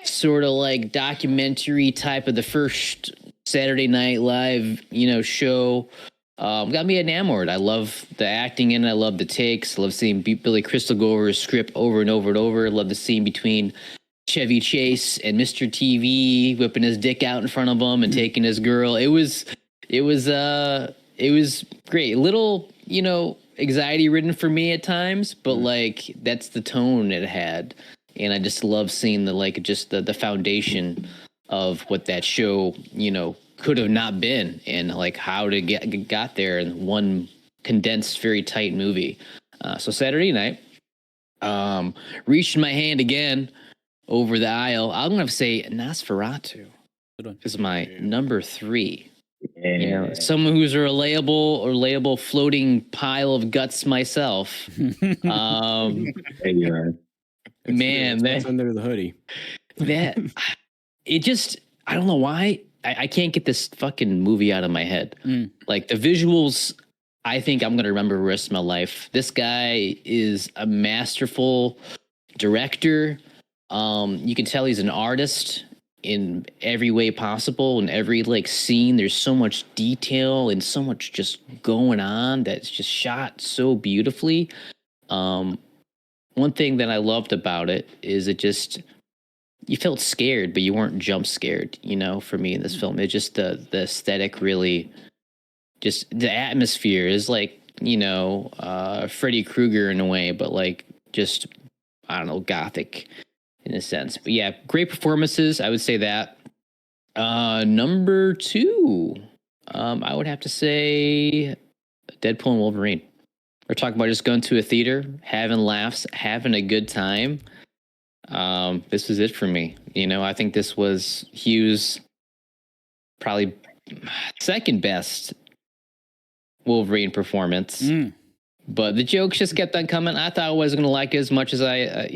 sort of like documentary type of the first Saturday Night Live, show. Got me enamored. I love the acting in it. I love the takes. I love seeing Billy Crystal go over his script over and over and over. I love the scene between Chevy Chase and Mr. TV whipping his dick out in front of him and taking his girl. It was great. A little, anxiety ridden for me at times, but like that's the tone it had. And I just love seeing the foundation of what that show, could have not been, and like how to got there in one condensed, very tight movie. So Saturday Night, reached my hand again over the aisle. I'm gonna say Nosferatu is my number 3. Someone who's a relatable floating pile of guts myself. Man, that's under the hoodie. I don't know why. I can't get this fucking movie out of my head. Like the visuals, I think I'm going to remember the rest of my life. This guy is a masterful director. You can tell he's an artist in every way possible. In every like scene, there's so much detail and so much just going on that's just shot so beautifully. One thing that I loved about it is you felt scared, but you weren't jump scared, for me in this film. It just, the aesthetic really, just the atmosphere is like, Freddy Krueger in a way, but like just, I don't know, gothic in a sense. But yeah, great performances. I would say that. Number 2, I would have to say Deadpool and Wolverine. We're talking about just going to a theater, having laughs, having a good time. This was it for me. I think this was Hugh's probably second best Wolverine performance. But the jokes just kept on coming. I thought I wasn't going to like it as much as I,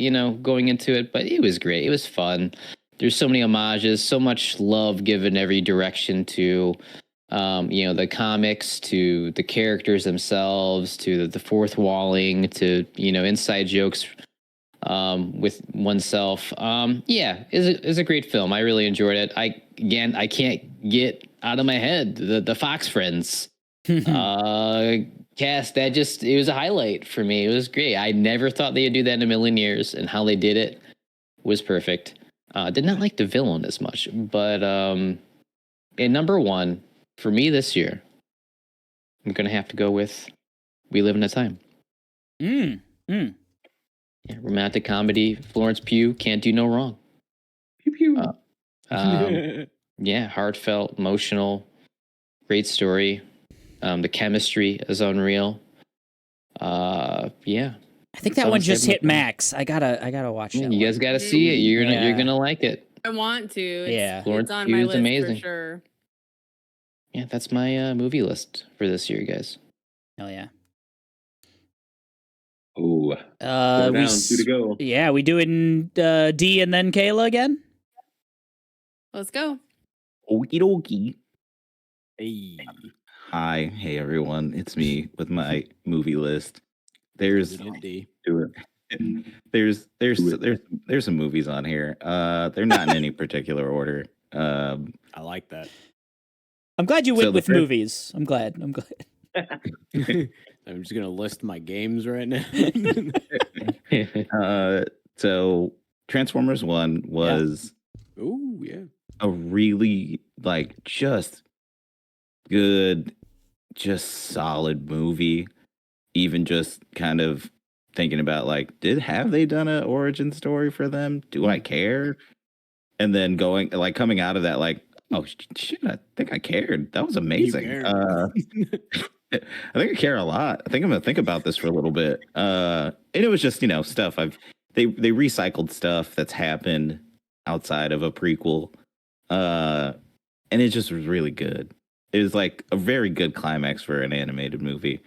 going into it, but it was great. It was fun. There's so many homages, so much love given every direction to, the comics, to the characters themselves, to the fourth walling, to, inside jokes with oneself. It's a great film. I really enjoyed it. I can't get out of my head the Fox Friends cast. It was a highlight for me. It was great. I never thought they'd do that in a million years, and how they did it was perfect. Did not like the villain as much, but in number 1 for me this year, I'm gonna have to go with We Live in a Time. Yeah, romantic comedy. Florence Pugh, can't do no wrong. Pew pew. Yeah, heartfelt, emotional, great story. The chemistry is unreal. Yeah. I think that one just hit max. I gotta watch it. You guys gotta see it. You're gonna like it. I want to. Florence It's on Pugh my is list amazing. for sure. Yeah, that's my movie list for this year, guys. Hell yeah. Oh, down, 2 to go. Yeah, we doing D and then Kayla again? Let's go. Okie dokie. Hey. Hi, hey everyone. It's me with my movie list. There's D. Do it. there's some movies on here. They're not in any particular order. I like that. I'm glad you went So the with first- movies. I'm glad. I'm just gonna list my games right now. So Transformers 1 was Ooh, yeah. a really like just good, just solid movie. Even just kind of thinking about like, have they done an origin story for them? Do I care? And then coming out of that, like, oh shit, I think I cared. That was amazing. cared. I think I care a lot. I think I'm gonna think about this for a little bit. And it was just stuff they recycled stuff that's happened outside of a prequel, and it just was really good. It was like a very good climax for an animated movie.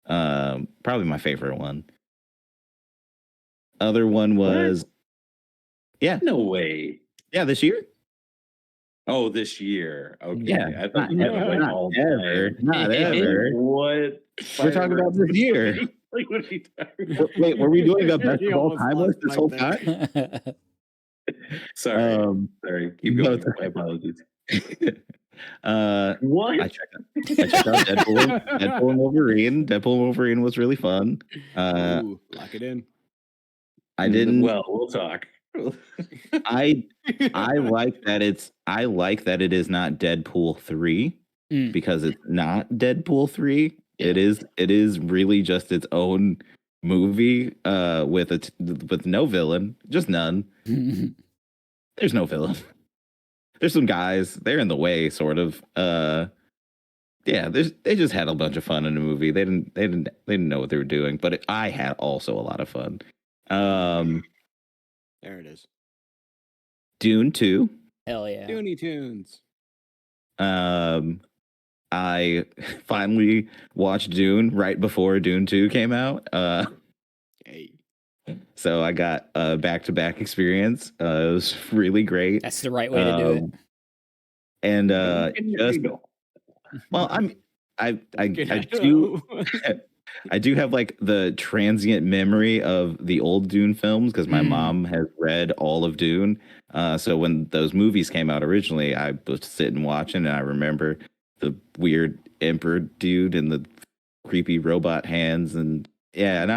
Probably my favorite one. Other one was, No way. this year. Oh, this year. Okay. Yeah, I thought you meant like all ever, time. not ever. What? We're talking about this year. Like, what are you talking about? Wait, were we doing a best You of all almost time lost list this my whole bet. time? Sorry. Sorry. Keep no, going. it's okay. My apologies. I What? checked out Deadpool and Wolverine. Deadpool and Wolverine was really fun. Ooh, lock it in. I didn't. Well, we'll talk. I like that it is not Deadpool 3 because it's not Deadpool 3. It is really just its own movie with no villain, just none. There's no villain. There's some guys, they're in the way sort of. They just had a bunch of fun in the movie. They didn't know what they were doing, but I had also a lot of fun. There it is. Dune 2. Hell yeah. Looney Tunes. I finally watched Dune right before Dune 2 came out. Hey. So I got a back-to-back experience. It was really great. That's the right way to do it. And just well, I do have like the transient memory of the old Dune films because my mom has read all of Dune. So when those movies came out originally, I was sitting watching, and I remember the weird emperor dude and the creepy robot hands, and Checks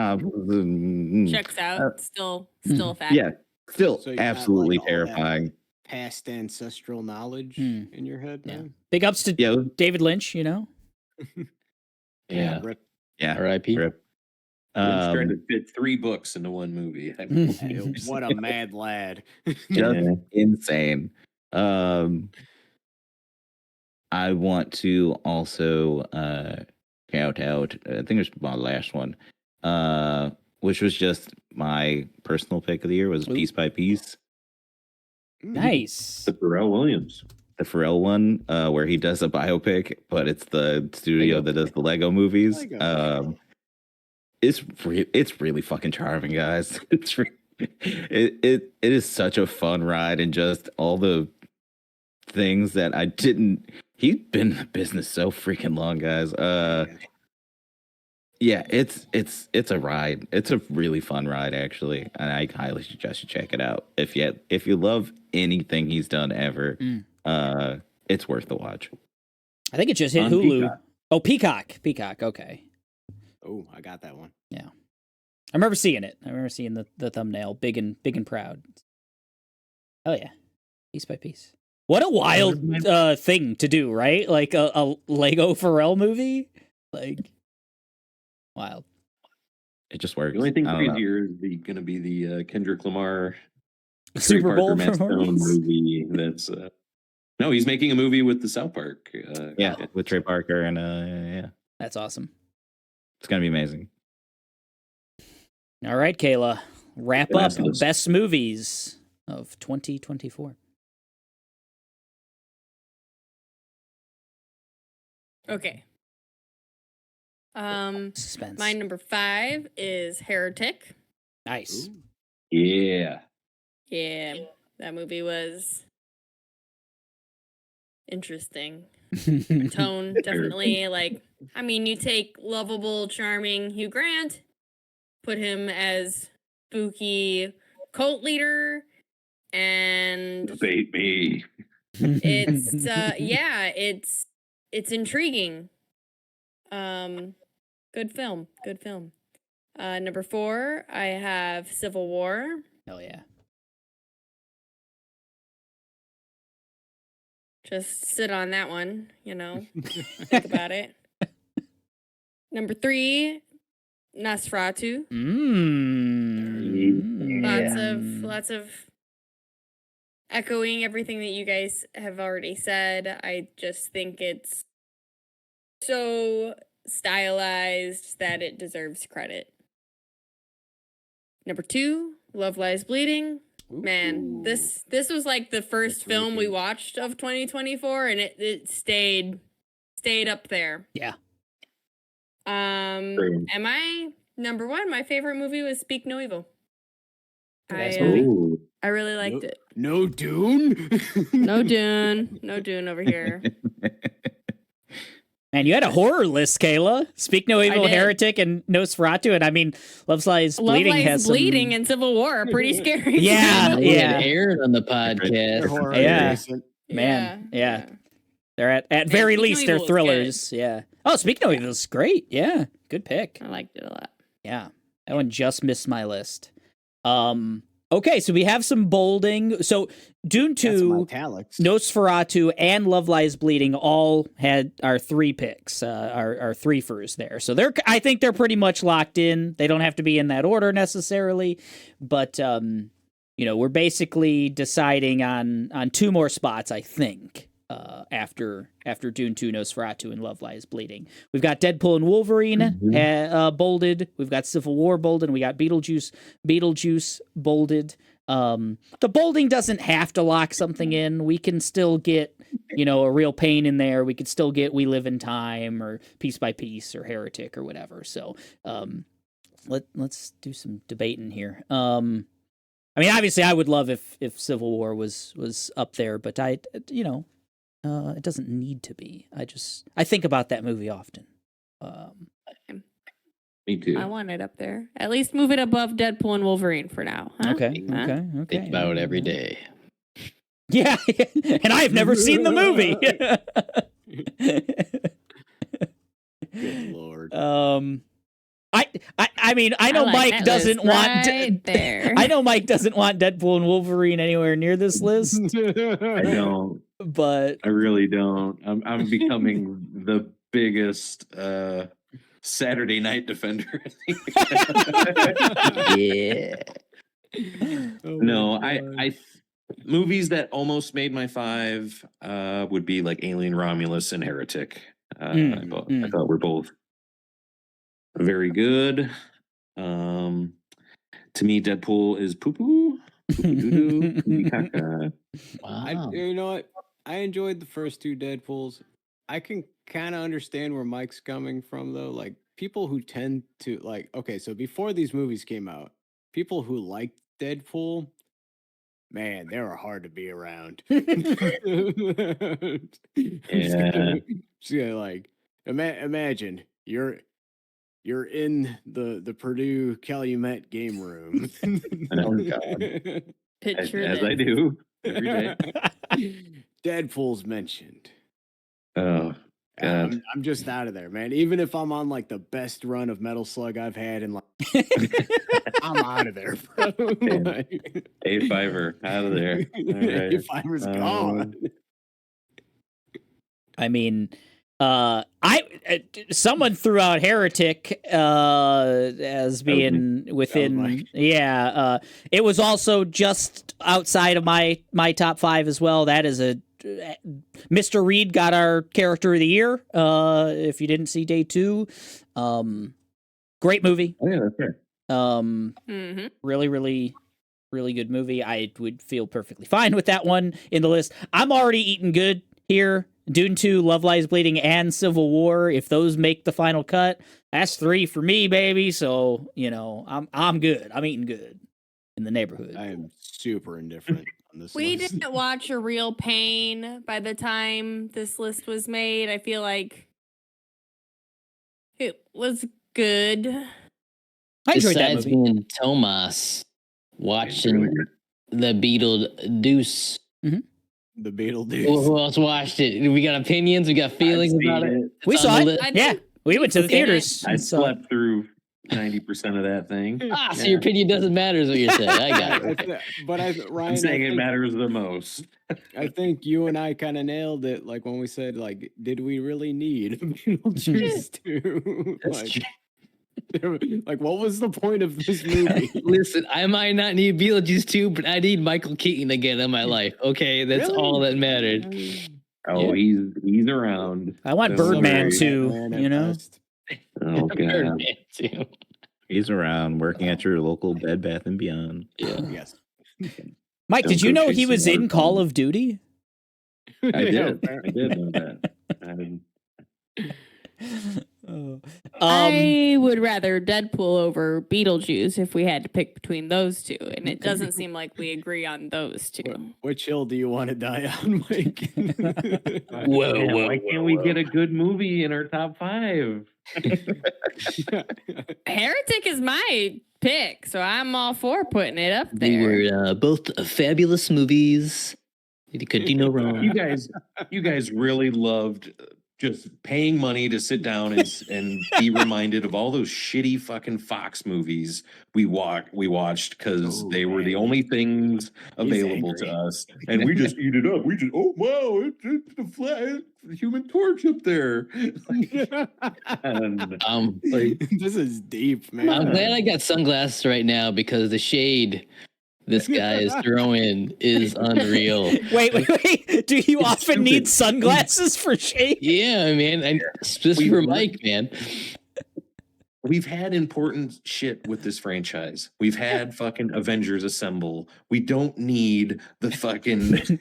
out. Still a fact. yeah, still So you got, absolutely like, all that terrifying. past ancestral knowledge in your head, Yeah. man. Big ups to Yeah, David Lynch, Yeah. Rip. yeah. R.I.P. Rip. Lynch tried to fit 3 books into one movie. What a mad lad. Just insane. I want to also count out, I think it was my last one, which was just my personal pick of the year, was Piece by Piece. Nice. The Pharrell Williams. The Pharrell one, where he does a biopic, but it's the studio that does the Lego movies. Lego. It's really fucking charming, guys. It is such a fun ride, and just all the things that I didn't. He's been in the business so freaking long, guys. Yeah, it's a ride. It's a really fun ride, actually, and I highly suggest you check it out. If you love anything he's done ever, it's worth the watch. I think it just hit On Hulu. Peacock. Oh, Peacock. Okay. Oh, I got that one. Yeah. I remember seeing it. I remember seeing the thumbnail, big and proud. Oh yeah. Piece by piece. What a wild thing to do, right? Like a Lego Pharrell movie? Like wild. It just works. The only thing I don't know. crazier is going to be the Kendrick Lamar Super Trey Bowl Parker, Matt Stone performance? movie. That's no, he's making a movie with the South Park. Yeah, with Trey Parker, and yeah, That's awesome. it's gonna be amazing. All right, Kayla. Wrap up Fabulous. best movies of 2024. Okay. Suspense. My number 5 is Heretic. Nice. Yeah. Yeah, that movie was interesting. Tone definitely like. I mean, you take lovable, charming Hugh Grant, put him as spooky cult leader, and Debate me. It's yeah, it's intriguing. Good film. Good film. Number 4, I have Civil War. Hell yeah. Just sit on that one, think about it. Number 3, Nosferatu. Lots of echoing everything that you guys have already said. I just think it's so stylized that it deserves credit. Number 2, Love Lies Bleeding. Man, this was like the first film we watched of 2024, and it stayed up there. Yeah. And my number 1, my favorite movie was Speak No Evil. Ooh. I really liked it. No Dune. No Dune over here. And you had a horror list, Kayla. Speak No Evil, did. Heretic, and Nosferatu. And I mean, Love Lies Bleeding has some... Bleeding and Civil War are pretty scary. Yeah, We yeah. had Aaron on the podcast. Horror Yeah. adjacent. Man, yeah. They're at very Speak No least, they're Evil was thrillers. Yeah. Oh, Speak No Evil is great. Yeah. Good pick. I liked it a lot. Yeah. That one just missed my list. Okay, so we have some bolding. So Dune That's my 2, italics. Nosferatu, and Love Lies Bleeding all had our 3 picks, our 3-fers there. So I think they're pretty much locked in. They don't have to be in that order necessarily, but we're basically deciding on 2 more spots, I think. After Dune 2, Nosferatu, and Love Lies Bleeding. We've got Deadpool and Wolverine bolded. We've got Civil War bolded. And we got Beetlejuice bolded. The bolding doesn't have to lock something in. We can still get, a real pain in there. We could still get We Live in Time or Piece by Piece or Heretic or whatever. So let's do some debating here. I mean, obviously, I would love if Civil War was up there, but it doesn't need to be. I think about that movie often. Me too. I want it up there. At least move it above Deadpool and Wolverine for now. Huh? Okay. Think about it every day. Yeah, and I've never seen the movie. Good Lord. I mean, I know like Mike that doesn't list want. right there. I know Mike doesn't want Deadpool and Wolverine anywhere near this list, I don't. but I really don't. I'm becoming the biggest Saturday night defender. Yeah. No, I movies that almost made my 5 would be like Alien, Romulus, and Heretic. I thought were both very good. To me, Deadpool is poo poo. Wow. You know what? I enjoyed the first 2 Deadpools. I can kind of understand where Mike's coming from, though. Like, people who tend to, so before these movies came out, people who liked Deadpool, man, they were hard to be around. Imagine you're in the Purdue Calumet game room. Oh, God. Picture as this. I do every day. Deadpool's mentioned. Oh, God. I'm just out of there, man. Even if I'm on like the best run of Metal Slug I've had, and I'm out of there, bro. A5er out of there. Right. A5er's gone. I mean, someone threw out Heretic as being within. Yeah, it was also just outside of my top 5 as well. That is Mr. Reed got our character of the year. If you didn't see Day 2, great movie. Oh, yeah, that's fair. Really, really, really good movie. I would feel perfectly fine with that one in the list. I'm already eating good here. Dune 2, Love Lies Bleeding, and Civil War. If those make the final cut, that's 3 for me, baby. So, I'm good. I'm eating good in the neighborhood. I am super indifferent on this We list. didn't watch A Real Pain by the time this list was made. I feel like it was good. I enjoyed that Besides movie. me and Tomas watching the Beetlejuice The Beetlejuice. Who else watched it? We got opinions. We got feelings I've about seen it. it. We It's saw on the it. list. Yeah, we went to the Seen it. theaters. I and saw it. slept through 90% of that thing. Ah, so your opinion doesn't matter, is what you're saying. I got it. Ryan, I'm saying I it think, matters the most. I think you and I kind of nailed it. Like when we said, like, did we really need a Beetlejuice 2? That's true. Like, what was the point of this movie? Listen, I might not need Beetlejuice 2, but I need Michael Keaton again in my life. Okay, that's Really? all that mattered. Oh, he's around. I want Don't Birdman worry. too. Man at You know, best. Oh god. Birdman too. He's around working at your local Bed Bath and Beyond. Yeah. Yes. Mike, Don't did you go know he chasing was in waterfalls. Call of Duty? I Yeah, did. I apparently. did know that. Oh. I would rather Deadpool over Beetlejuice if we had to pick between those two, and it doesn't seem like we agree on those two. Which hill do you want to die on, Mike? Whoa, Man, whoa, why whoa, can't we whoa. get a good movie in our top 5? Heretic is my pick, so I'm all for putting it up They there. were both fabulous movies. You could do no wrong. You guys really loved just paying money to sit down and be reminded of all those shitty fucking Fox movies we watched because Oh, they were the man. only things available to angry. us, and we just eat it up. We just wow, it's the Human Torch up there. And Like, This is deep, man. I'm glad I got sunglasses right now because the shade this guy is throwing is unreal. Wait. Do you often stupid. need sunglasses for shade? Yeah, man. And especially We for were- Mike, man. we've had important shit with this franchise. We've had fucking Avengers Assemble. We don't need the fucking.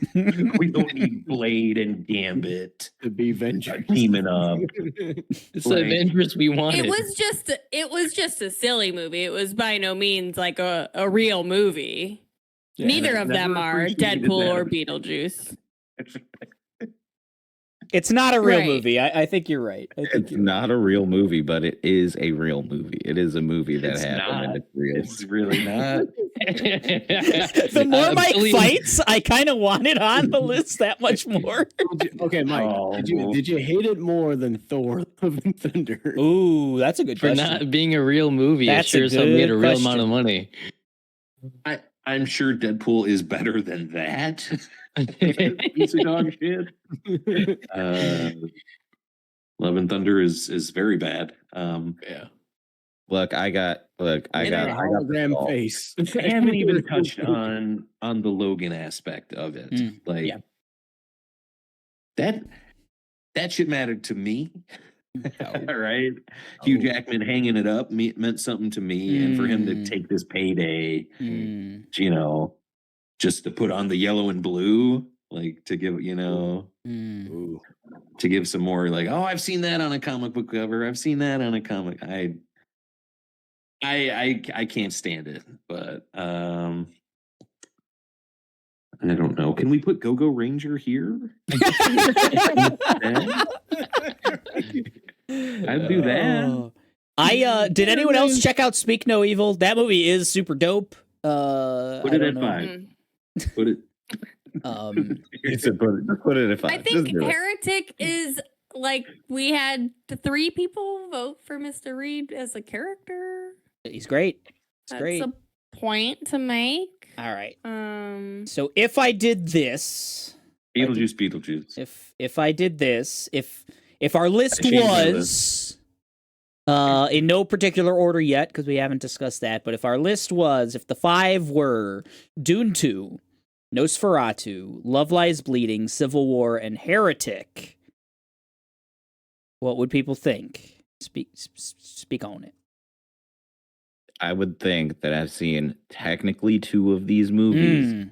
We don't need Blade and Gambit To be vengeance. teaming up. It's the Right. Avengers we wanted. It was just a silly movie. It was by no means like a real movie. Neither of them never are appreciated Deadpool that. or Beetlejuice. It's not a real Right. movie. I think you're right. I think It's you're not a real movie, but it is a real movie. It is a movie that It's happened not. and it's real. It's really not. The more Mike Billy- fights, I kind of want it on the list that much more. Okay, Mike. Did you hate it more than Thor: Love and Thunder? Ooh, that's a good For question. not being a real movie, That's it sure a as hell made a good real amount question. of money. I'm sure Deadpool is better than that. Piece of dog shit. Love and Thunder is very bad. Yeah. Look, I got Look the hologram ball. face. I haven't even touched on the Logan aspect of it. Mm, Like yeah. that shit mattered to me. Oh. Right? Hugh Jackman hanging it up meant something to me, and for him to Mm. take this payday, Mm, you know, just to put on the yellow and blue, like to give, mm. Ooh. to give some more, like, oh, I've seen that on a comic book cover. I've seen that on a comic. I can't stand it, but I don't know. Can we put Go-Go Ranger here? I'd do that. Oh. Did anyone else check out Speak No Evil? That movie is super dope. Put I it don't at know. 5. Mm. Put it. It's a put it at 5. I Just think do it. Heretic is like we had 3 people vote for Mr. Reed as a character. He's great. It's That's great. a point to make. All right. Um, So if I did this, Beetlejuice. if I did this, if our list I changed my was in no particular order yet, because we haven't discussed that, but if our list was, if the 5 were Dune 2, Nosferatu, Love Lies Bleeding, Civil War, and Heretic, what would people think? Speak on it. I would think that I've seen technically 2 of these movies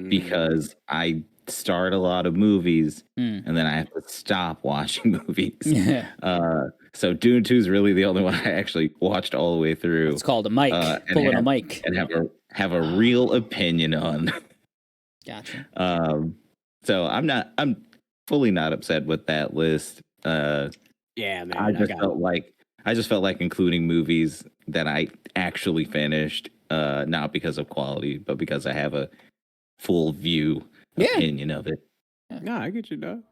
because I start a lot of movies and then I have to stop watching movies. Yeah. So Dune 2 is really the only one I actually watched all the way through. It's called a mic. and Pulling a have- mic. and have a real opinion on. Gotcha. So I'm fully not upset with that list. Yeah, man. I just got felt like including movies that I actually finished, not because of quality, but because I have a full view Yeah. opinion of it. No, I get you, dog.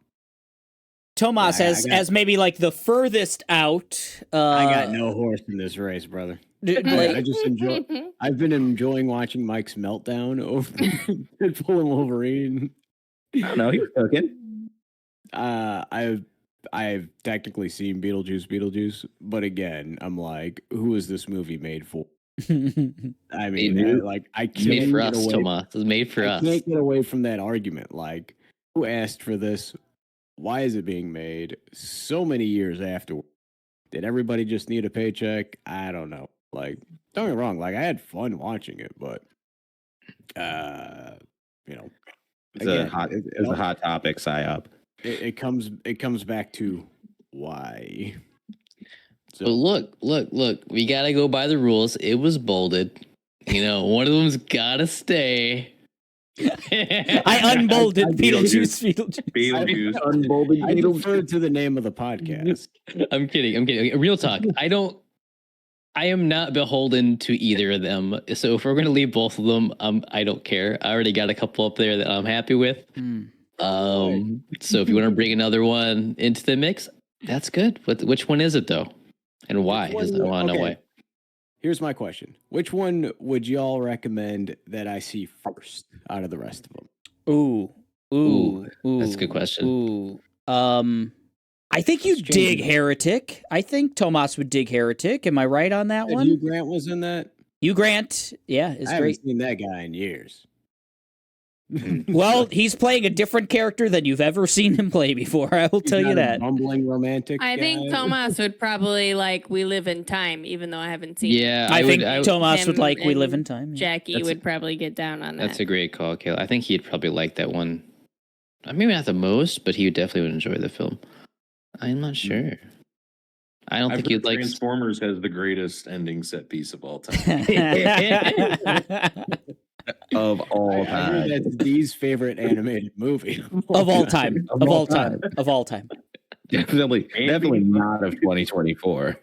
Tomas Yeah, as maybe like the furthest out. I got no horse in this race, brother. I just enjoy. I've been enjoying watching Mike's meltdown over Deadpool and Wolverine. I don't know. He was cooking. I've technically seen Beetlejuice, but again, I'm like, who is this movie made for? I mean, I It's made can't for get us, away. Tomas. It's made for I us. can't get away from that argument. Like, who asked for this? Why is it being made so many years after? Did everybody just need a paycheck? I don't know. Like, don't get me wrong. Like, I had fun watching it, but you know, It's a hot topic, psyop. it comes back to why. But look, we gotta go by the rules. It was bolded. One of them's gotta stay. I unbolded Beetlejuice. I referred to the name of the podcast. I'm kidding. Real talk. I am not beholden to either of them. So if we're gonna leave both of them, I don't care. I already got a couple up there that I'm happy with. So if you want to bring another one into the mix, that's good. But which one is it though, and why? I want to know why. Here's my question. Which one would y'all recommend that I see first out of the rest of them? Ooh. That's a good question. I think you dig Heretic. I think Tomas would dig Heretic. Am I right on that one? Hugh Grant was in that? Hugh Grant, yeah, is I great. haven't seen that guy in years. Well, he's playing a different character than you've ever seen him play before. I will tell you that. Bumbling romantic. I think Tomas would probably like We Live in Time, even though I haven't seen it. Yeah, I think Tomas would like We and Live in Time. Jackie would probably get down on that. That's a great call, Kayla. I think he'd probably like that one. Maybe not the most, but he definitely would enjoy the film. I'm not sure. I don't think you'd like. Transformers has the greatest ending set piece of all time. Of all time. That's Dee's favorite animated movie. Of all time. Of all time. Of all time. Definitely not of 2024.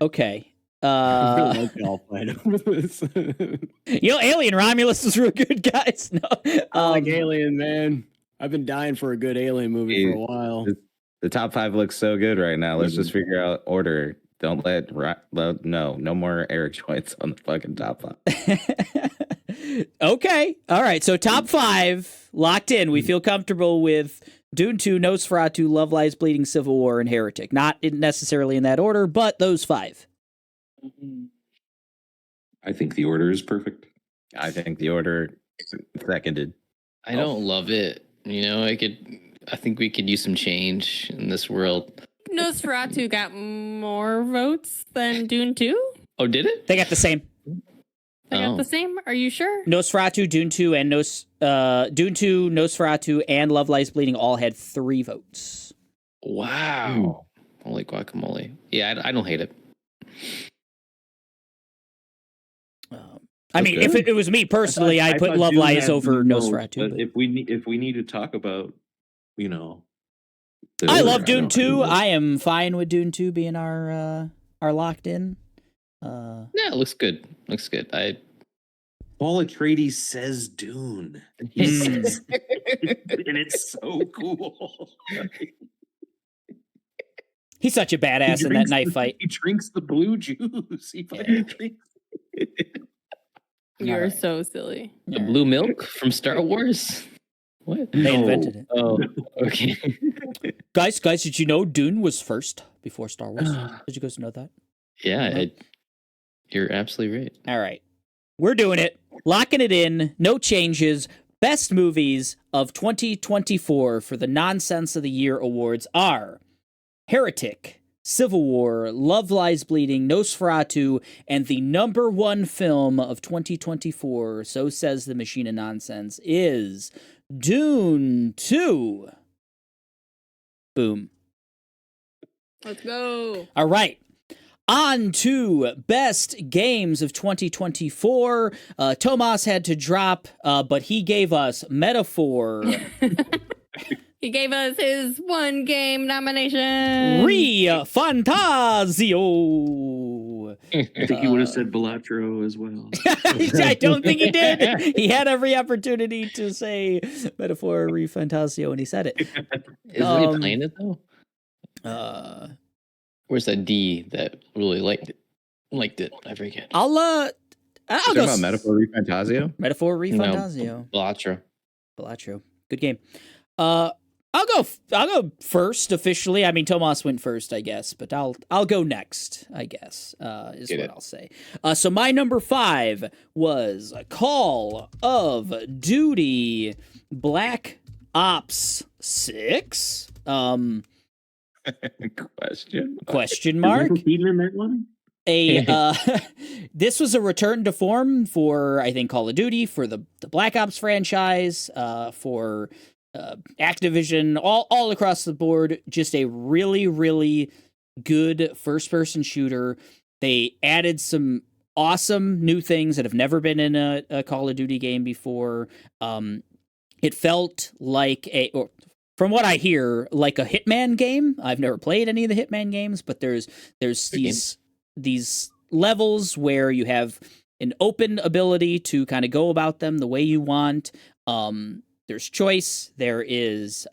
Okay. Alien Romulus is real good, guys. No, I like Alien, man. I've been dying for a good Alien movie for a while. The top 5 looks so good right now. Let's just figure out order. Don't no more Eric joints on the fucking top 5. Okay. All right. So top 5 locked in. We feel comfortable with Dune 2, Nosferatu, Love Lies Bleeding, Civil War, and Heretic. Not necessarily in that order, but those 5. I think the order is perfect. I think the order seconded. I don't love it. I think we could use some change in this world. Nosferatu got more votes than Dune 2? Oh, did it? They got the same. They got the same? Are you sure? Nosferatu, Dune 2, and Dune 2, Nosferatu, and Love Lies Bleeding all had 3 votes. Wow. Holy guacamole. Yeah, I don't hate it. I mean, if it was me personally, I'd put Love Lies over Nosferatu. But if we need to talk about, I love Dune 2. I am fine with Dune 2 being our locked in. Yeah, it looks good. Looks good. Paul Atreides says Dune. He says and it's so cool. He's such a badass in that knife fight. He drinks the blue juice. He fucking drinks. You're so silly. The blue milk from Star Wars? What? They invented it. Oh, okay. Guys, did you know Dune was first before Star Wars? Did you guys know that? Yeah, you're absolutely right. All right. We're doing it. Locking it in. No changes. Best movies of 2024 for the Nonsense of the Year awards are Heretic, Civil War, Love Lies Bleeding, Nosferatu, and the number 1 film of 2024, so says the Machine of Nonsense, is Dune 2. Boom. Let's go. All right. On to best games of 2024. Tomas had to drop, but he gave us Metaphor. He gave us his 1 game nomination. Re Fantasio. I think he would have said Balatro as well. I don't think he did. He had every opportunity to say Metaphor Refantasio when he said it. Isn't he playing it though? Where's that D that really liked it? I forget. I'll Talking about Metaphor Refantasio? Metaphor Refantasio. Balatro. Good game. I'll go first officially. I mean, Tomas went first, I guess, but I'll go next, I guess, is what I'll say. So my number 5 was Call of Duty Black Ops 6. Question mark. In that one? This was a return to form for, I think, Call of Duty, for the Black Ops franchise, for Activision, all across the board. Just a really, really good first-person shooter. They added some awesome new things that have never been in a Call of Duty game before. It felt like from what I hear, like a Hitman game. I've never played any of the Hitman games, but there's these levels where you have an open ability to kind of go about them the way you want. There's choice. There is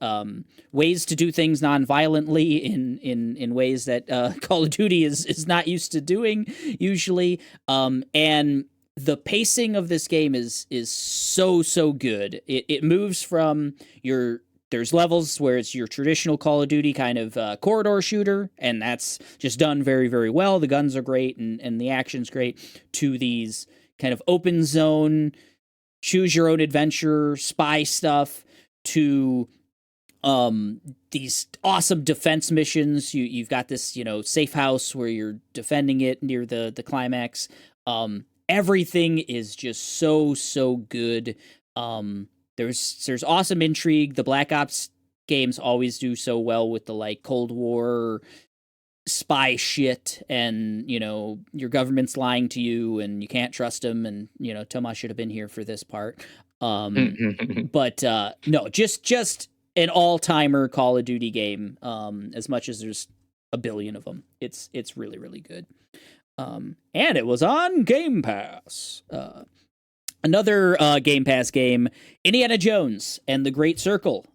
ways to do things non-violently in ways that Call of Duty is not used to doing usually. And the pacing of this game is so good. It moves from there's levels where it's your traditional Call of Duty kind of corridor shooter, and that's just done very, very well. The guns are great, and the action's great, to these kind of open zone, choose your own adventure, spy stuff, to these awesome defense missions. You've got this, safe house where you're defending it near the climax. Everything is just so good. There's awesome intrigue. The Black Ops games always do so well with the Cold War spy shit, and your government's lying to you and you can't trust them, and Tomas should have been here for this part. But no, just an all-timer Call of Duty game. As much as there's a billion of them, it's really, really good. And it was on Game Pass. Another Game Pass game, Indiana Jones and the Great Circle.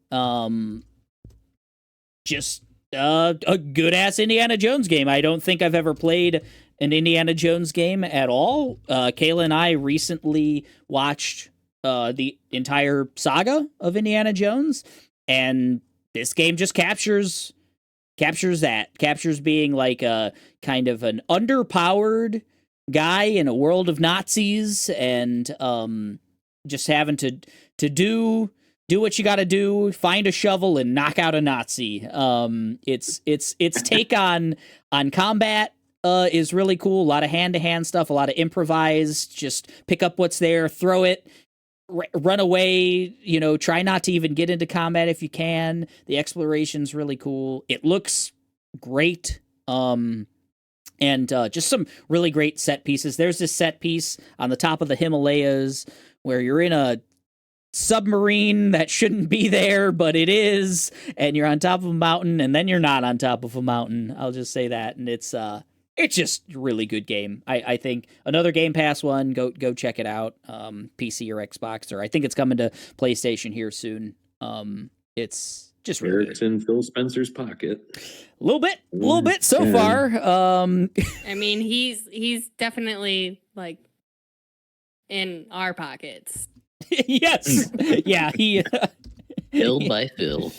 Just a good-ass Indiana Jones game. I don't think I've ever played an Indiana Jones game at all. Kayla and I recently watched the entire saga of Indiana Jones, and this game just captures being like a kind of an underpowered guy in a world of Nazis, and just having to do what you got to do, find a shovel and knock out a Nazi. Its take on combat is really cool. A lot of hand-to-hand stuff, a lot of improvised, just pick up what's there, throw it, run away, try not to even get into combat if you can. The exploration's really cool. It looks great. And just some really great set pieces. There's this set piece on the top of the Himalayas where you're in a submarine that shouldn't be there, but it is, and you're on top of a mountain, and then you're not on top of a mountain. I'll just say that, and it's just a really good game. I think another Game Pass one. Go check it out. PC or Xbox, or I think it's coming to PlayStation here soon. It's just really Eric's in Phil Spencer's pocket. A little bit so far. I memean, he's definitely in our pockets. Yes. Yeah, he Phil by Phil.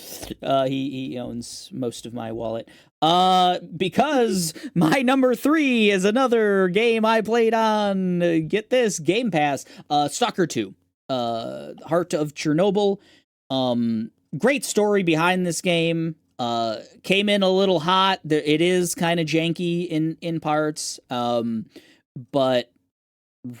He owns most of my wallet. Because my number 3 is another game I played on, get this, Game Pass, Stalker 2, Heart of Chernobyl. Great story behind this game. Came in a little hot. It is kind of janky in parts, but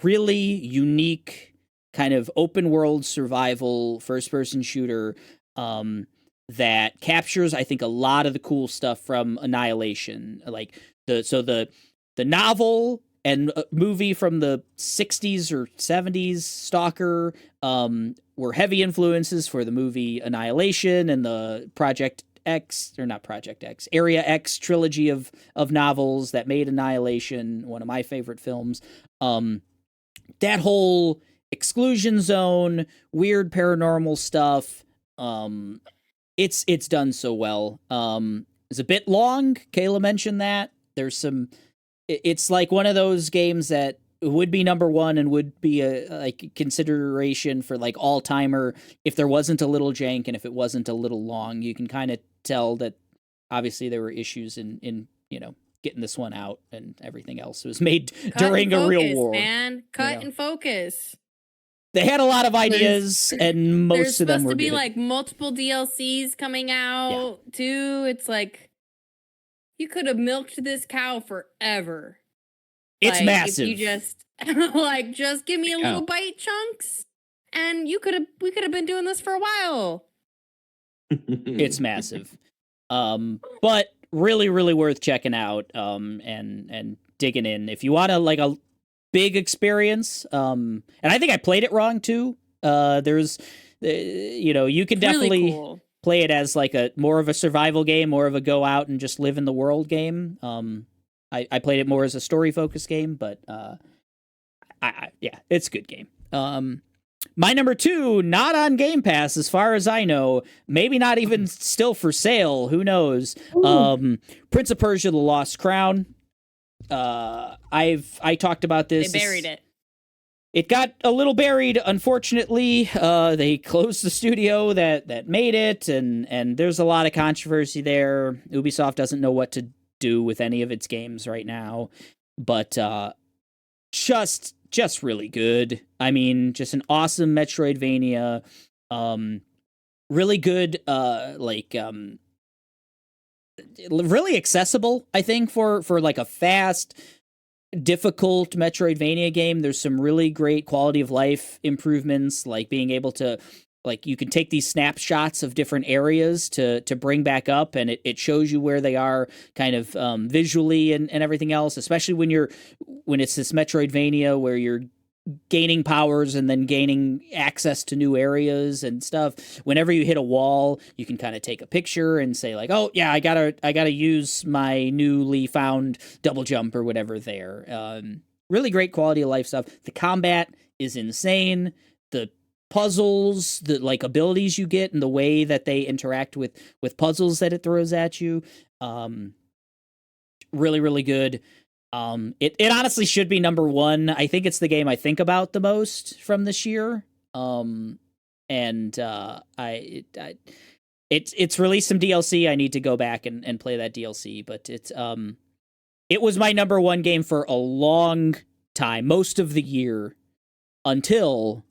really unique kind of open world survival first person shooter that captures, I think, a lot of the cool stuff from Annihilation. Like the novel and movie from the 60s or 70s, Stalker, were heavy influences for the movie Annihilation and the Project X, or not Project X, Area X trilogy of novels that made Annihilation one of my favorite films. That whole exclusion zone, weird paranormal stuff, it's done so well. It's a bit long. Kayla mentioned that. There's some. It's like one of those games that would be number one and would be a like consideration for like all timer if there wasn't a little jank and if it wasn't a little long. You can kind of tell that obviously there were issues in getting this one out, and everything else was made during a real war. Man, cut and focus. They had a lot of ideas, and most of them were supposed to be good. like multiple DLCs coming out too. It's like you could have milked this cow forever. It's like, massive. If you just just give me a little bite chunks, and we could have been doing this for a while. It's massive, but really, really worth checking out. And digging in if you want to like a big experience. And I think I played it wrong too. There's, you can definitely really cool. play it as like a more of a survival game, more of a go out and just live in the world game. I played it more as a story focused game, but it's a good game. My number 2, not on Game Pass as far as I know, maybe not even still for sale. Who knows? Prince of Persia: The Lost Crown. I talked about this. They buried it. It got a little buried, unfortunately. They closed the studio that made it, and there's a lot of controversy there. Ubisoft doesn't know what to do with any of its games right now, but just really good. I mean, just an awesome Metroidvania. Really good, really accessible, I think, for like a fast, difficult Metroidvania game. There's some really great quality of life improvements, like being able to, like, you can take these snapshots of different areas to bring back up, and it shows you where they are kind of visually and everything else, especially when it's this Metroidvania where you're gaining powers and then gaining access to new areas and stuff. Whenever you hit a wall, you can kind of take a picture and say like, oh yeah, I gotta use my newly found double jump or whatever there. Really great quality of life stuff. The combat is insane. The puzzles, the like abilities you get and the way that they interact with puzzles that it throws at you. Really, really good. It honestly should be number 1. I think it's the game I think about the most from this year. It's released some DLC. I need to go back and play that DLC, but it was my number 1 game for a long time, most of the year, until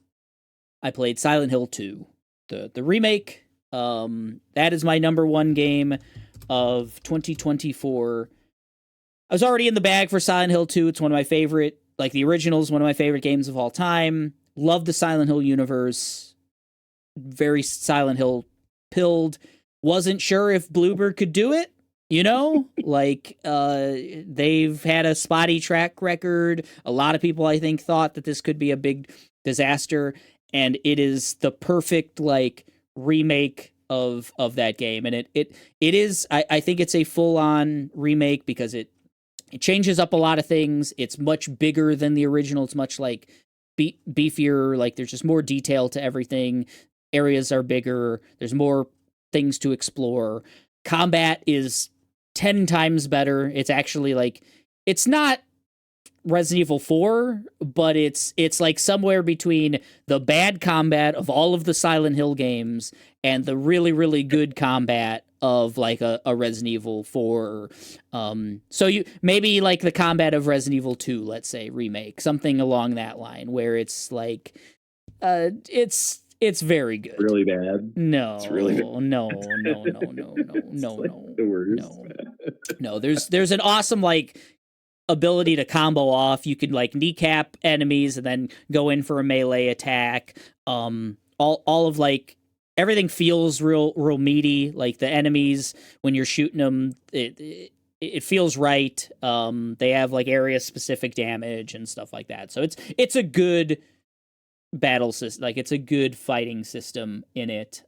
I played Silent Hill 2, the remake. That is my number 1 game of 2024. I was already in the bag for Silent Hill 2. It's one of my favorite, like the original is one of my favorite games of all time. Love the Silent Hill universe. Very Silent Hill pilled. Wasn't sure if Bluebird could do it, like they've had a spotty track record. A lot of people, I think, thought that this could be a big disaster, and it is the perfect like remake of that game. And it is, I think it's a full-on remake because it changes up a lot of things. It's much bigger than the original. It's much like beefier. Like there's just more detail to everything. Areas are bigger. There's more things to explore. Combat is 10 times better. It's actually like, it's not Resident Evil 4, but it's like somewhere between the bad combat of all of the Silent Hill games and the really, really good combat of like a Resident Evil 4. So you maybe like the combat of Resident Evil 2, let's say, remake, something along that line, where it's like it's very good. Really bad. No, It's really bad. no. The worst. No, there's an awesome like ability to combo off. You could like kneecap enemies and then go in for a melee attack. All of like everything feels real meaty. Like the enemies, when you're shooting them, it feels right. They have like area specific damage and stuff like that. So it's a good battle system. Like it's a good fighting system in it.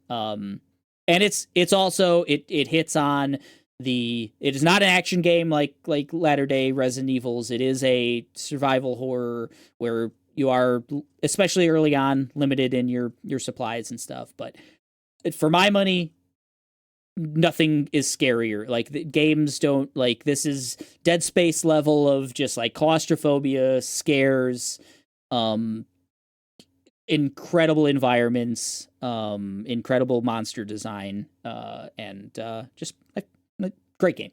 And it's also it hits on it is not an action game like latter day Resident Evils. It is a survival horror where you are, especially early on, limited in your supplies and stuff. But for my money, nothing is scarier. Like the games don't like this is Dead Space level of just like claustrophobia, scares, incredible environments, incredible monster design, and just a great game.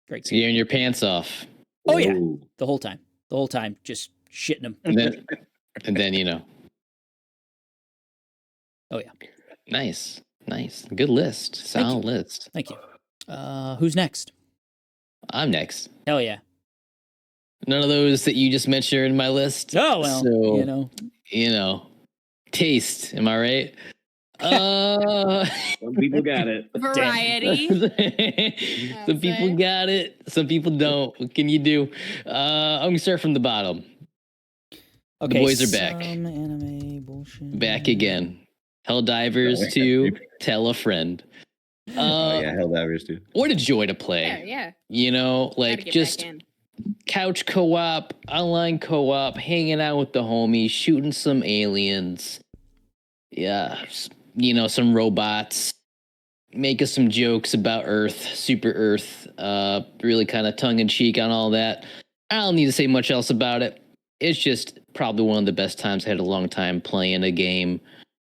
Great So game. you're in your pants off. Oh yeah, Ooh. the whole time, just shitting them. And then you know. Oh yeah, Nice. Good list. Solid list. thank you. Who's next? I'm next. Hell yeah. None of those that you just mentioned are in my list. Oh well, So, you know, taste. Am I right? Some people got it. Variety. Some people say. got it. Some people don't. What can you do? I'm gonna start from the bottom. Okay, boys are back. Some anime bullshit. Back again. Helldivers 2, Tell a Friend. Oh yeah, Helldivers too. What a joy to play. Yeah. You know, Gotta like get just back in. couch co-op, online co-op, hanging out with the homies, shooting some aliens. Yeah, you know, some robots, making some jokes about Earth, Super Earth, really kind of tongue-in-cheek on all that. I don't need to say much else about it. It's just probably one of the best times I had a long time playing a game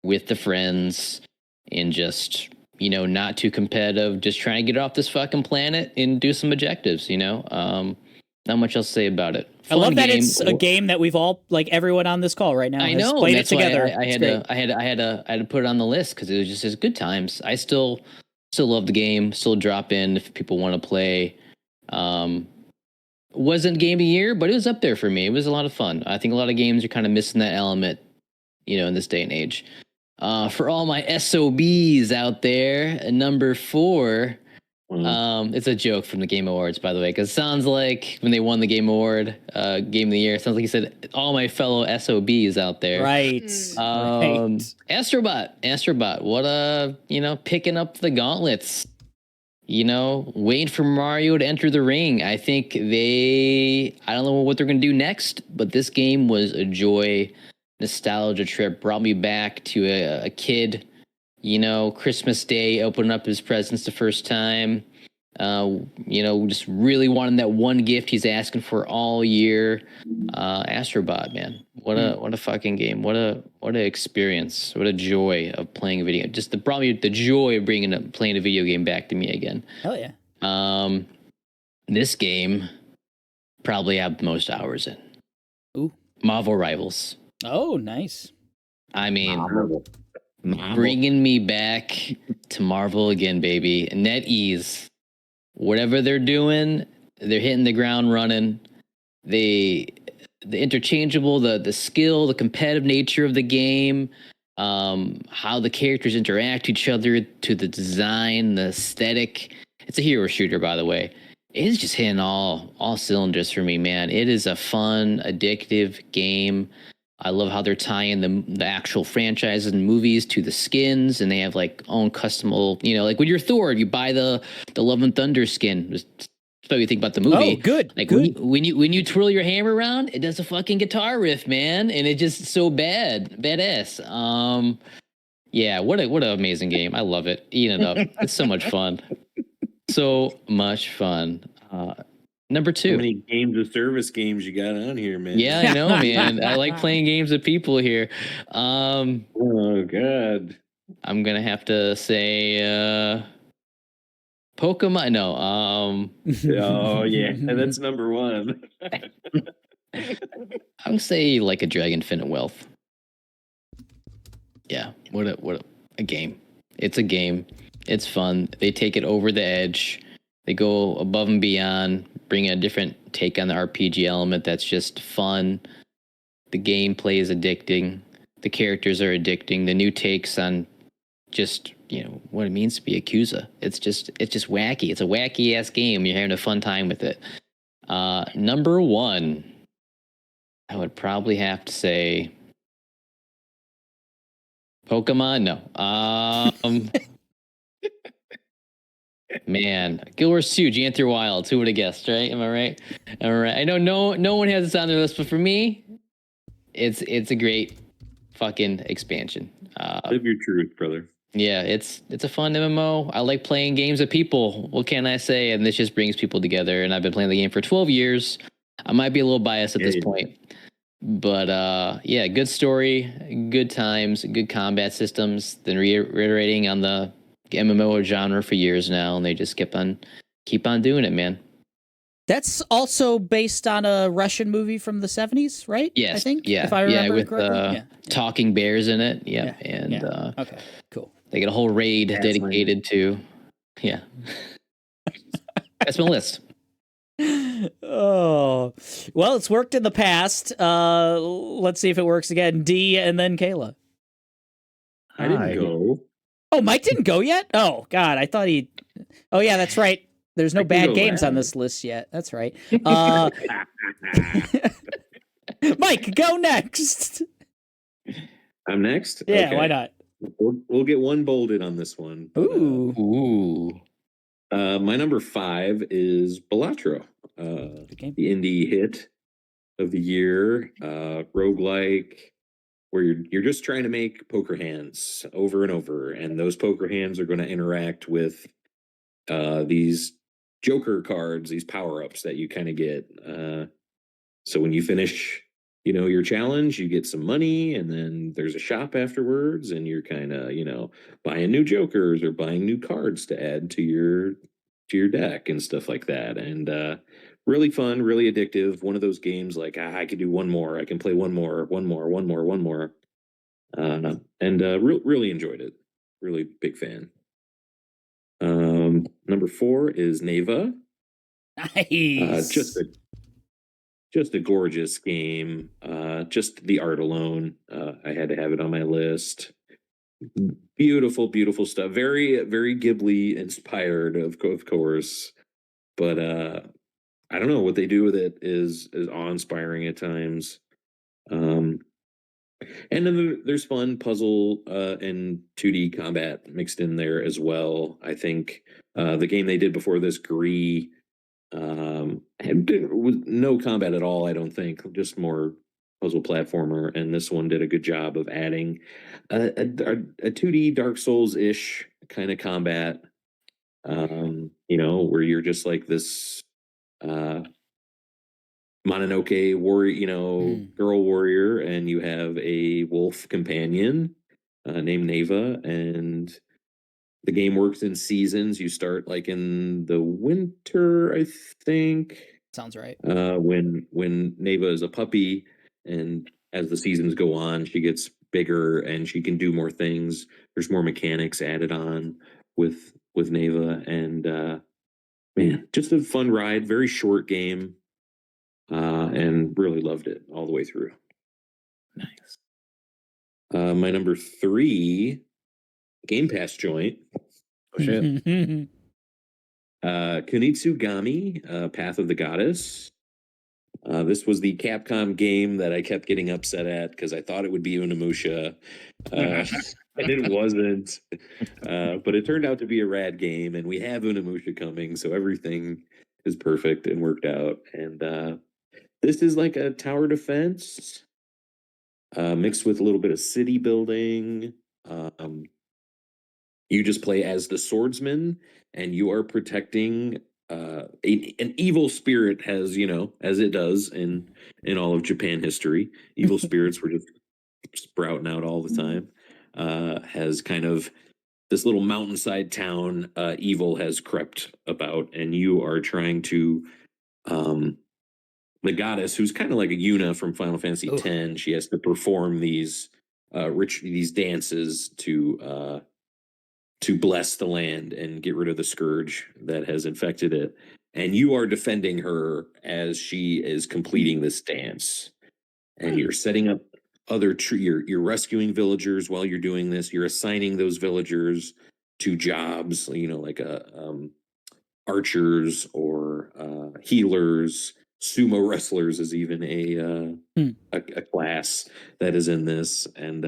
with the friends and just, you know, not too competitive, just trying to get off this fucking planet and do some objectives, you know? Not much else to say about it. I love Fun that game. it's a game that we've all, like everyone on this call right now, I has know, played and it that's why together. I It's had great. to put it on the list because it was just good times. I still love the game. Still drop in if people want to play. Wasn't game of the year, but it was up there for me. It was a lot of fun. I think a lot of games are kind of missing that element, you know, in this day and age. For all my SOBs out there, number 4. It's a joke from the Game Awards, by the way, because it sounds like when they won the Game Award, Game of the Year, it sounds like he said all my fellow SOBs out there. Right. Right. Astrobot, what you know, picking up the gauntlets. You know, waiting for Mario to enter the ring. I think I don't know what they're going to do next, but this game was a joy, nostalgia trip. Brought me back to a kid, you know, Christmas Day, opening up his presents the first time. You know, just really wanting that one gift he's asking for all year. Astrobot, man, what a fucking game! What a experience! What a joy of playing a video. Just brought me the joy of playing a video game back to me again. Hell yeah. This game probably have the most hours in. Ooh. Marvel Rivals. Oh, nice. I mean, bringing me back to Marvel again, baby. NetEase. Whatever they're doing, they're hitting the ground running. The interchangeable, the skill, the competitive nature of the game, how the characters interact with each other, to the design, the aesthetic. It's a hero shooter, by the way. It is just hitting all cylinders for me, man. It is a fun, addictive game. I love how they're tying the actual franchises and movies to the skins, and they have like own customable, you know, like when you're Thor, you buy the Love and Thunder skin. That's what you think about the movie. Oh, good. Like good. when you twirl your hammer around, it does a fucking guitar riff, man, and it just so badass. Yeah, what an amazing game. I love it. Eating it up. It's so much fun. So much fun. Number 2. How many games of service games you got on here, man? Yeah, I know, man. I like playing games with people here. Oh God. I'm gonna have to say Pokemon. No. Oh yeah, that's number 1. I'm gonna say like a Dragon Fin of Wealth. Yeah, what a game. It's a game. It's fun. They take it over the edge. They go above and beyond, bring a different take on the RPG element that's just fun. The gameplay is addicting. The characters are addicting. The new takes on just, you know, what it means to be Yakuza. It's just wacky. It's a wacky ass game. You're having a fun time with it. Number 1, I would probably have to say Pokemon. No. Man, Guild Wars 2, Janthir Wilds. Who would have guessed, right? Am I right? All right. I know no one has this on their list, but for me, it's a great fucking expansion. Live your truth, brother. Yeah, it's a fun MMO. I like playing games with people. What can I say? And this just brings people together. And I've been playing the game for 12 years. I might be a little biased at this point. But yeah, good story, good times, good combat systems. Been reiterating on the MMO genre for years now, and they just keep on doing it, man. That's also based on a Russian movie from the 70s, right? Yes, I think. yeah, If I remember with correctly. talking bears in it. Yeah, and okay, cool. They get a whole raid dedicated to. Yeah, that's my list. Oh, well, it's worked in the past. Let's see if it works again. D and then Kayla. I didn't go. Oh, Mike didn't go yet? Oh, God, I thought he. Oh, yeah, that's right. There's no bad games on this list yet. That's right. Mike, go next. I'm next? Yeah, okay. Why not? We'll get one bolded on this one. Ooh. My number 5 is Balatro, the indie hit of the year, roguelike, where you're just trying to make poker hands over and over, and those poker hands are going to interact with these Joker cards, these power-ups that you kind of get. So when you finish, your challenge, you get some money, and then there's a shop afterwards, and you're kind of, buying new Jokers or buying new cards to add to your deck and stuff like that. And really fun, really addictive. One of those games like I could do one more, I can play one more. And really enjoyed it. Really big fan. Number 4 is Neva. Nice. Just a gorgeous game. Just the art alone, I had to have it on my list. Beautiful, beautiful stuff. Very, very Ghibli inspired, of course. But I don't know, what they do with it is awe-inspiring at times. And then there's fun puzzle and 2D combat mixed in there as well. I think the game they did before this, Gree, with no combat at all, I don't think, just more puzzle platformer, and this one did a good job of adding a 2D Dark Souls-ish kind of combat, where you're just like this Mononoke warrior, girl warrior, and you have a wolf companion named Neva, and the game works in seasons. You start like in the winter, I think. Sounds right. When Neva is a puppy, and as the seasons go on, she gets bigger and she can do more things. There's more mechanics added on with Neva, and man, just a fun ride. Very short game, and really loved it all the way through. Nice. My number 3, Game Pass joint. Oh shit. Kunitsugami, Path of the Goddess. This was the Capcom game that I kept getting upset at because I thought it would be Unimusha, and it wasn't. But it turned out to be a rad game, and we have Unimusha coming, so everything is perfect and worked out. And this is like a tower defense mixed with a little bit of city building. You just play as the swordsman, and you are protecting an evil spirit. Has as it does in all of Japan history, evil spirits were just sprouting out all the time. Has kind of this little mountainside town. Evil has crept about, and you are trying to the goddess, who's kind of like a Yuna from Final Fantasy X. She has to perform these these dances to bless the land and get rid of the scourge that has infected it. And you are defending her as she is completing this dance. And you're setting up you're rescuing villagers while you're doing this. You're assigning those villagers to jobs, like archers or healers. Sumo wrestlers is even a class that is in this. And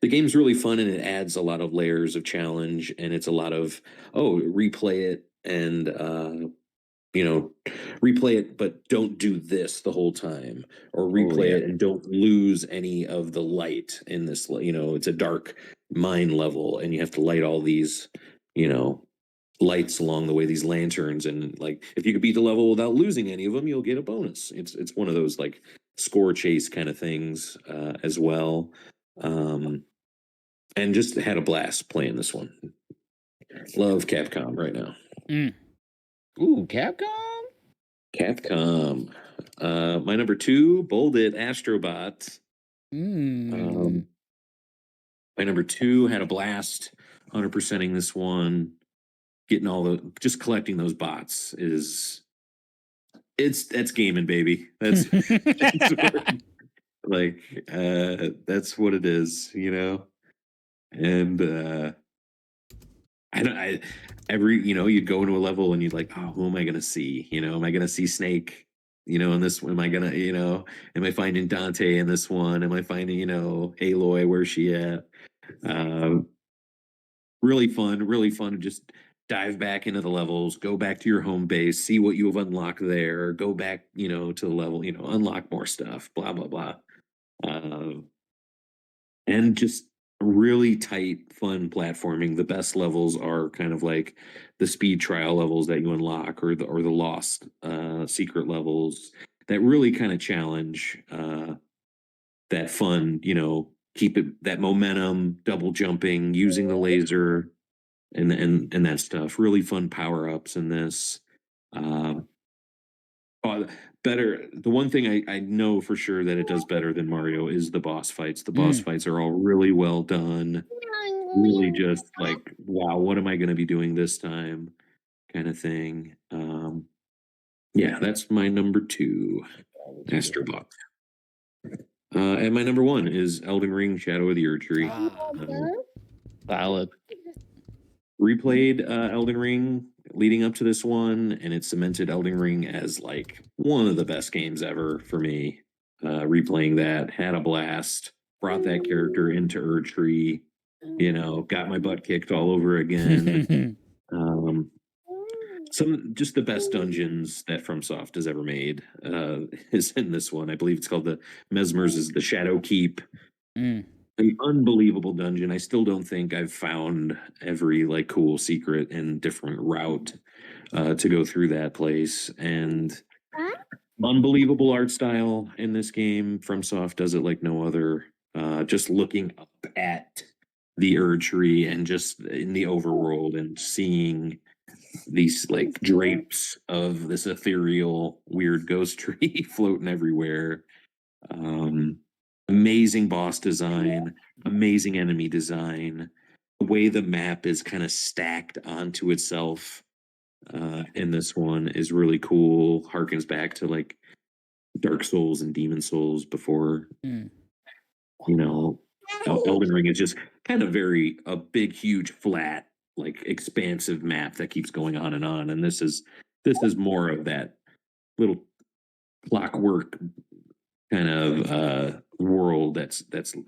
the game's really fun, and it adds a lot of layers of challenge, and it's a lot of replay it and replay it, but don't do this the whole time, or replay yeah. it and don't lose any of the light in this. It's a dark mine level, and you have to light all these, lights along the way, these lanterns, and like if you could beat the level without losing any of them, you'll get a bonus. It's one of those like score chase kind of things as well. And just had a blast playing this one. Love Capcom right now. Ooh, Capcom. Capcom. My number 2, bolded Astrobot. My number 2 had a blast 100%ing this one. Getting just collecting those bots that's gaming, baby. That's that's what it is, and you'd go into a level and you'd like, oh, who am I gonna see? Am I gonna see Snake? In this one, am I gonna, am I finding Dante in this one? Am I finding, Aloy? Where's she at? Really fun to just dive back into the levels, go back to your home base, see what you have unlocked there, go back, to the level, unlock more stuff, blah, blah, blah. And just really tight, fun platforming. The best levels are kind of like the speed trial levels that you unlock, or the lost secret levels that really kind of challenge that fun, keep it that momentum, double jumping, using the laser, and that stuff. Really fun power ups in this. Better. The one thing I know for sure that it does better than Mario is the boss fights. The boss fights are all really well done. Really just like, wow, what am I going to be doing this time? Kind of thing. Yeah, that's my number 2, Astrobot. And my number 1 is Elden Ring: Shadow of the Erdtree. Valid. Replayed Elden Ring leading up to this one, and it cemented Elden Ring as like one of the best games ever for me. Replaying that, had a blast, brought that character into Erdtree, got my butt kicked all over again. Just the best dungeons that FromSoft has ever made is in this one. I believe it's called the Mesmer's is the Shadow Keep. An unbelievable dungeon. I still don't think I've found every like cool secret and different route to go through that place. And unbelievable art style in this game. FromSoft does it like no other. Just looking up at the Erdtree and just in the overworld and seeing these like drapes of this ethereal weird ghost tree floating everywhere. Amazing boss design, amazing enemy design. The way the map is kind of stacked onto itself in this one is really cool. Harkens back to like Dark Souls and Demon Souls before. Elden Ring is just kind of a big, huge, flat, like expansive map that keeps going on. And this is more of that little clockwork kind of world that's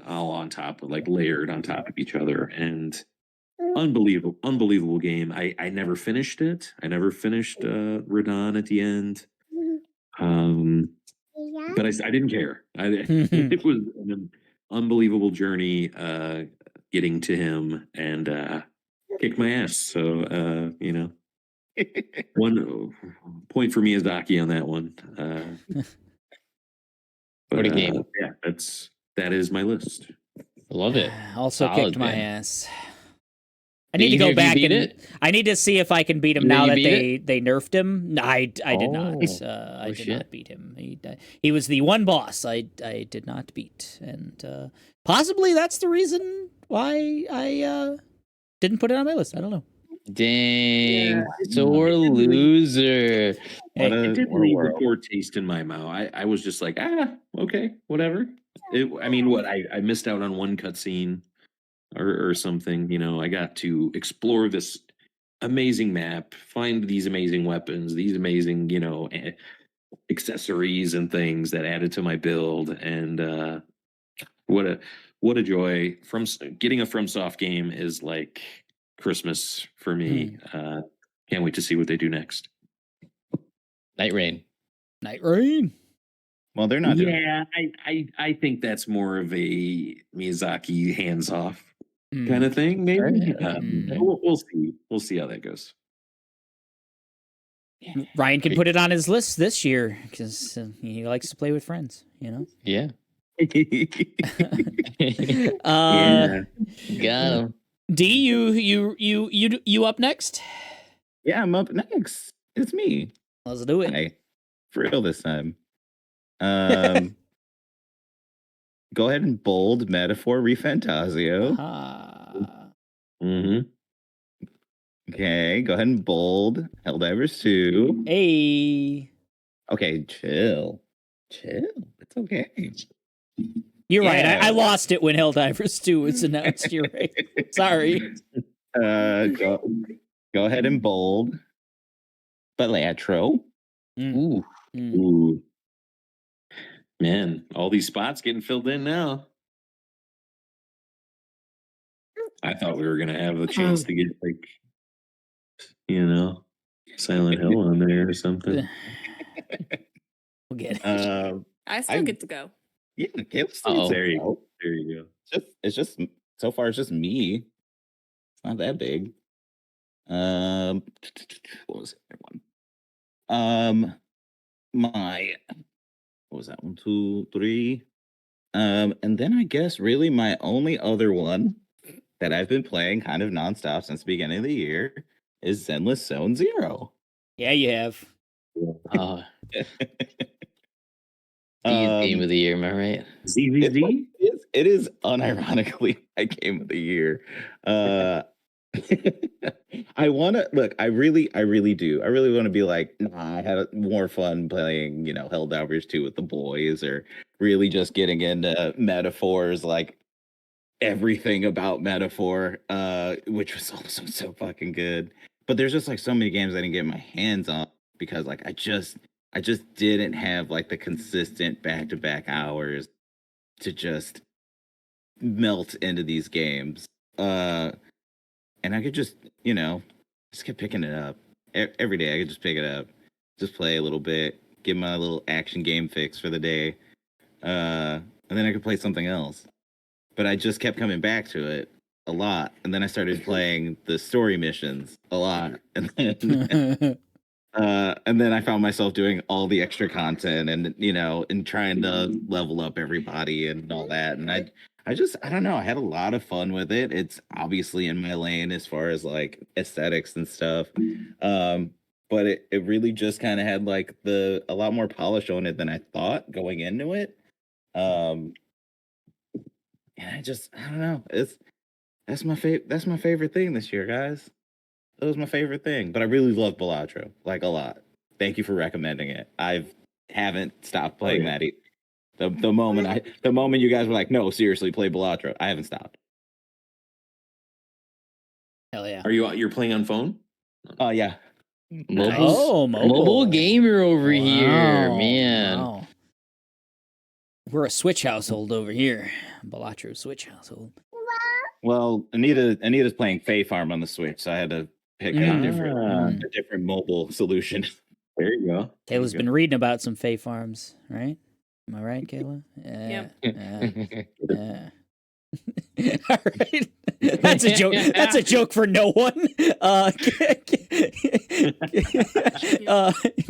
all on top of, like, layered on top of each other. And unbelievable game. I never finished it. I never finished Radon at the end. But I didn't care. It was an unbelievable journey getting to him, and kicked my ass. So one point for Miyazaki on that one. What a game. Yeah, that is my list. I love it. Also Solid, kicked my man. ass. I need to go back and I need to see if I can beat him now that they nerfed him. No, I did not. I did not beat him. He was the one boss I did not beat, and possibly that's the reason why I didn't put it on my list. I don't know. Dang, sore loser. It did leave a poor taste in my mouth. I was just like, okay, whatever. I missed out on one cutscene or something. I got to explore this amazing map, find these amazing weapons, these amazing, accessories and things that added to my build. And what what a joy! Getting a FromSoft game is like Christmas for me. Can't wait to see what they do next. Night Rain. Night Rain. Well, they're not doing. Yeah, I think that's more of a Miyazaki hands off kind of thing. Maybe we'll see. We'll see how that goes. Ryan can put it on his list this year because he likes to play with friends. You know. Yeah. uh, Got him. D, you up next? Yeah, I'm up next. It's me. Let's do it. Hey, for real this time. Go ahead and bold metaphor refantasio. Mm-hmm. Okay, go ahead and bold Helldivers 2. Hey. Okay, chill. It's okay. You're right. Yeah. I lost it when Helldivers 2 was announced. You're right. Sorry. Go ahead and bold Balatro. Ooh. Ooh. Man, all these spots getting filled in now. I thought we were gonna have a chance to get Silent Hill on there or something. We'll get it. I still get to go. Yeah, Caleb's There you go. There you go. It's just so far it's just me. It's not that big. What was the other one? What was that? 1, 2, 3. And then I guess really my only other one that I've been playing kind of nonstop since the beginning of the year is Zenless Zone Zero. Yeah, you have. Oh. Game of the year, am I right? ZZZ? It is unironically my game of the year. I want to look. I really do. I really want to be like, nah, I had more fun playing, Helldivers 2 with the boys, or really just getting into metaphors, like everything about metaphor, which was also so fucking good. But there's just like so many games I didn't get my hands on because like I just didn't have like the consistent back-to-back hours to just melt into these games. And I could just keep picking it up every day. I could just pick it up, just play a little bit, get my little action game fix for the day, and then I could play something else. But I just kept coming back to it a lot, and then I started playing the story missions a lot, and then I found myself doing all the extra content, and trying to level up everybody and all that, and I don't know. I had a lot of fun with it. It's obviously in my lane as far as like aesthetics and stuff. But it really just kind of had like a lot more polish on it than I thought going into it. And I don't know. That's my favorite thing this year, guys. That was my favorite thing. But I really love Balatro, like a lot. Thank you for recommending it. I haven't stopped playing that. The moment you guys were like, no, seriously, play Balatro, I haven't stopped. Hell yeah. You're playing on phone? Oh yeah. Mobile gamer over here, man. Wow. We're a Switch household over here. Balatro Switch household. Well, Anita's playing Fae Farm on the Switch, so I had to pick a different mobile solution. There you go. Kayla's been reading about some Fae Farms, right? Am I right, Kayla? Yep. Yeah. All right. That's a joke. That's a joke for no one.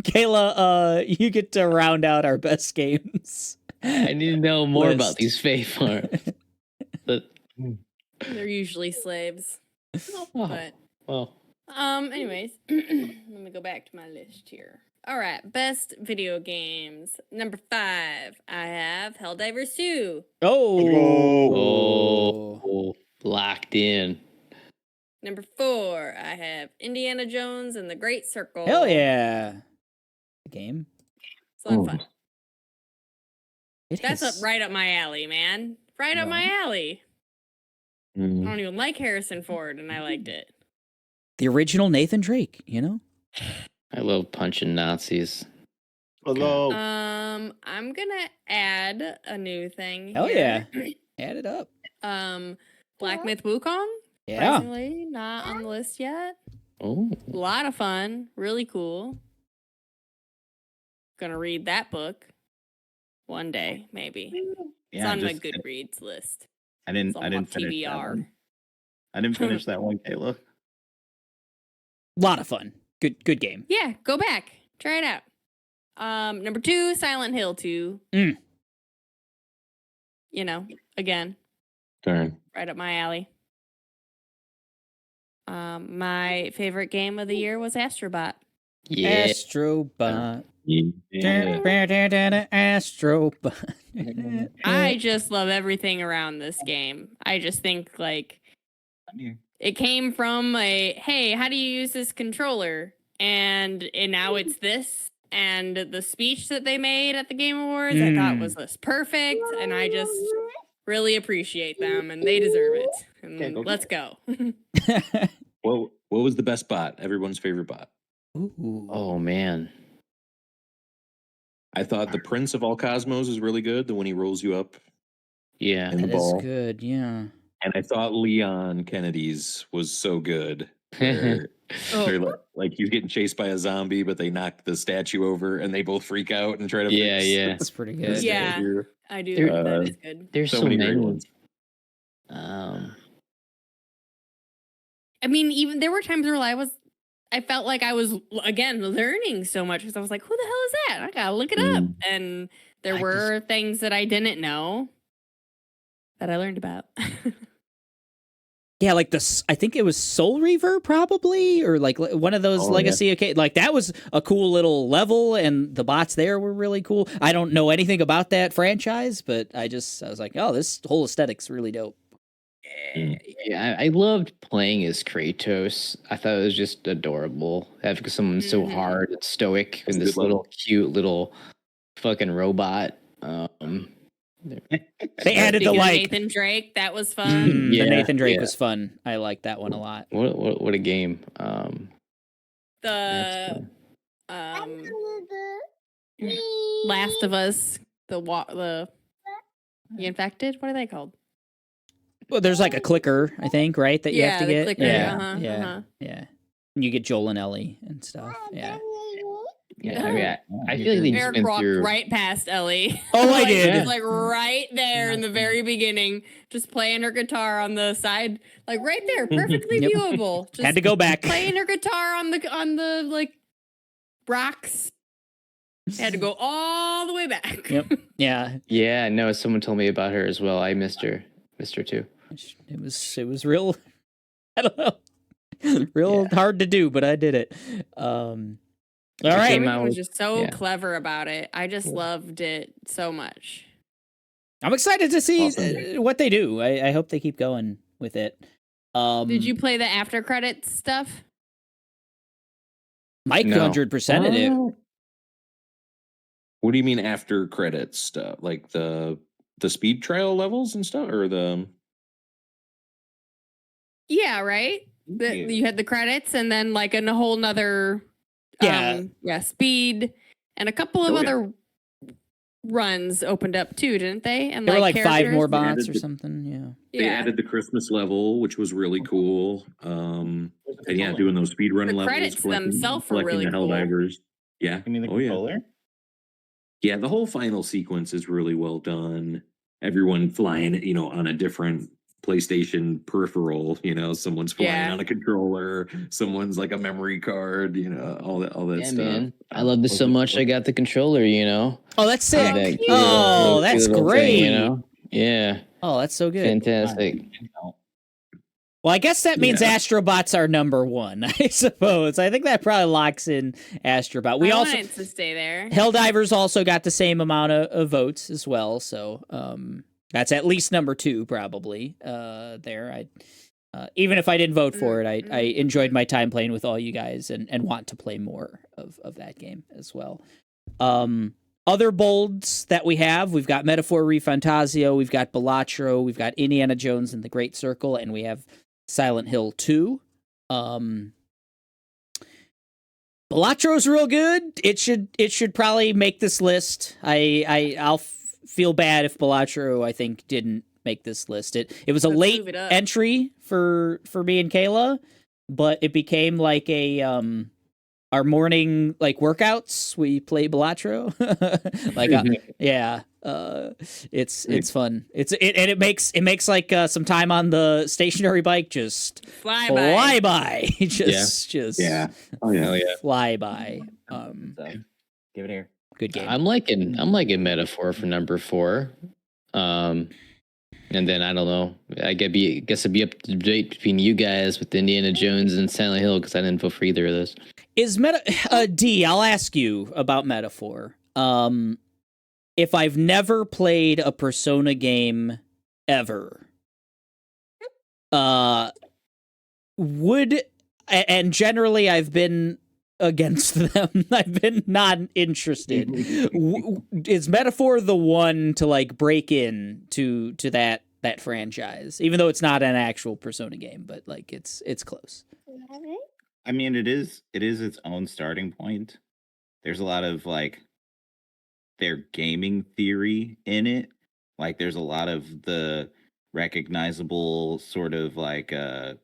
Kayla, you get to round out our best games. I need to know more about these Fae Farms. They're usually slaves. But well. Anyways, let me go back to my list here. All right, best video games. Number 5, I have Helldivers 2. Oh, locked in. Number 4, I have Indiana Jones and the Great Circle. Hell yeah. Game. It's a lot of fun. That's right up my alley, man. Right up my alley. I don't even like Harrison Ford, and I liked it. The original Nathan Drake, I love punching Nazis. Hello. I'm gonna add a new thing. Hell here. yeah. Add it up. Black Myth Wukong. Yeah. Surprisingly, not on the list yet. Oh, A lot of fun. Really cool. Gonna read that book one day, maybe. It's Yeah, on my just- Goodreads list. I It's didn't. all I didn't off finish that TBR. one. I didn't finish that one, Kayla. Lot of fun. Good game. Yeah, go back. Try it out. Number 2, Silent Hill 2. Mm. You know, again, Darn. right up my alley. My favorite game of the year was Astrobot. yeah. Astrobot. Yeah. Astrobot. I just love everything around this game. I just think like it came from a hey, how do you use this controller? And now it's this. And the speech that they made at the Game Awards, I thought was just perfect. And I just really appreciate them, and they deserve it. And go let's go. What was the best bot? Everyone's favorite bot. Ooh. Oh man. I thought the Prince of All Cosmos is really good. The one he rolls you up Yeah. in the That is ball. good. Yeah. And I thought Leon Kennedy's was so good. Where they're like he's getting chased by a zombie, but they knock the statue over, and they both freak out and try to Yeah, fix yeah. That's pretty the good. Yeah. statue. I do There- think that is good. There's So so, many many. great ones. I mean, even there were times where I felt like I was again learning so much because I was like, "Who the hell is that? I gotta look it up." And there I were things that I didn't know that I learned about. Yeah, like I think it was Soul Reaver probably, or like one of those Oh, Legacy. Okay, like that was a cool little level, and the bots there were really cool. I don't know anything about that franchise, but I was like, oh, this whole aesthetic's really dope. Yeah, I loved playing as Kratos. I thought it was just adorable having someone so Mhm. hard and stoic That's and a this good level. little cute little fucking robot. They added the Speaking of like Nathan Drake, that was fun. the Yeah, Nathan Drake yeah. was fun. I liked that one a lot. What a game. The Last of Us, the infected. What are they called? Well, there's like a clicker, I think, right? That you have Yeah, to the get. clicker, Yeah, uh-huh, yeah, uh-huh. yeah. And you get Joel and Ellie and stuff. Yeah. Yeah, I mean, I feel like they just Eric went walked through. right past Ellie. Oh, I Like, did. just, like right there in the very beginning, just playing her guitar on the side, like right there, perfectly Yep. viewable. Just Had to go back. playing her guitar on the like rocks. Had to go all the way back. Yep. Yeah. Yeah, no, someone told me about her as well. I missed her too. It was real. I don't know. Real hard to do, but I did it. All right. came Everyone out was with- just so yeah. clever about it. I just loved it so much. I'm excited to see Awesome. what they do. I hope they keep going with it. Did you play the after credits stuff? Mike No. 100%ed it. What do you mean after credits stuff? Like the speed trial levels and stuff, or the Yeah, right. You had the credits and then like a whole nother speed and a couple of Oh, yeah. other runs opened up too, didn't they? And There were like 5 characters? more They bots added or the- something. Yeah. They Yeah. added the Christmas level, which was really cool. And yeah, doing those speed run The levels, credits themselves were collecting really the cool. Helldivers. Yeah. You mean the Oh, yeah. controller? Yeah, the whole final sequence is really well done. Everyone flying, on a different PlayStation peripheral. Someone's flying Yeah. on a controller, someone's like a memory card. All that Yeah, stuff. man. I love this so much. I got the controller. Oh, that's sick. That cute. cute Oh, little- that's cute little great. thing, Yeah, Oh, that's so good. fantastic. Well, I guess that means Yeah. Astrobots are number 1, I suppose. I think that probably locks in Astrobot. We I also want it to stay there. Helldivers also got the same amount of votes as well, so that's at least number 2 probably there. Even if I didn't vote for it, I enjoyed my time playing with all you guys and want to play more of that game as well. Other bolds that we've got Metaphor Refantasio, we've got Balatro, we've got Indiana Jones and the Great Circle, and we have Silent Hill 2. Balatro's real good. It should probably make this list. I'll feel bad if Balatro, I think, didn't make this list. It was a Let's late move it up. entry for me and Kayla, but it became like a our morning like workouts. We play Balatro. Like yeah. It's fun. And it makes like some time on the stationary bike just Fly by. just Yeah. Oh yeah. fly by. So, give it here. Good game. I'm liking Metaphor for number 4. And then I don't know. I guess it'd be up to debate between you guys with Indiana Jones and Silent Hill because I didn't vote for either of those. Is D, I'll ask you about Metaphor. If I've never played a Persona game ever, and generally I've been against them. I've been not interested. Is Metaphor the one to like break in to that franchise, even though it's not an actual Persona game, but like it's close. I mean, it is its own starting point. There's a lot of like their gaming theory in it. Like there's a lot of the recognizable sort of like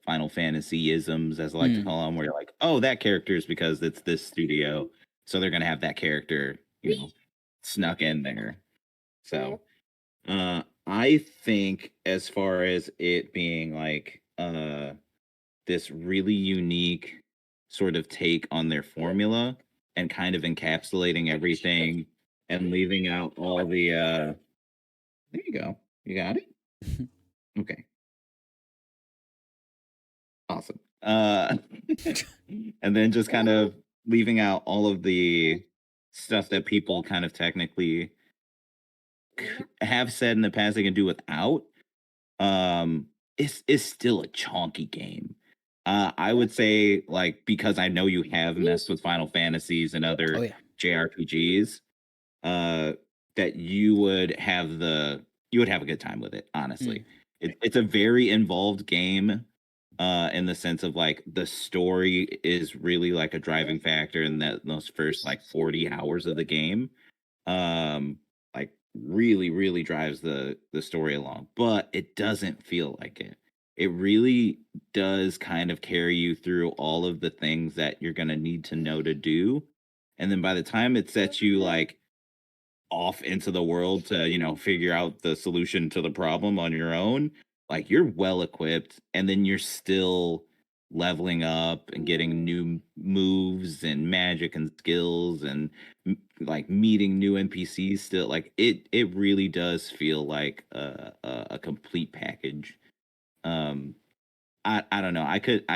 Final Fantasy isms, as I like to call them, where you're like, oh, that character is because it's this studio, so they're gonna have that character, snuck in there. So I think as far as it being like this really unique sort of take on their formula and kind of encapsulating everything and leaving out all the there you go. You got it? Okay. Awesome. And then just kind of leaving out all of the stuff that people kind of technically have said in the past they can do without. It's still a chonky game. I would say, like, because I know you have messed with Final Fantasies and other JRPGs, that you would have a good time with it, honestly. It's a very involved game, in the sense of like the story is really like a driving factor in those first like 40 hours of the game. Like really, really drives the story along, but it doesn't feel like it. It really does kind of carry you through all of the things that you're going to need to know to do. And then by the time it sets you like off into the world to, figure out the solution to the problem on your own, like you're well equipped, and then you're still leveling up and getting new moves and magic and skills and like meeting new NPCs still. Like it really does feel like a complete package. I don't know. I could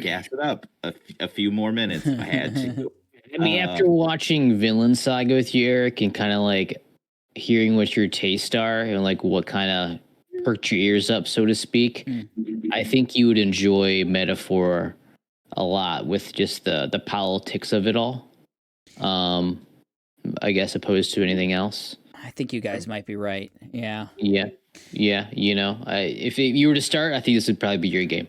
gas it up a few more minutes if I had to. I mean, after watching Villain Saga with you, Eric, and kind of like hearing what your tastes are and like what kind of perked your ears up, so to speak, I think you would enjoy Metaphor a lot with just the politics of it all. I guess opposed to anything else. I think you guys might be right. Yeah. Yeah. If you were to start, I think this would probably be your game.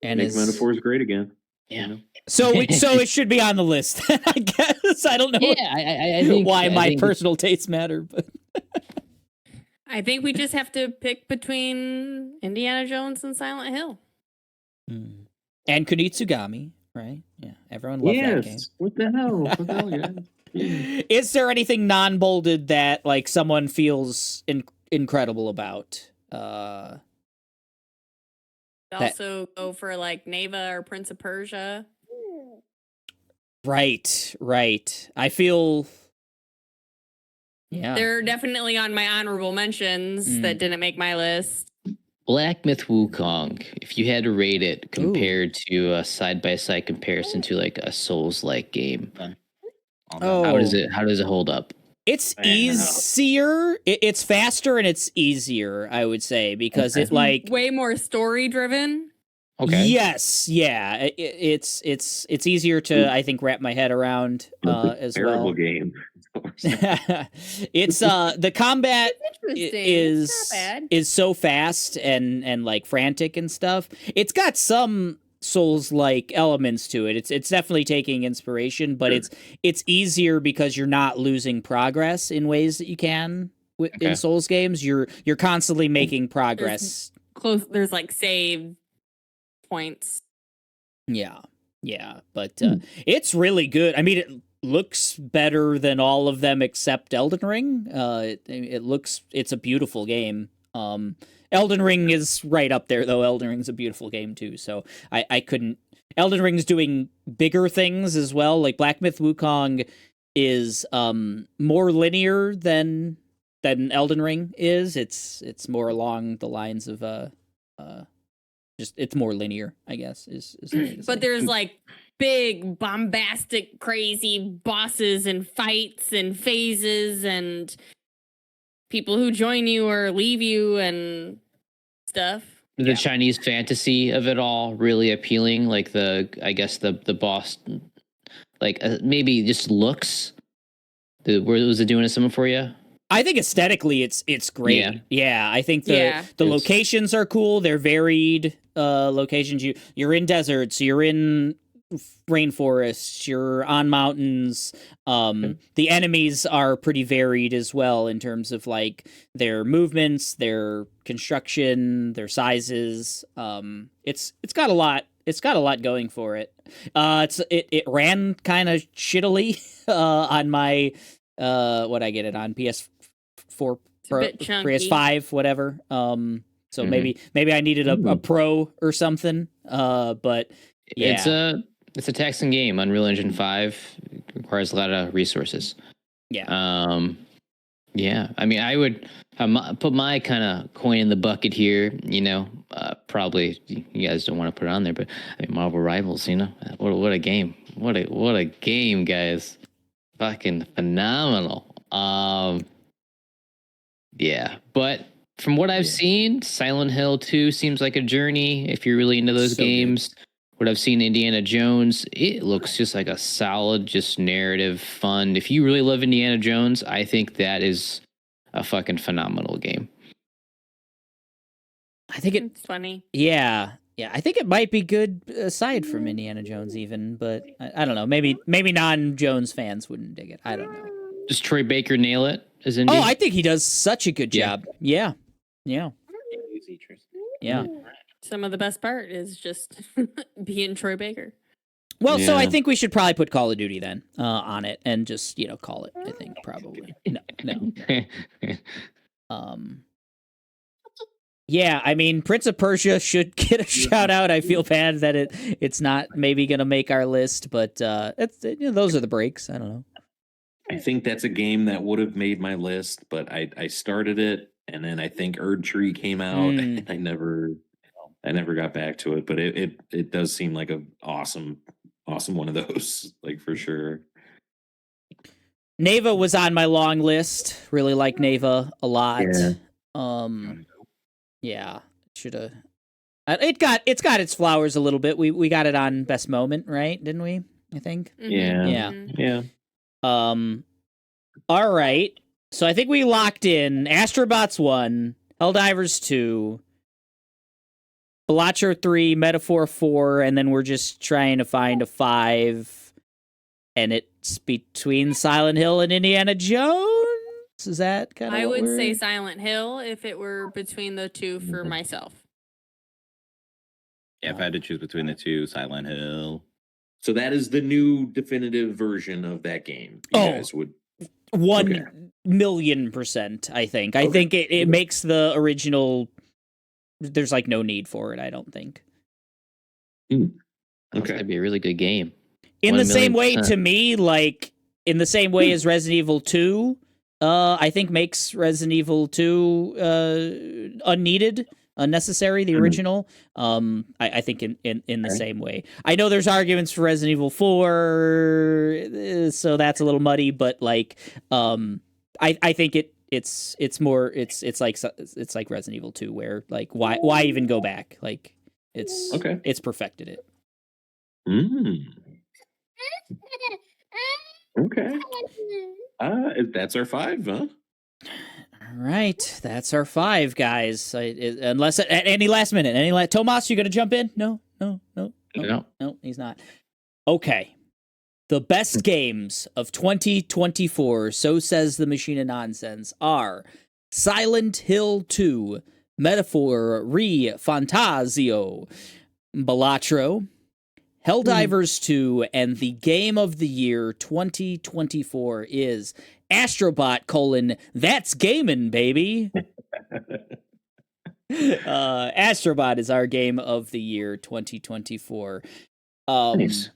And Make Metaphor is great again. Yeah. So it should be on the list. I guess I don't know. Yeah, I think why I my think personal tastes matter, but I think we just have to pick between Indiana Jones and Silent Hill. And Kunitsugami, right? Yeah, everyone loved that game. What the hell? What the hell, guys? Is there anything non-bolded that like someone feels incredible about? Also go for like Neva or Prince of Persia. Right. I feel. Yeah, They're definitely on my honorable mentions that didn't make my list. Black Myth Wukong, if you had to rate it compared to a side-by-side comparison to like a Souls-like game, how does it hold up? It's easier. It's faster and it's easier, I would say, because it like way more story driven. Okay. Yes, yeah. It's easier to I think wrap my head around as Terrible well. game. It's the combat It's not bad. is so fast and like frantic and stuff. It's got some Souls-like elements to it. It's definitely taking inspiration, but it's easier because you're not losing progress in ways that you can in Souls games. You're constantly making progress. There's like save points. Yeah, but it's really good. I mean, it looks better than all of them except Elden Ring. It's a beautiful game. Elden Ring is right up there, though. Elden Ring's a beautiful game too. So I couldn't. Elden Ring's doing bigger things as well. Like Black Myth Wukong is more linear than Elden Ring is. It's more along the lines of just it's more linear, I guess. Is the way to say. But there's like big, bombastic, crazy bosses and fights and phases and people who join you or leave you and stuff. The Chinese fantasy of it all really appealing. Like I guess the boss, like maybe just looks. Was it doing something for you? I think aesthetically it's great. Yeah, I think the locations are cool. They're varied locations. You're in deserts, you're in rainforests, you're on mountains. The enemies are pretty varied as well in terms of like their movements, their construction, their sizes. It's got a lot. It's got a lot going for it. It ran kind of shittily on my what I get it on PS4 Pro, PS5, whatever. So maybe I needed a Pro or something. But yeah, it's a taxing game. Unreal Engine 5 requires a lot of resources. Yeah. Yeah. I mean, I would put my kind of coin in the bucket here. You know, probably you guys don't want to put it on there, but I mean, Marvel Rivals. You know, what a game! What a game, guys! Fucking phenomenal. Yeah, but from what I've seen, Silent Hill 2 seems like a journey. If you're really into those games, good. What I've seen, Indiana Jones, it looks just like a solid, just narrative, fun. If you really love Indiana Jones, I think that is a fucking phenomenal game. I think it's funny. Yeah, I think it might be good aside from Indiana Jones, even, but I don't know. Maybe non-Jones fans wouldn't dig it. I don't know. Does Troy Baker nail it as Indy? Oh, I think he does such a good job. Yeah. Some of the best part is just being Troy Baker. Well, so I think we should probably put Call of Duty then on it and just call it. I think probably no. Yeah, I mean, Prince of Persia should get a shout out. I feel bad that it's not maybe going to make our list, but those are the breaks. I don't know. I think that's a game that would have made my list, but I started it, and then I think Erd Tree came out, and I never got back to it. But it does seem like a awesome one of those, like for sure. Neva was on my long list. Really like Neva a lot. Yeah, should have. It's got its flowers a little bit. We got it on best moment, right? Didn't we? I think. Yeah. All right. So I think we locked in Astrobots 1, Helldivers 2, Balacho 3, Metaphor 4, and then we're just trying to find a 5, and it's between Silent Hill and Indiana Jones. Is that kind of? I would say Silent Hill if it were between the two for myself. Yeah, if I had to choose between the two, Silent Hill. So that is the new definitive version of that game. You guys would 1,000,000%. I think. I think it makes the original. There's like no need for it. I don't think. That'd be a really good game. In the same way, to me, like in the same way as Resident Evil 2, I think makes Resident Evil 2 unneeded. Unnecessary, the original. I think in the same way. I know there's arguments for Resident Evil 4, so that's a little muddy, but like I think it's like Resident Evil 2, where like why even go back? Like it's perfected it. Okay. That's our 5, huh? All right, that's our 5, guys. Unless at any last minute, Tomas, you gonna jump in? No, he's not. Okay, the best games of 2024, so says the Machine of Nonsense, are Silent Hill 2, Metaphor Re Fantasio, Balatro, Helldivers 2, and the game of the year 2024 is Astrobot: That's Gaming, baby. Astrobot is our game of the year 2024. Nice.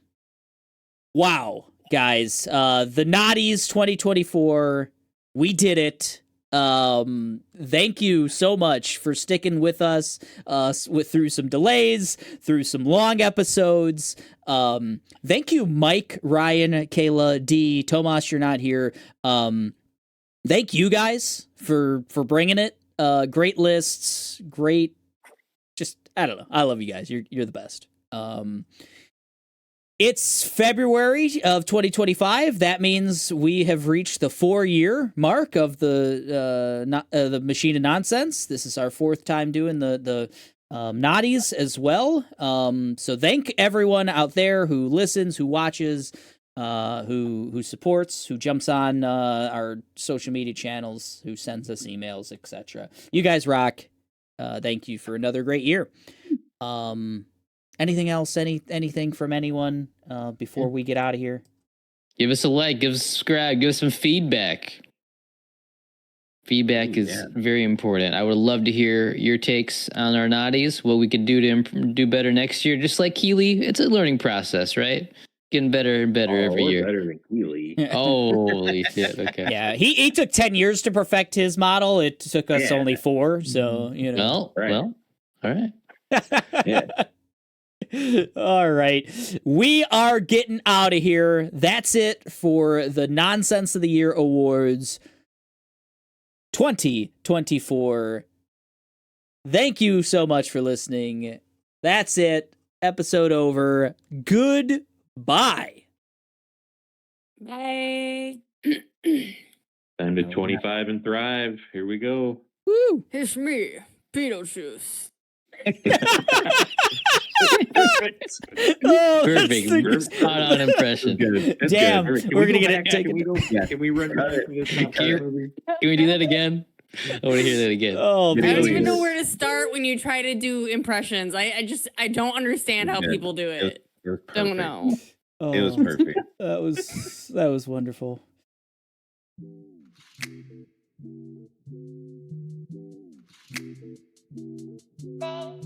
Wow, guys. The NOTYs 2024, we did it. Thank you so much for sticking with us through some delays, through some long episodes. Thank you, Mike, Ryan, Kayla, D, Tomas, you're not here. Thank you guys for bringing it. Great lists, great. Just I don't know. I love you guys. You're the best. It's February of 2025. That means we have reached the 4-year mark of the Machine of Nonsense. This is our 4th time doing the NOTYs as well. So thank everyone out there who listens, who watches, who supports, who jumps on our social media channels, who sends us emails, etc. You guys rock. Thank you for another great year. Anything else? Anything from anyone before we get out of here? Give us a like, give us a subscribe, give us some feedback. Feedback is very important. I would love to hear your takes on our NOTYs, what we could do to do better next year. Just like Keely, it's a learning process, right? Getting better and better every year. Better than Keely. Holy shit! Okay. Yeah, he took 10 years to perfect his model. It took us only 4, so you know. Well, all right. Yeah. All right. We are getting out of here. That's it for the Nonsense of the Year Awards 2024. Thank you so much for listening. That's it. Episode over. Goodbye. Bye. Time to 25 and thrive. Here we go. Woo. It's me, Beetlejuice. Oh, Perfect. Spot on impression. That's Damn, good. we're gonna go get it back? taken. Can we run back to this movie? Can we do that again? I want to hear that again. Oh, I don't Beetlejuice. even know where to start when you try to do impressions. I don't understand how Yeah. people do it. It was Don't perfect. know. It was perfect. That was wonderful. Thank